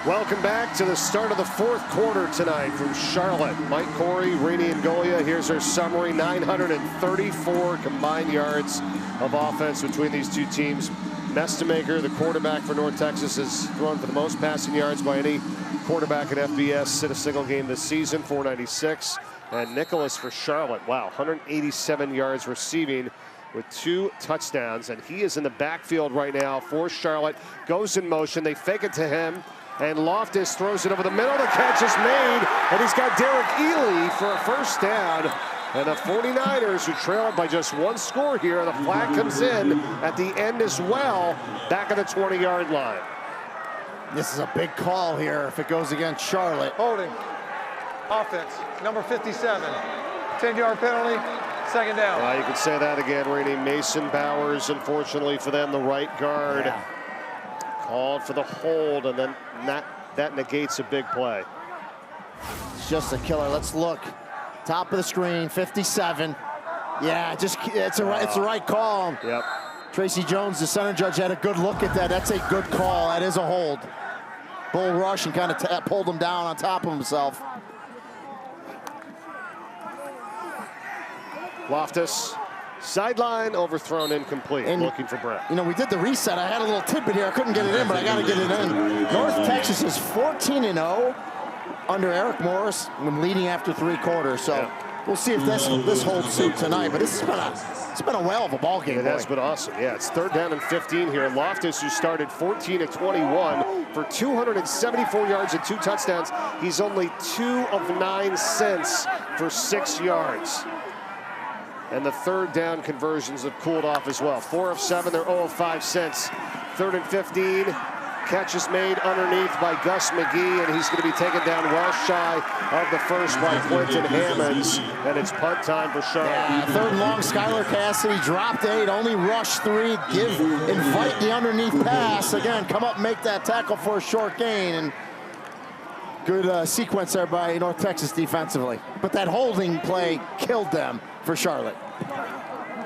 Welcome back to the start of the fourth quarter tonight from Charlotte. Mike Corey, Rini Ngolia. Here's our summary. 934 combined yards of offense between these two teams. Mestemaker, the quarterback for North Texas, has thrown for the most passing yards by any quarterback in FBS in a single game this season, 496. And Nicholas for Charlotte, wow, 187 yards receiving with 2 touchdowns. And he is in the backfield right now for Charlotte. Goes in motion. They fake it to him. And Loftus throws it over the middle. The catch is made, and he's got Derek Ely for a first down. And the 49ers, who trail it by just 1 score here, the flag comes in at the end as well, back at the 20-yard line. This is a big call here if it goes against Charlotte. Holding. Offense. Number 57. 10-yard penalty. Second down. You can say that again, Rini. Mason Bowers, unfortunately for them, the right guard. Yeah. Called for the hold, and then that negates a big play. It's just a killer. Let's look. Top of the screen, 57. Yeah, it's the right call. Yep. Tracy Jones, the center judge, had a good look at that. That's a good call. That is a hold. Bull rush and kind of pulled him down on top of himself. Loftus, sideline, overthrown, incomplete. And looking for Brett. You know, we did the reset. I had a little tidbit here. I couldn't get it in, but I got to get it in. North Texas is 14-0 under Eric Morris when leading after 3 quarters. So we'll see if this holds suit tonight. But it's been a whale of a ball game. It has been awesome. Yeah, it's 3rd down and 15 here. Loftus, who started 14 of 21 for 274 yards and 2 touchdowns. He's only 2 of 9 since for 6 yards. And the 3rd down conversions have cooled off as well. 4 of 7, they're 0 of 5 since. 3rd and 15. Catch is made underneath by Gus McGee, and he's going to be taken down well shy of the first by Quentin Hammonds. And it's punt time for Charlotte. Yeah, 3rd and long. Skylar Cassidy dropped 8, only rushed 3. Invite the underneath pass. Again, come up and make that tackle for a short gain. And good sequence there by North Texas defensively. But that holding play killed them for Charlotte.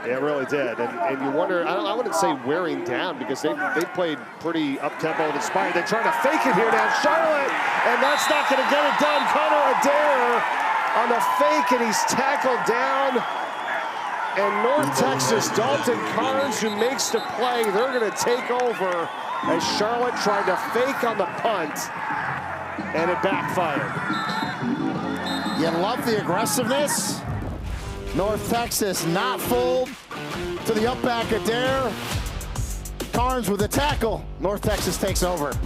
Yeah, it really did. And you wonder, I wouldn't say wearing down, because they played pretty up-tempo and inspired. They're trying to fake it here now, Charlotte, and that's not going to get it done. Connor Adair on the fake, and he's tackled down. And North Texas, Dalton Carnes, who makes the play, they're going to take over as Charlotte tried to fake on the punt, and it backfired. You love the aggressiveness. North Texas not fooled to the up back Adair. Carnes with a tackle. North Texas takes over.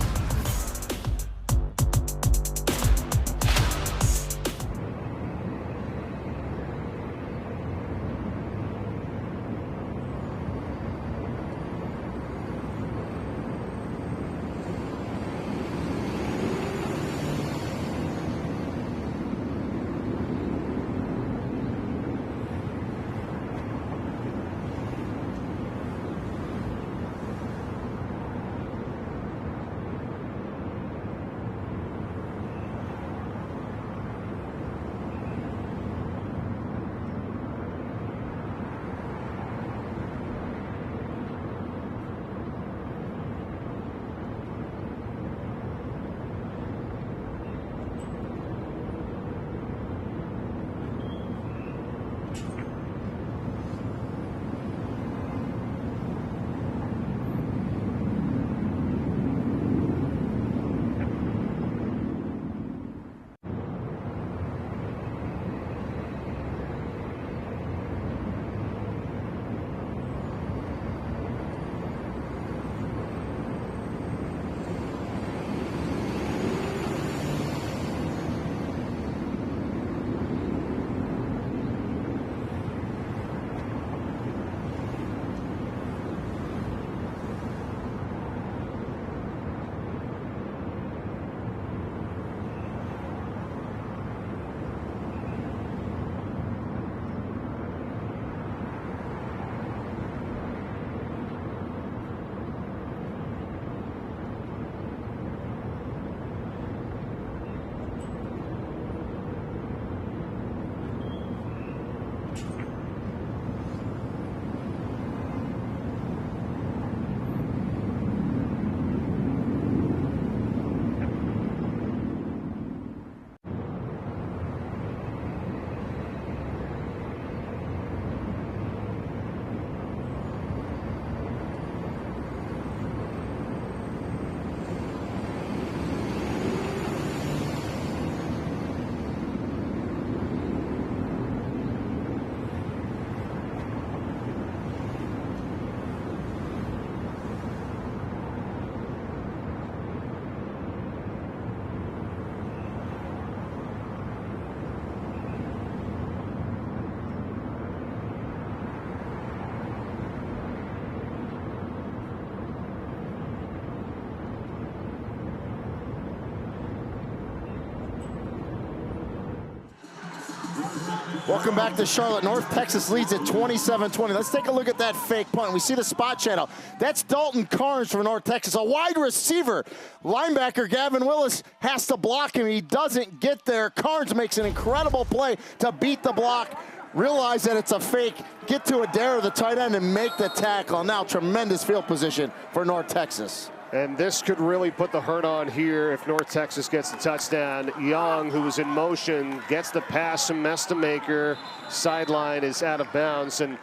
Welcome back to Charlotte. North Texas leads at 27-20. Let's take a look at that fake punt. We see the spot channel. That's Dalton Carnes for North Texas, a wide receiver. Linebacker Gavin Willis has to block him. He doesn't get there. Carnes makes an incredible play to beat the block. Realize that it's a fake. Get to Adair, the tight end, and make the tackle. Now tremendous field position for North Texas. And this could really put the hurt on here if North Texas gets the touchdown. Young, who was in motion, gets the pass from Mestemaker. Sideline is out of bounds. And,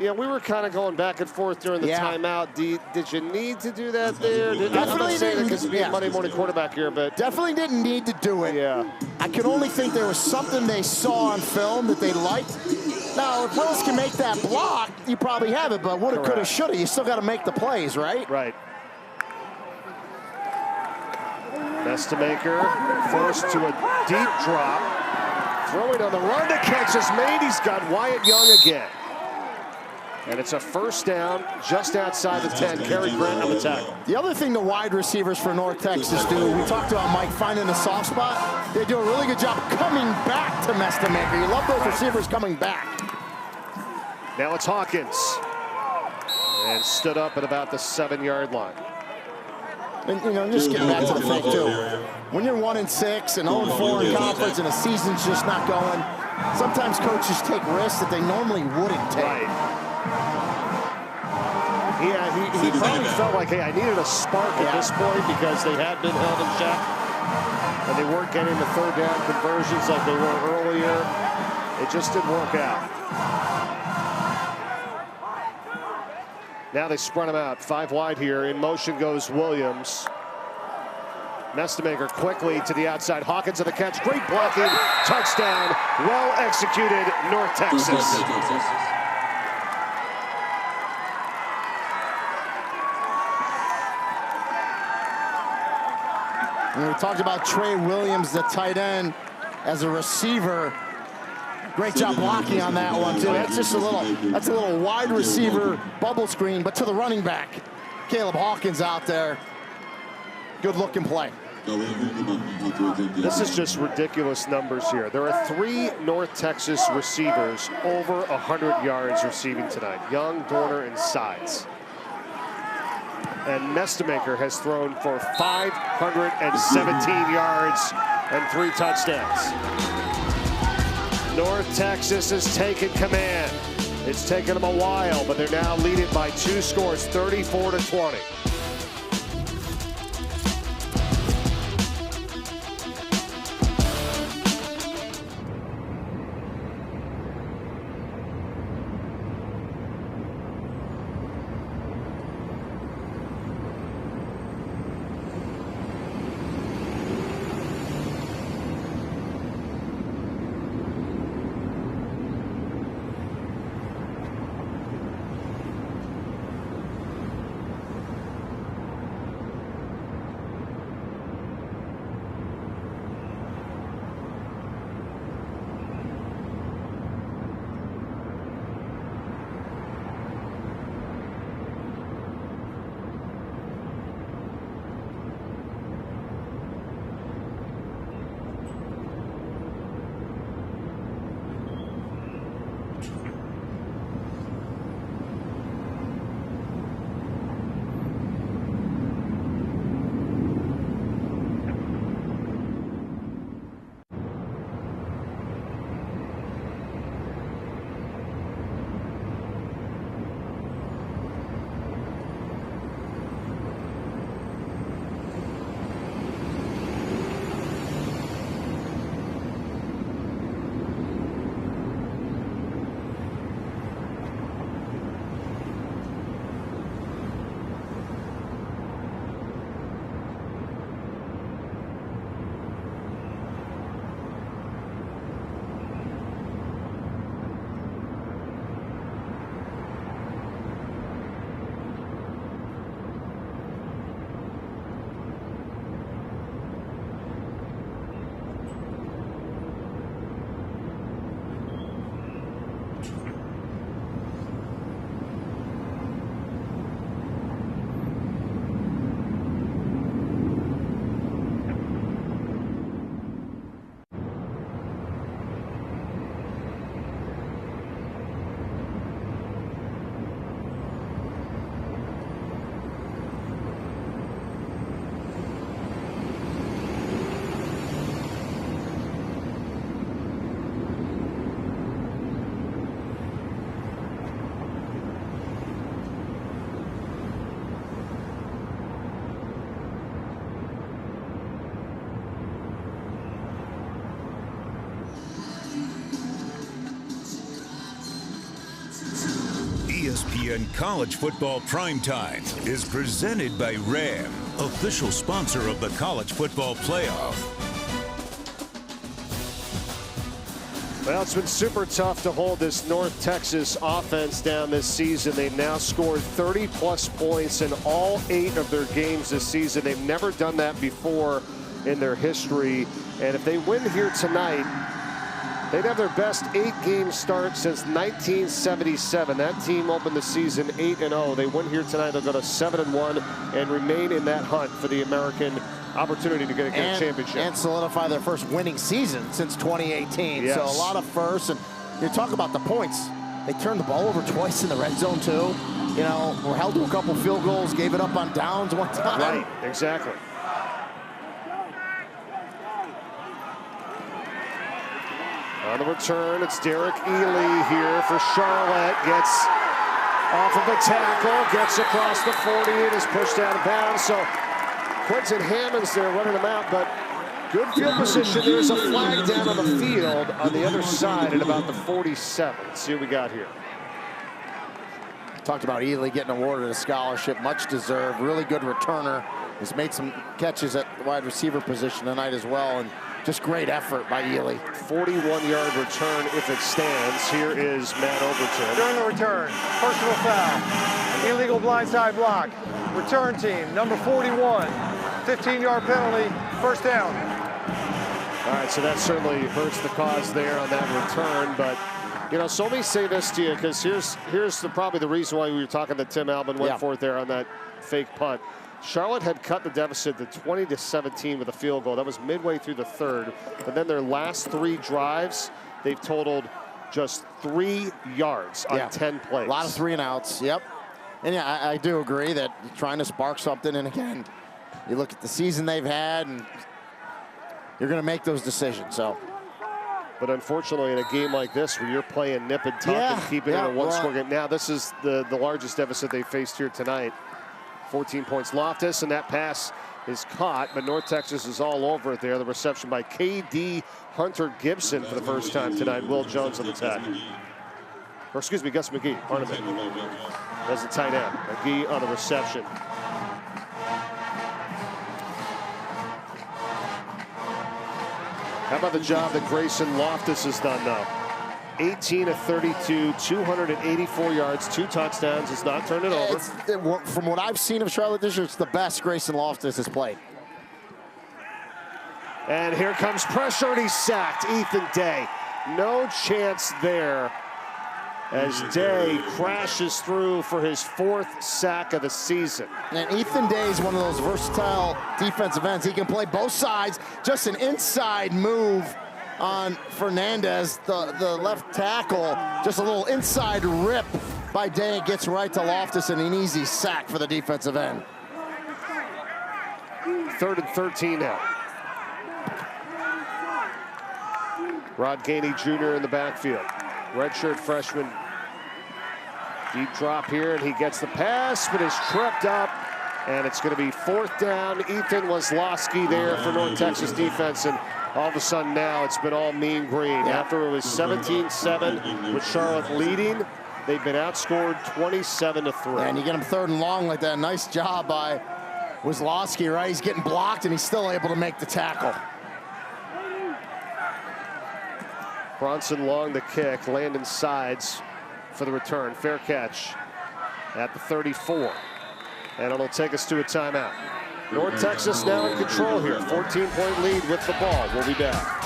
you know, we were kind of going back and forth during the timeout. Did you need to do that there? Definitely didn't. Because being Monday morning quarterback here, but definitely didn't need to do it. Yeah. I can only think there was something they saw on film that they liked. Now, if Willis can make that block, you probably have it, but woulda, coulda, shoulda. You still got to make the plays, right? Right. Mestemaker forced to a deep drop. Throwing on the run to catch is made. He's got Wyatt Young again. And it's a first down just outside the 10. Kerry Grant on the tackle. The other thing the wide receivers for North Texas do, we talked about Mike finding the soft spot. They do a really good job coming back to Mestemaker. You love those receivers coming back. Now it's Hawkins. And stood up at about the 7-yard line. And, you know, just getting back to the fake, too. When you're 1-6 and 0-4 in conference and the season's just not going, sometimes coaches take risks that they normally wouldn't take. Right. Yeah, he probably felt like, hey, I needed a spark at this point because they had been held in check. And they weren't getting the third down conversions like they were earlier. It just didn't work out. Now they spread him out, 5 wide here. In motion goes Williams. Mestemaker quickly to the outside. Hawkins on the catch. Great blocking. Touchdown. Well executed, North Texas. And we talked about Trey Williams, the tight end, as a receiver. Great job blocking on that one, too. That's just a little wide receiver bubble screen, but to the running back. Caleb Hawkins out there. Good looking play. This is just ridiculous numbers here. There are 3 North Texas receivers over 100 yards receiving tonight. Young, Dorner, and Sides. And Mestemaker has thrown for 517 yards and 3 touchdowns. North Texas has taken command. It's taken them a while, but they're now leading by 2 scores, 34-20. ESPN College Football Primetime is presented by Ram, official sponsor of the College Football Playoff. Well, it's been super tough to hold this North Texas offense down this season. They've now scored 30-plus points in all 8 of their games this season. They've never done that before in their history. And if they win here tonight, they'd have their best 8-game start since 1977. That team opened the season 8-0. They win here tonight, they'll go to 7-1 and remain in that hunt for the American opportunity to get a championship. And solidify their first winning season since 2018. Yes. So a lot of firsts. And you talk about the points. They turned the ball over twice in the red zone, too. You know, were held to a couple field goals, gave it up on downs one time. Right, exactly. On the return, it's Derek Ely here for Charlotte. Gets off of the tackle, gets across the 40, and is pushed out of bounds. So Quinton Hammond's there running him out, but good field position. There's a flag down on the field on the other side at about the 47. Let's see what we got here. Talked about Ely getting awarded a scholarship, much deserved. Really good returner. Has made some catches at the wide receiver position tonight as well, and just great effort by Ely. 41-yard return if it stands. Here is Matt Overton. During the return, personal foul, illegal blindside block. Return team, number 41, 15-yard penalty, first down. All right, so that certainly hurts the cause there on that return, but you know, so let me say this to you, because here's probably the reason why we were talking that Tim Albin went for it there on that fake punt. Charlotte had cut the deficit to 20-17 with a field goal. That was midway through the third. But then their last 3 drives, they've totaled just 3 yards on 10 plays. A lot of 3-and-outs, yep. And yeah, I do agree that you're trying to spark something. And again, you look at the season they've had, and you're going to make those decisions. So, but unfortunately, in a game like this, where you're playing nip and tuck and keeping it a one-score game, now this is the largest deficit they faced here tonight. 14 points. Loftus, and that pass is caught, but North Texas is all over it there. The reception by K.D. Hunter Gibson for the first time tonight. Will Jones on the tackle. Or excuse me, Gus McGee, pardon me. That's the tight end. McGee on the reception. How about the job that Grayson Loftus has done now? 18 of 32, 284 yards, 2 touchdowns. Has not turned it over. From what I've seen of Charlotte this year, it's the best Grayson Loftus has played. And here comes pressure, and he's sacked. Ethan Day. No chance there as Day crashes through for his 4th sack of the season. And Ethan Day is one of those versatile defensive ends. He can play both sides. Just an inside move on Fernandez, the left tackle. Just a little inside rip by Day. Gets right to Loftus, and an easy sack for the defensive end. 3rd and 13 now. Rod Gainey Jr. in the backfield. Redshirt freshman. Deep drop here, and he gets the pass, but is tripped up, and it's going to be 4th down. Ethan Wazlowski there for North Texas defense, and all of a sudden now it's been all mean green. After it was 17-7 with Charlotte leading, they've been outscored 27-3. And you get him 3rd and long like that. Nice job by Wazlowski, right? He's getting blocked, and he's still able to make the tackle. Bronson Long the kick, Landon Sides for the return. Fair catch at the 34. And it'll take us to a timeout. North Texas now in control here. 14-point lead with the ball. We'll be back.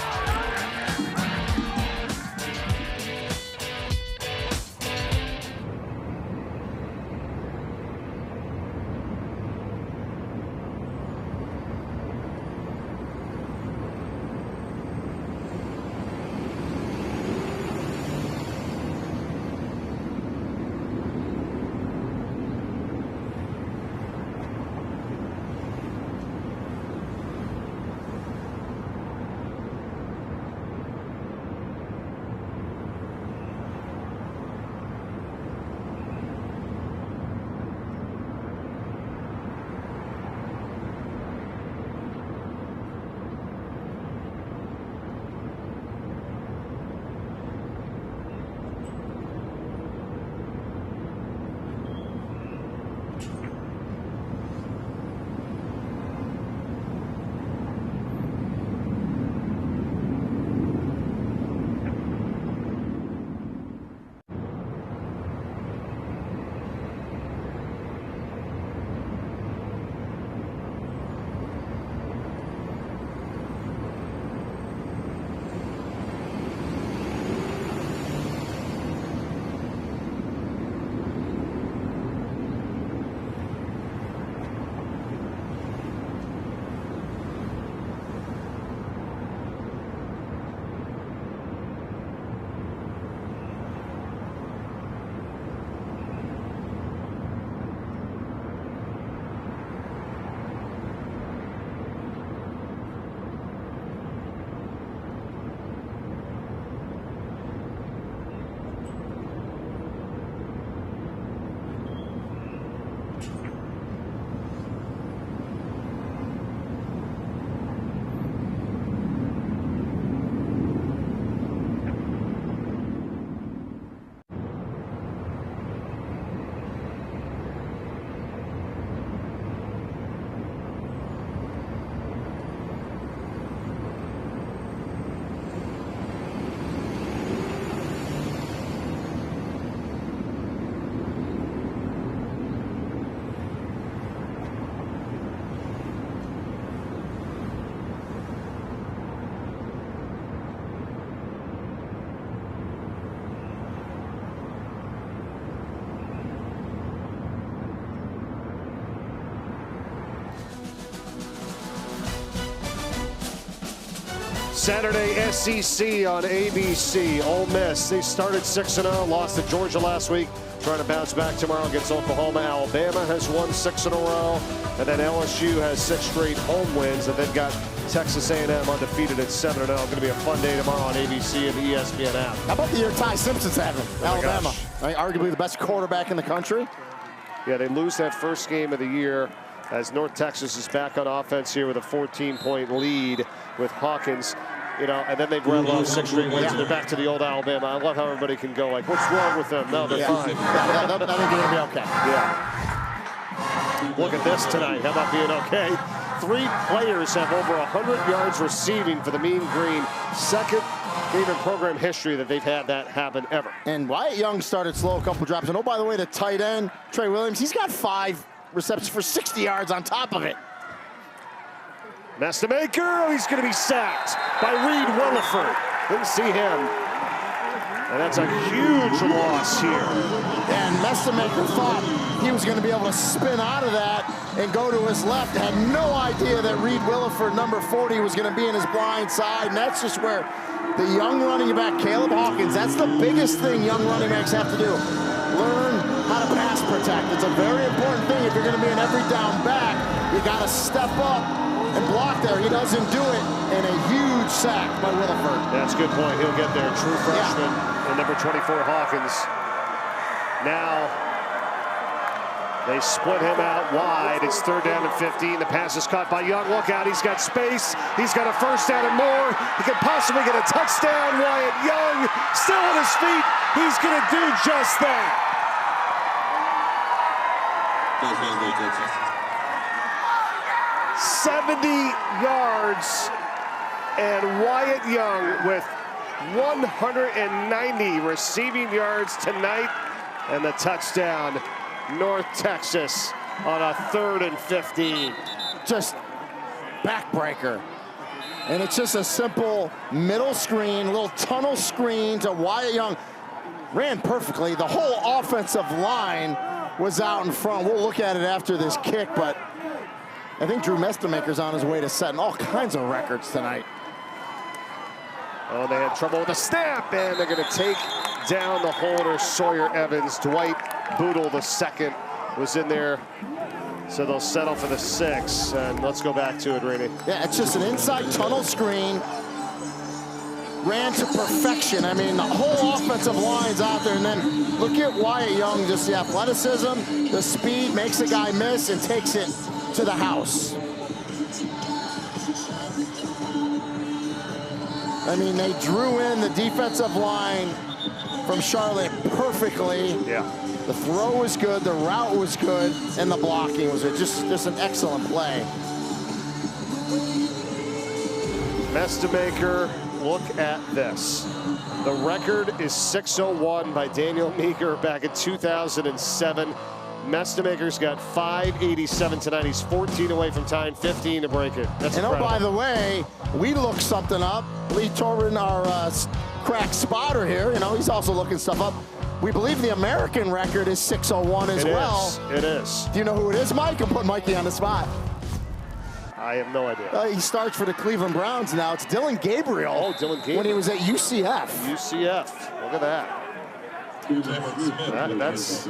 Saturday SEC on ABC. Ole Miss, they started 6-0, lost to Georgia last week. Trying to bounce back tomorrow against Oklahoma. Alabama has won 6 in a row. And then LSU has 6 straight home wins. And they've got Texas A&M undefeated at 7-0. Going to be a fun day tomorrow on ABC and the ESPN app. How about the year Ty Simpson's having? Alabama, gosh. Arguably the best quarterback in the country. Yeah, they lose that first game of the year as North Texas is back on offense here with a 14-point lead with Hawkins. You know, and then they've run off 6 straight wins, and they're back to the old Alabama. I love how everybody can go like, what's wrong with them? No, they're fine. I think they're going to be okay. Yeah. Look at this tonight. How about being okay? 3 players have over 100 yards receiving for the Mean Green. Second game in program history that they've had that happen ever. And Wyatt Young started slow, a couple drops. And oh, by the way, the tight end, Trey Williams, he's got 5 receptions for 60 yards on top of it. Mestamaker, he's going to be sacked by Reed Williford. Didn't see him. And that's a huge loss here. And Mestamaker thought he was going to be able to spin out of that and go to his left. Had no idea that Reed Williford, number 40, was going to be in his blind side. And that's just where the young running back, Caleb Hawkins, that's the biggest thing young running backs have to do. Learn how to pass protect. It's a very important thing if you're going to be an every down back. You got to step up and block there. He doesn't do it, and a huge sack by Williford. That's a good point. He'll get there. True freshman and number 24 Hawkins. Now they split him out wide. It's 3rd down and 15. The pass is caught by Young. Look out, he's got space. He's got a 1st down and more. He could possibly get a touchdown. Wyatt Young still on his feet. He's going to do just that. 70 yards, and Wyatt Young with 190 receiving yards tonight, and the touchdown. North Texas on a 3rd and 15. Just backbreaker. And it's just a simple middle screen, little tunnel screen to Wyatt Young. Ran perfectly. The whole offensive line was out in front. We'll look at it after this kick, but I think Drew Mestamaker's on his way to setting all kinds of records tonight. Oh, they had trouble with the snap, and they're going to take down the holder, Sawyer Evans. Dwight Boodle, the second, was in there, so they'll settle for the 6. And let's go back to it, Rainey. Yeah, it's just an inside tunnel screen. Ran to perfection. I mean, the whole offensive line's out there, and then look at Wyatt Young, just the athleticism, the speed, makes a guy miss and takes it to the house. I mean, they drew in the defensive line from Charlotte perfectly. Yeah. The throw was good, the route was good, and the blocking was good. Just an excellent play. Mestamaker, look at this. The record is 601 by Daniel Meeker back in 2007. Mestamaker's got 587 tonight. He's 14 away from tying, 15 to break it. That's incredible. Oh, by the way, we looked something up. Lee Torben, our crack spotter here, you know, he's also looking stuff up. We believe the American record is 601 as well. It is. Do you know who it is, Mike? I'm putting Mikey on the spot. I have no idea. He starts for the Cleveland Browns now. It's Dylan Gabriel. Oh, Dylan Gabriel. When he was at UCF. UCF. Look at that. That's,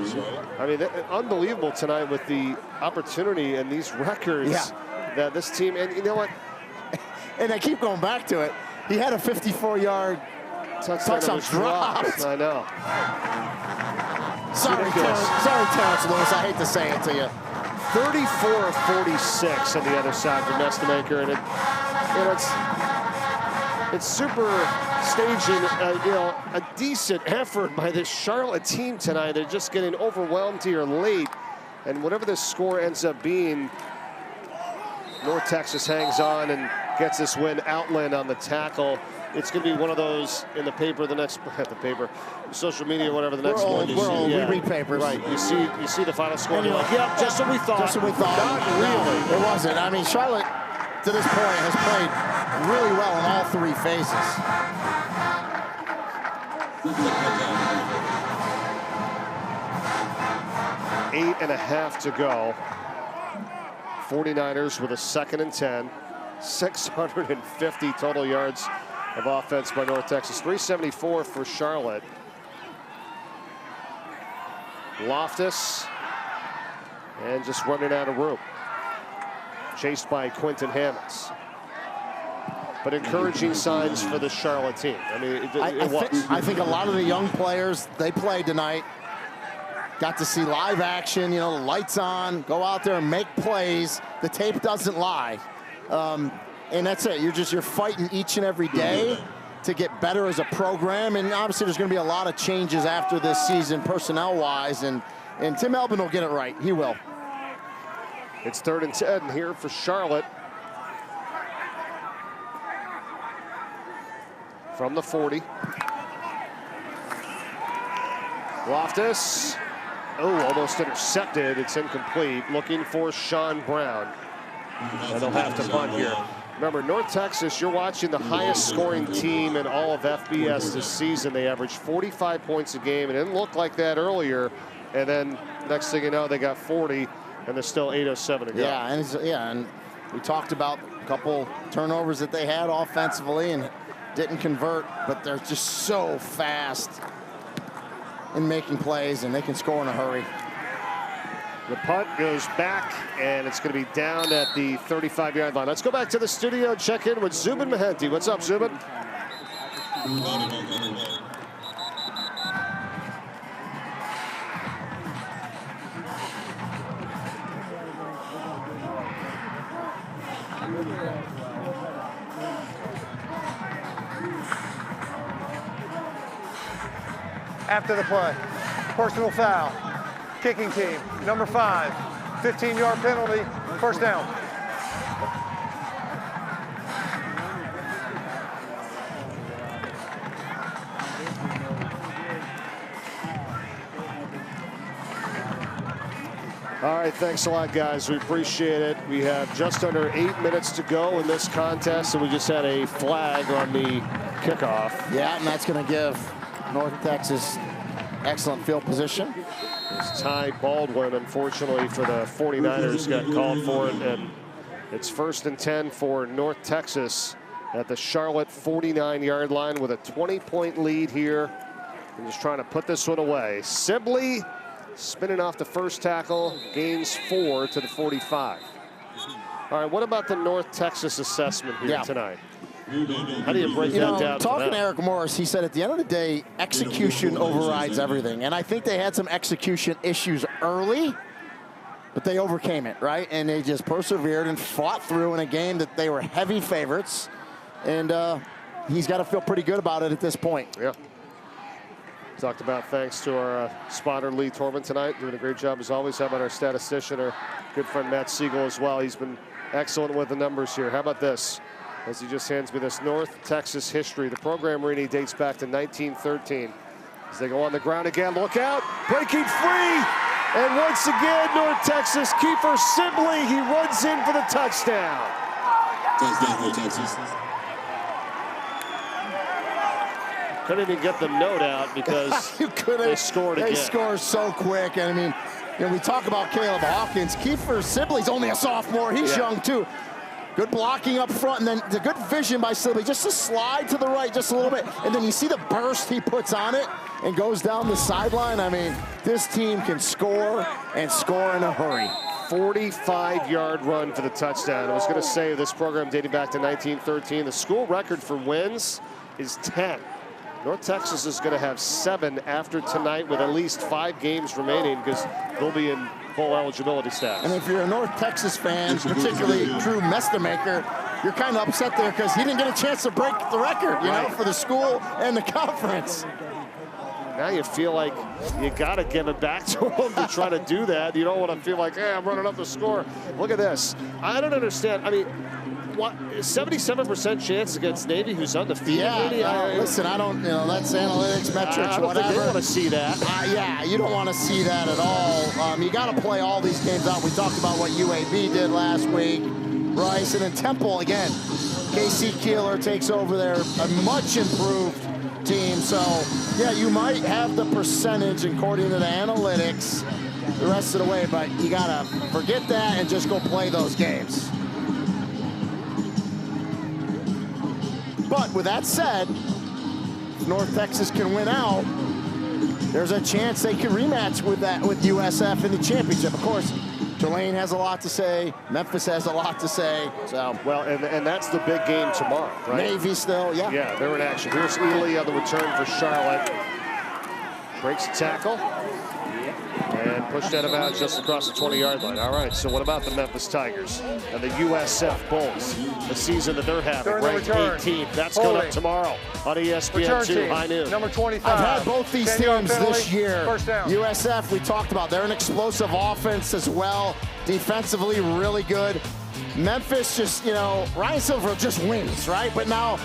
I mean, unbelievable tonight with the opportunity and these records that this team, and you know what? And I keep going back to it. He had a 54-yard touchdown drop. I know. Sorry, Terrence Lewis. I hate to say it to you. 34 of 46 on the other side for Mestamaker, and it's super staging, a decent effort by this Charlotte team tonight. They're just getting overwhelmed here late, and whatever this score ends up being, North Texas hangs on and gets this win. Outland on the tackle. It's going to be one of those in the paper, social media, whatever the next one. We read papers. Right. You see the final score. And you're like, yep, just what we thought. Just what we thought. Not really. No, it wasn't. I mean, Charlotte, to this point, has played really well in all 3 phases. 8.5 to go. 49ers with a 2nd and 10. 650 total yards of offense by North Texas. 374 for Charlotte. Loftus, and just running out of room. Chased by Quentin Hammonds. But encouraging signs for the Charlotte team. I mean, I think a lot of the young players, they played tonight. Got to see live action, you know, lights on, go out there and make plays. The tape doesn't lie. And that's it. You're fighting each and every day to get better as a program. And obviously there's going to be a lot of changes after this season personnel-wise. And Tim Elbin will get it right. He will. It's 3rd and 10 here for Charlotte. From the 40. Loftus. Oh, almost intercepted. It's incomplete. Looking for Sean Brown. And they'll have to punt here. Remember, North Texas, you're watching the highest scoring team in all of FBS this season. They averaged 45 points a game. It didn't look like that earlier. And then next thing you know, they got 40, and there's still 8:07 to go. Yeah, and we talked about a couple turnovers that they had offensively and didn't convert, but they're just so fast in making plays, and they can score in a hurry. The punt goes back, and it's going to be down at the 35-yard line. Let's go back to the studio and check in with Zubin Mehenti. What's up, Zubin? After the play, personal foul, kicking team, number 5, 15-yard penalty, first down. All right, thanks a lot, guys. We appreciate it. We have just under 8 minutes to go in this contest, and we just had a flag on the kickoff. Yeah, and that's going to give North Texas excellent field position. It's Ty Baldwin, unfortunately, for the 49ers, got called for it, and it's 1st and 10 for North Texas at the Charlotte 49-yard line with a 20-point lead here. And just trying to put this one away. Sibley spinning off the first tackle, gains 4 to the 45. All right, what about the North Texas assessment here tonight? How do you break that down? Talking to Eric Morris, he said at the end of the day, execution overrides everything. And I think they had some execution issues early, but they overcame it, right? And they just persevered and fought through in a game that they were heavy favorites. And he's got to feel pretty good about it at this point. Yeah. Talked about thanks to our spotter, Lee Torman, tonight. Doing a great job as always. How about our statistician, our good friend Matt Siegel as well. He's been excellent with the numbers here. How about this? As he just hands me this North Texas history. The program really dates back to 1913. As they go on the ground again, look out, breaking free. And once again, North Texas, Kiefer Sibley, he runs in for the touchdown. Touchdown, North Texas. Couldn't even get the note out because they scored again. They score so quick. And I mean, you know, we talk about Caleb Hawkins. Kiefer Sibley's only a sophomore. He's young too. Good blocking up front, and then the good vision by Sibley, just to slide to the right just a little bit. And then you see the burst he puts on it and goes down the sideline. I mean, this team can score and score in a hurry. 45-yard run for the touchdown. I was going to say this program dating back to 1913. The school record for wins is 10. North Texas is going to have 7 after tonight with at least 5 games remaining because they'll be in full eligibility status. And if you're a North Texas fan, particularly Drew Mestermaker, you're kind of upset there because he didn't get a chance to break the record, you know, for the school and the conference. Now you feel like you got to give it back to him to try to do that. You don't want to feel like, hey, I'm running up the score. Look at this. I don't understand. I mean, what, 77% chance against Navy, who's undefeated? Yeah, listen, I don't, you know, that's analytics, metrics, I don't whatever. think they want to see that. Yeah, you don't want to see that at all. You got to play all these games out. We talked about what UAB did last week. Rice, and then Temple again. KC Keeler takes over there, a much improved team. So, yeah, you might have the percentage according to the analytics the rest of the way, but you got to forget that and just go play those games. But with that said, if North Texas can win out, there's a chance they could rematch with USF in the championship. Of course, Tulane has a lot to say. Memphis has a lot to say. So, well, and that's the big game tomorrow, right? Navy still, yeah. Yeah, they're in action. Here's Ely on the return for Charlotte. Breaks the tackle. And pushed out of bounds just across the 20-yard line. All right, so what about the Memphis Tigers and the USF Bulls? The season that they're having, ranked 18th. That's coming up tomorrow on ESPN2, high noon. Number 25. I've had both these teams this year. First down. USF, we talked about, they're an explosive offense as well. Defensively, really good. Memphis just, you know, Ryan Silver just wins, right? But now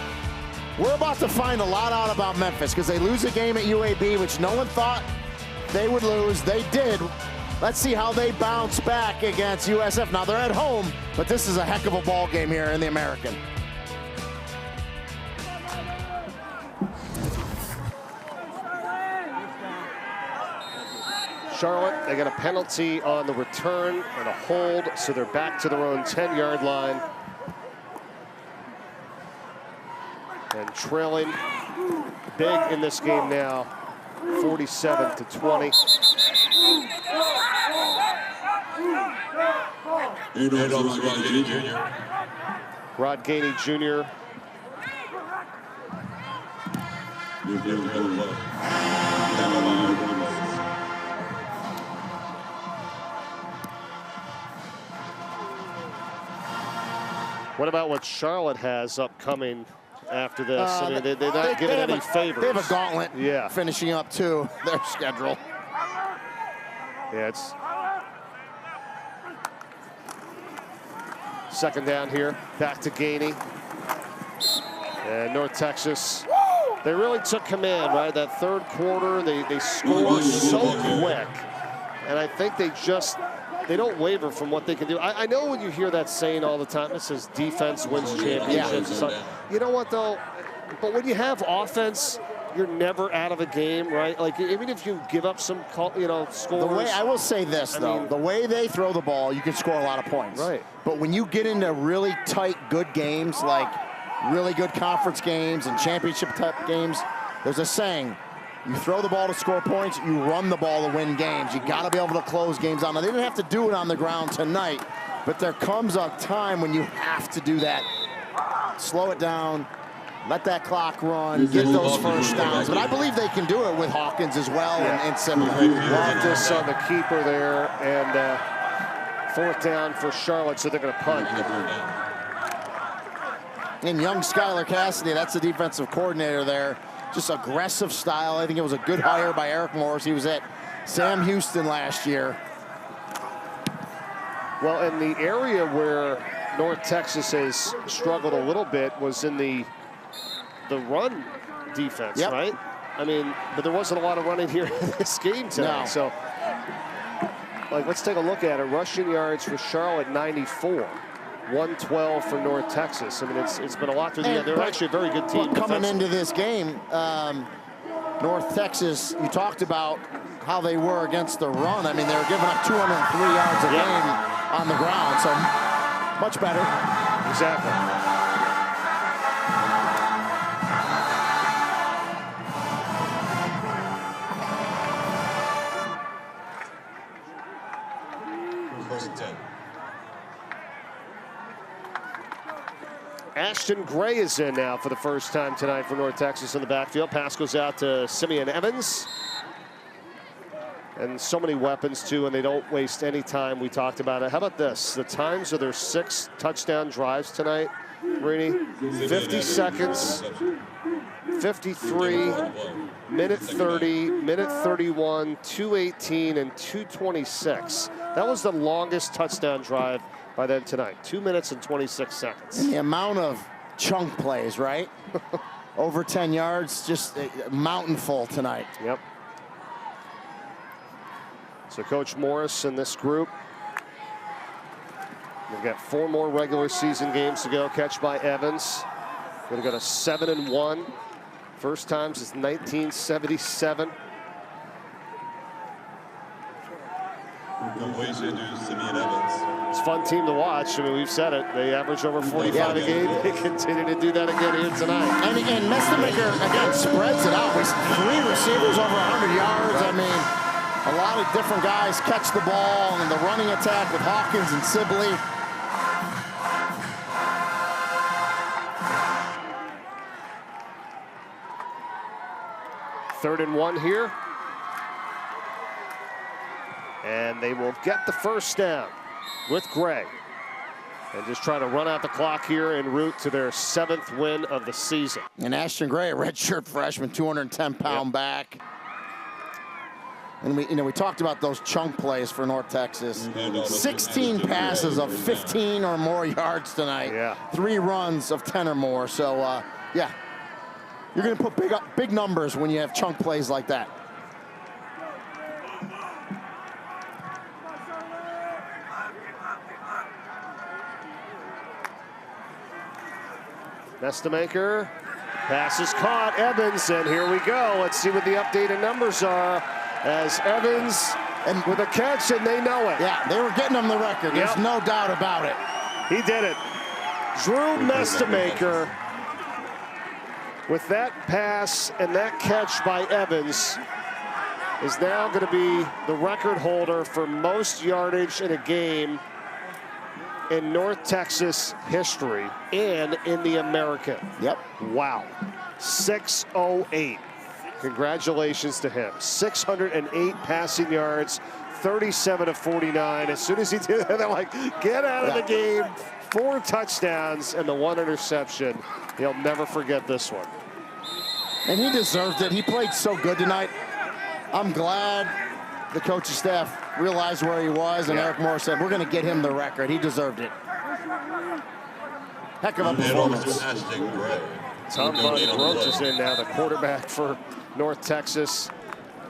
we're about to find a lot out about Memphis because they lose a game at UAB, which no one thought they would lose. They did. Let's see how they bounce back against USF. Now they're at home, but this is a heck of a ball game here in the American. Charlotte, they got a penalty on the return and a hold, so they're back to their own 10-yard line. And trailing big in this game now, 47-20. Rod Gainey Jr. What about what Charlotte has upcoming after this? I mean, they're not giving any favors. They have a gauntlet yeah. finishing up too, their schedule. Yeah, it's second down here, back to Gainey. And North Texas, they really took command, right? That third quarter, they scored so quick. And I think they don't waver from what they can do. I know when you hear that saying all the time, it says defense wins championships. Yeah. You know what, though? But when you have offense, you're never out of a game, right? Like, even if you give up some, scores. The way, I will say this, though. The way they throw the ball, you can score a lot of points. Right. But when you get into really tight, good games, like really good conference games and championship-type games, there's a saying. You throw the ball to score points, you run the ball to win games. You got to be able to close games out. Now, they didn't have to do it on the ground tonight, but there comes a time when you have to do that. Slow it down, let that clock run, get those first downs. But I believe they can do it with Hawkins as well and Simmons. Loftus on the keeper there, and fourth down for Charlotte, so they're going to punt. And young Skylar Cassidy, that's the defensive coordinator there. Just aggressive style. I think it was a good hire by Eric Morris. He was at Sam Houston last year. Well, in the area where North Texas has struggled a little bit was in the run defense, right? I mean, but there wasn't a lot of running here in this game tonight. No. So, like, let's take a look at it. Rushing yards for Charlotte, 94. 112 for North Texas. I mean, it's been a lot through the end. They're actually a very good team. Coming into this game, North Texas, you talked about how they were against the run. I mean, they were giving up 203 yards a game on the ground, so much better. Exactly. Ashton Gray is in now for the first time tonight for North Texas in the backfield. Pass goes out to Simeon Evans. And so many weapons, too, and they don't waste any time. We talked about it. How about this? The times of their 6 touchdown drives tonight, Rini. 50 seconds, 53, minute 30, minute 31, 2:18, and 2:26. That was the longest touchdown drive by them tonight. 2 minutes and 26 seconds. And the amount of chunk plays, right? Over 10 yards, just a mountain full tonight. Yep. So Coach Morris and this group, we've got 4 more regular season games to go. Catch by Evans. They've got a 7-1. First time since 1977. It's a fun team to watch. I mean, we've said it. They average over 45 a game. They continue to do that again here tonight. And Mestemaker, again, spreads it out. 3 receivers over 100 yards. I mean, a lot of different guys catch the ball in the running attack with Hawkins and Sibley. Third and 1 here. And they will get the first down with Gray. And just try to run out the clock here en route to their 7th win of the season. And Ashton Gray, a redshirt freshman, 210-pound back. And we talked about those chunk plays for North Texas. 16 passes of 15 or more yards tonight. Yeah. 3 runs of 10 or more. So, yeah, you're going to put big numbers when you have chunk plays like that. Mestemaker, pass is caught, Evans, and here we go. Let's see what the updated numbers are as Evans and with a catch, and they know it. Yeah, they were getting him the record. There's no doubt about it. He did it. Drew Mestemaker with that pass and that catch by Evans is now going to be the record holder for most yardage in a game in North Texas history and in the American. Yep. Wow. 608. Congratulations to him. 608 passing yards, 37 of 49. As soon as he did that, they're like, get out of the game. 4 touchdowns and the 1 interception. He'll never forget this one. And he deserved it. He played so good tonight. I'm glad the coaching staff realized where he was, and Eric Moore said, we're going to get him the record. He deserved it. Heck of a performance. Tom Von Grote is in now, the quarterback for North Texas.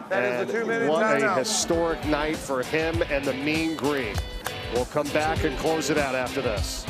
That is the 2-minute what timeout. a historic night for him and the Mean Green. We'll come back and close it out after this.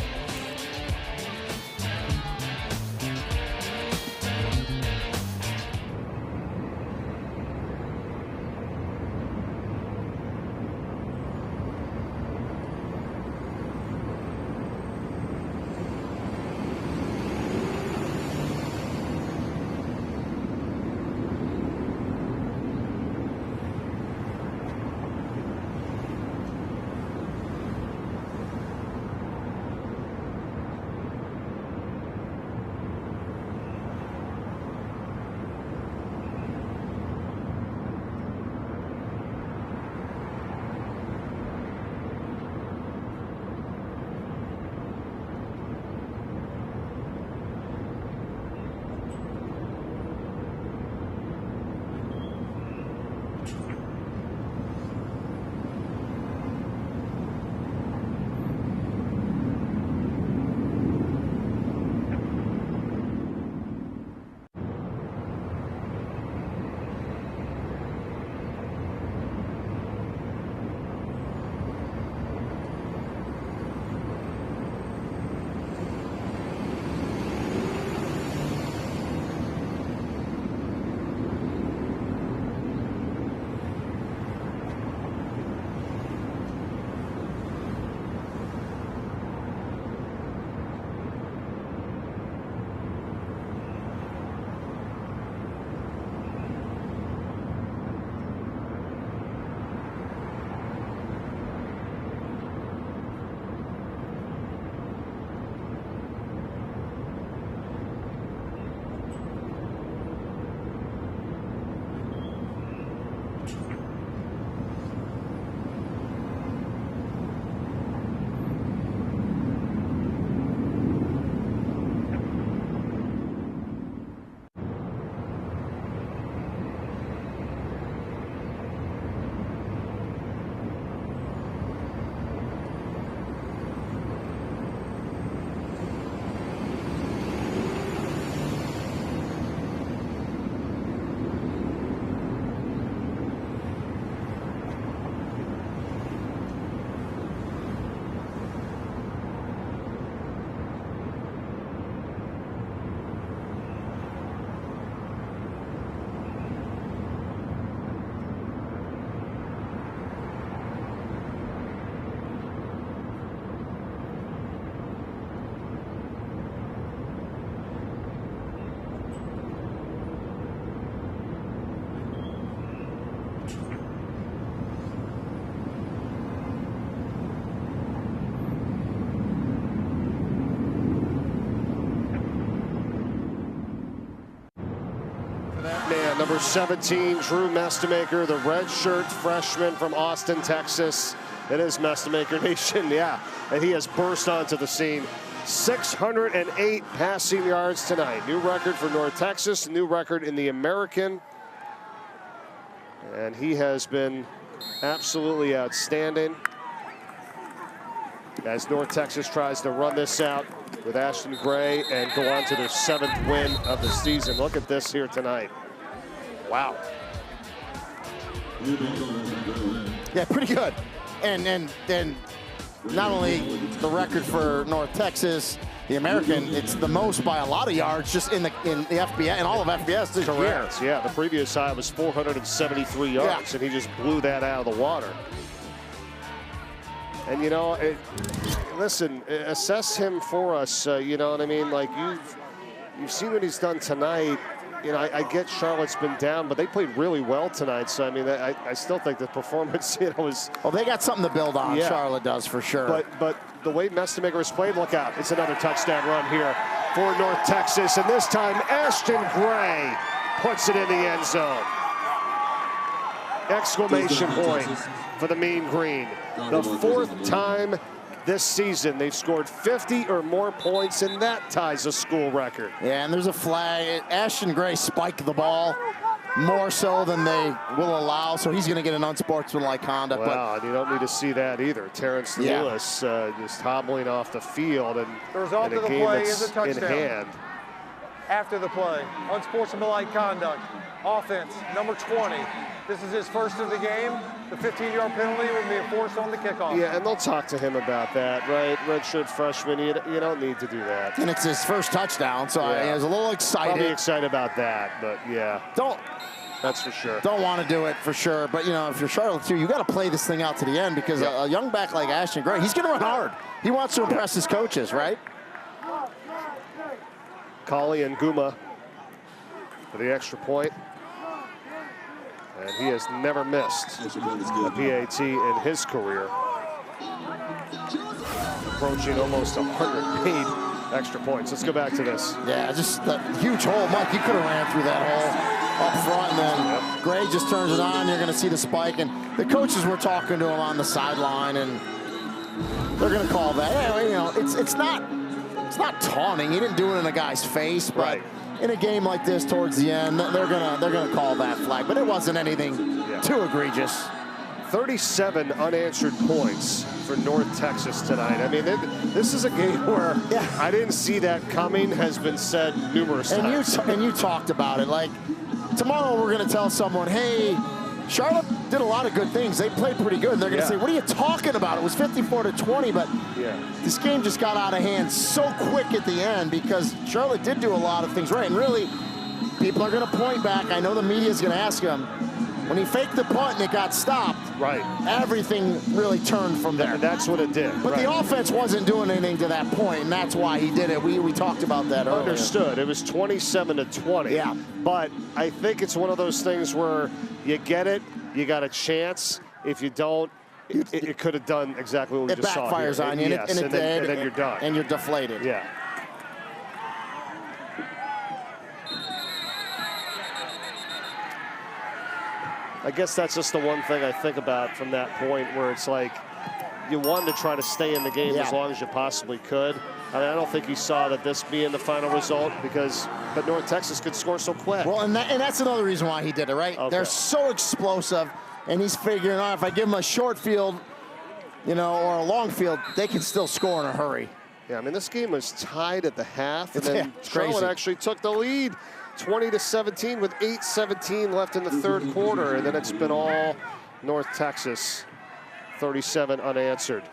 Number 17, Drew Mestemaker, the redshirt freshman from Austin, Texas. It is Mestemaker Nation, yeah. And he has burst onto the scene. 608 passing yards tonight. New record for North Texas, new record in the American. And he has been absolutely outstanding as North Texas tries to run this out with Ashton Gray and go on to their 7th win of the season. Look at this here tonight. Wow. Yeah, pretty good. And not only the record for North Texas, the American, it's the most by a lot of yards just in the FBS, in all of FBS this year. Yeah, the previous high was 473 yards, and he just blew that out of the water. And, you know, listen, assess him for us, you know what I mean? Like, you've seen what he's done tonight. You know, I get Charlotte's been down, but they played really well tonight. So, I mean, I still think the performance, you know, was... Well, they got something to build on. Yeah. Charlotte does, for sure. But the way Mestemaker has played, look out. It's another touchdown run here for North Texas. And this time, Ashton Gray puts it in the end zone. Exclamation point for the Mean Green. The 4th time this season they've scored 50 or more points, and that ties a school record. Yeah, and there's a flag. Ashton Gray spiked the ball more so than they will allow, so he's going to get an unsportsmanlike conduct. Wow, and you don't need to see that either. Terrence Lewis just hobbling off the field, and the result of the play is a touchdown. In hand. After the play, unsportsmanlike conduct, offense, number 20. This is his first of the game. The 15-yard penalty will be enforced on the kickoff. Yeah, and they'll talk to him about that, right? Redshirt freshman, you don't need to do that. And it's his first touchdown, so I was a little excited. Probably excited about that, but yeah. That's for sure. Don't want to do it for sure, but you know, if you're Charlotte too, you got to play this thing out to the end because a young back like Ashton Gray, he's going to run hard. He wants to impress his coaches, right? Colley and Guma for the extra point. And he has never missed a PAT in his career. Approaching almost 100 paid extra points. Let's go back to this. Yeah, just that huge hole. Mike, you could have ran through that hole up front, and then Gray just turns it on. You're going to see the spike. And the coaches were talking to him on the sideline, and they're going to call that. Yeah, you know, it's not taunting. He didn't do it in a guy's face, but in a game like this towards the end, they're gonna call that flag. But it wasn't anything too egregious. 37 unanswered points for North Texas tonight. I mean, this is a game where I didn't see that coming, has been said numerous times. And you talked about it. Like, tomorrow we're gonna tell someone, hey, Charlotte did a lot of good things. They played pretty good. And they're going to say, what are you talking about? It was 54-20, but this game just got out of hand so quick at the end because Charlotte did do a lot of things right. And really, people are going to point back. I know the media is going to ask him. When he faked the punt and it got stopped, everything really turned from there. And that's what it did. But the offense wasn't doing anything to that point, and that's why he did it. We talked about that earlier. Understood. It was 27-20. Yeah. But I think it's one of those things where you get it, you got a chance. If you don't, it could have done exactly what we just saw. It backfires on you, and then you're done. And you're deflated. Yeah. I guess that's just the one thing I think about from that point where it's like you wanted to try to stay in the game as long as you possibly could. I mean, I don't think he saw that this being the final result but North Texas could score so quick. Well, and that's another reason why he did it, right? Okay. They're so explosive, and he's figuring out if I give him a short field, you know, or a long field, they can still score in a hurry. Yeah, I mean, this game was tied at the half, and then Charlotte crazy. actually took the lead 20-17 with 8:17 left in the third quarter, and then it's been all North Texas, 37 unanswered.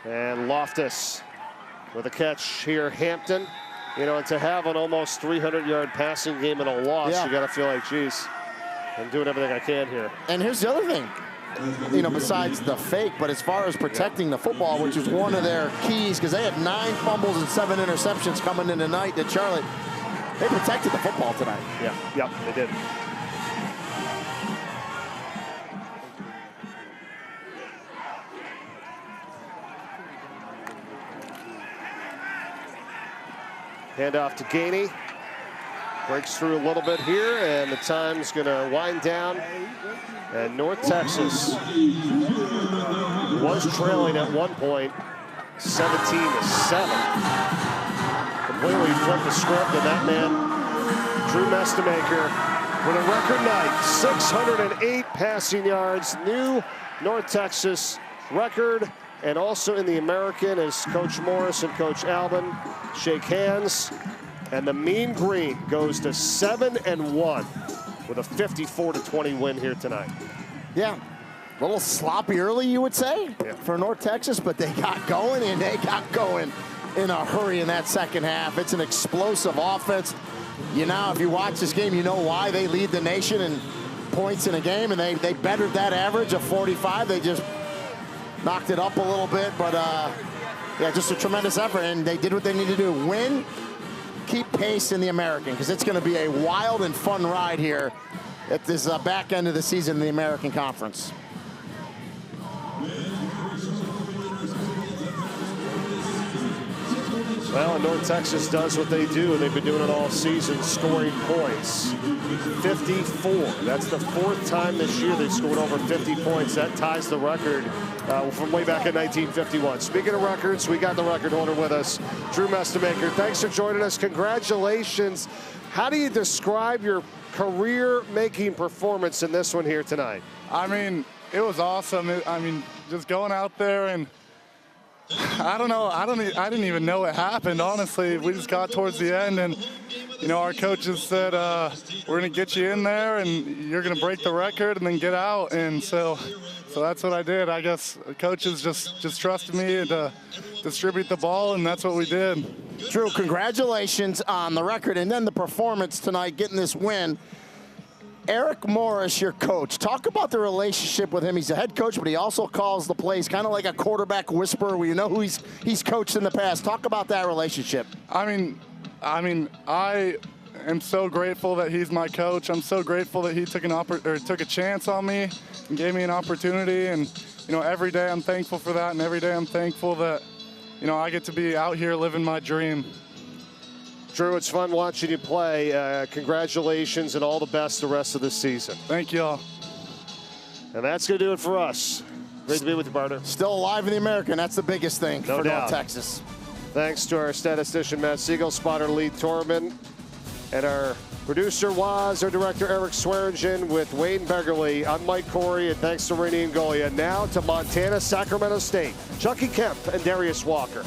And Loftus with a catch here, Hampton. You know, and to have an almost 300-yard passing game and a loss, you got to feel like, geez, I'm doing everything I can here. And here's the other thing, you know, besides the fake, but as far as protecting the football, which is one of their keys, because they had 9 fumbles and 7 interceptions coming in tonight to Charlotte. They protected the football tonight. Yeah, they did. Handoff to Gainey. Breaks through a little bit here, and the time's going to wind down. And North Texas was trailing at one point, 17-7. Completely flipped the script, and that man, Drew Mestemaker, with a record night, 608 passing yards, new North Texas record, and also in the American as Coach Morris and Coach Albin shake hands. And the Mean Green goes to 7-1 with a 54-20 win here tonight. Yeah, a little sloppy early, you would say, for North Texas, but they got going, and they got going in a hurry in that second half. It's an explosive offense. If you watch this game, you know why they lead the nation in points in a game, and they bettered that average of 45. They just knocked it up a little bit, but yeah, just a tremendous effort, and they did what they needed to do. Win, keep pace in the American, because it's going to be a wild and fun ride here at this back end of the season in the American Conference. Well, North Texas does what they do. They've been doing it all season, scoring points. 54. That's the fourth time this year they've scored over 50 points. That ties the record from way back in 1951. Speaking of records, we got the record holder with us, Drew Mestemaker. Thanks for joining us. Congratulations. How do you describe your career-making performance in this one here tonight? I mean, it was awesome. Just going out there and I don't know. I didn't even know it happened, honestly. We just got towards the end, and our coaches said, we're going to get you in there, and you're going to break the record and then get out. And so that's what I did. I guess the coaches just trusted me to distribute the ball, and that's what we did. Drew, congratulations on the record and then the performance tonight, getting this win. Eric Morris, your coach. Talk about the relationship with him. He's a head coach, but he also calls the plays, kind of like a quarterback whisperer where you know who he's coached in the past. Talk about that relationship. I am so grateful that he's my coach. I'm so grateful that he took a chance on me and gave me an opportunity. And every day I'm thankful for that, and every day I'm thankful that I get to be out here living my dream. Drew, it's fun watching you play. Congratulations and all the best the rest of this season. Thank you all. And that's going to do it for us. Great to be with you, partner. Still alive in the American. That's the biggest thing for North Texas. Thanks to our statistician, Matt Siegel, spotter Lee Torman, and our producer, Waz, our director, Eric Swearingen, with Wayne Begerly. I'm Mike Corey, and thanks to Rainey and Golia. Now to Montana, Sacramento State, Chucky Kemp, and Darius Walker.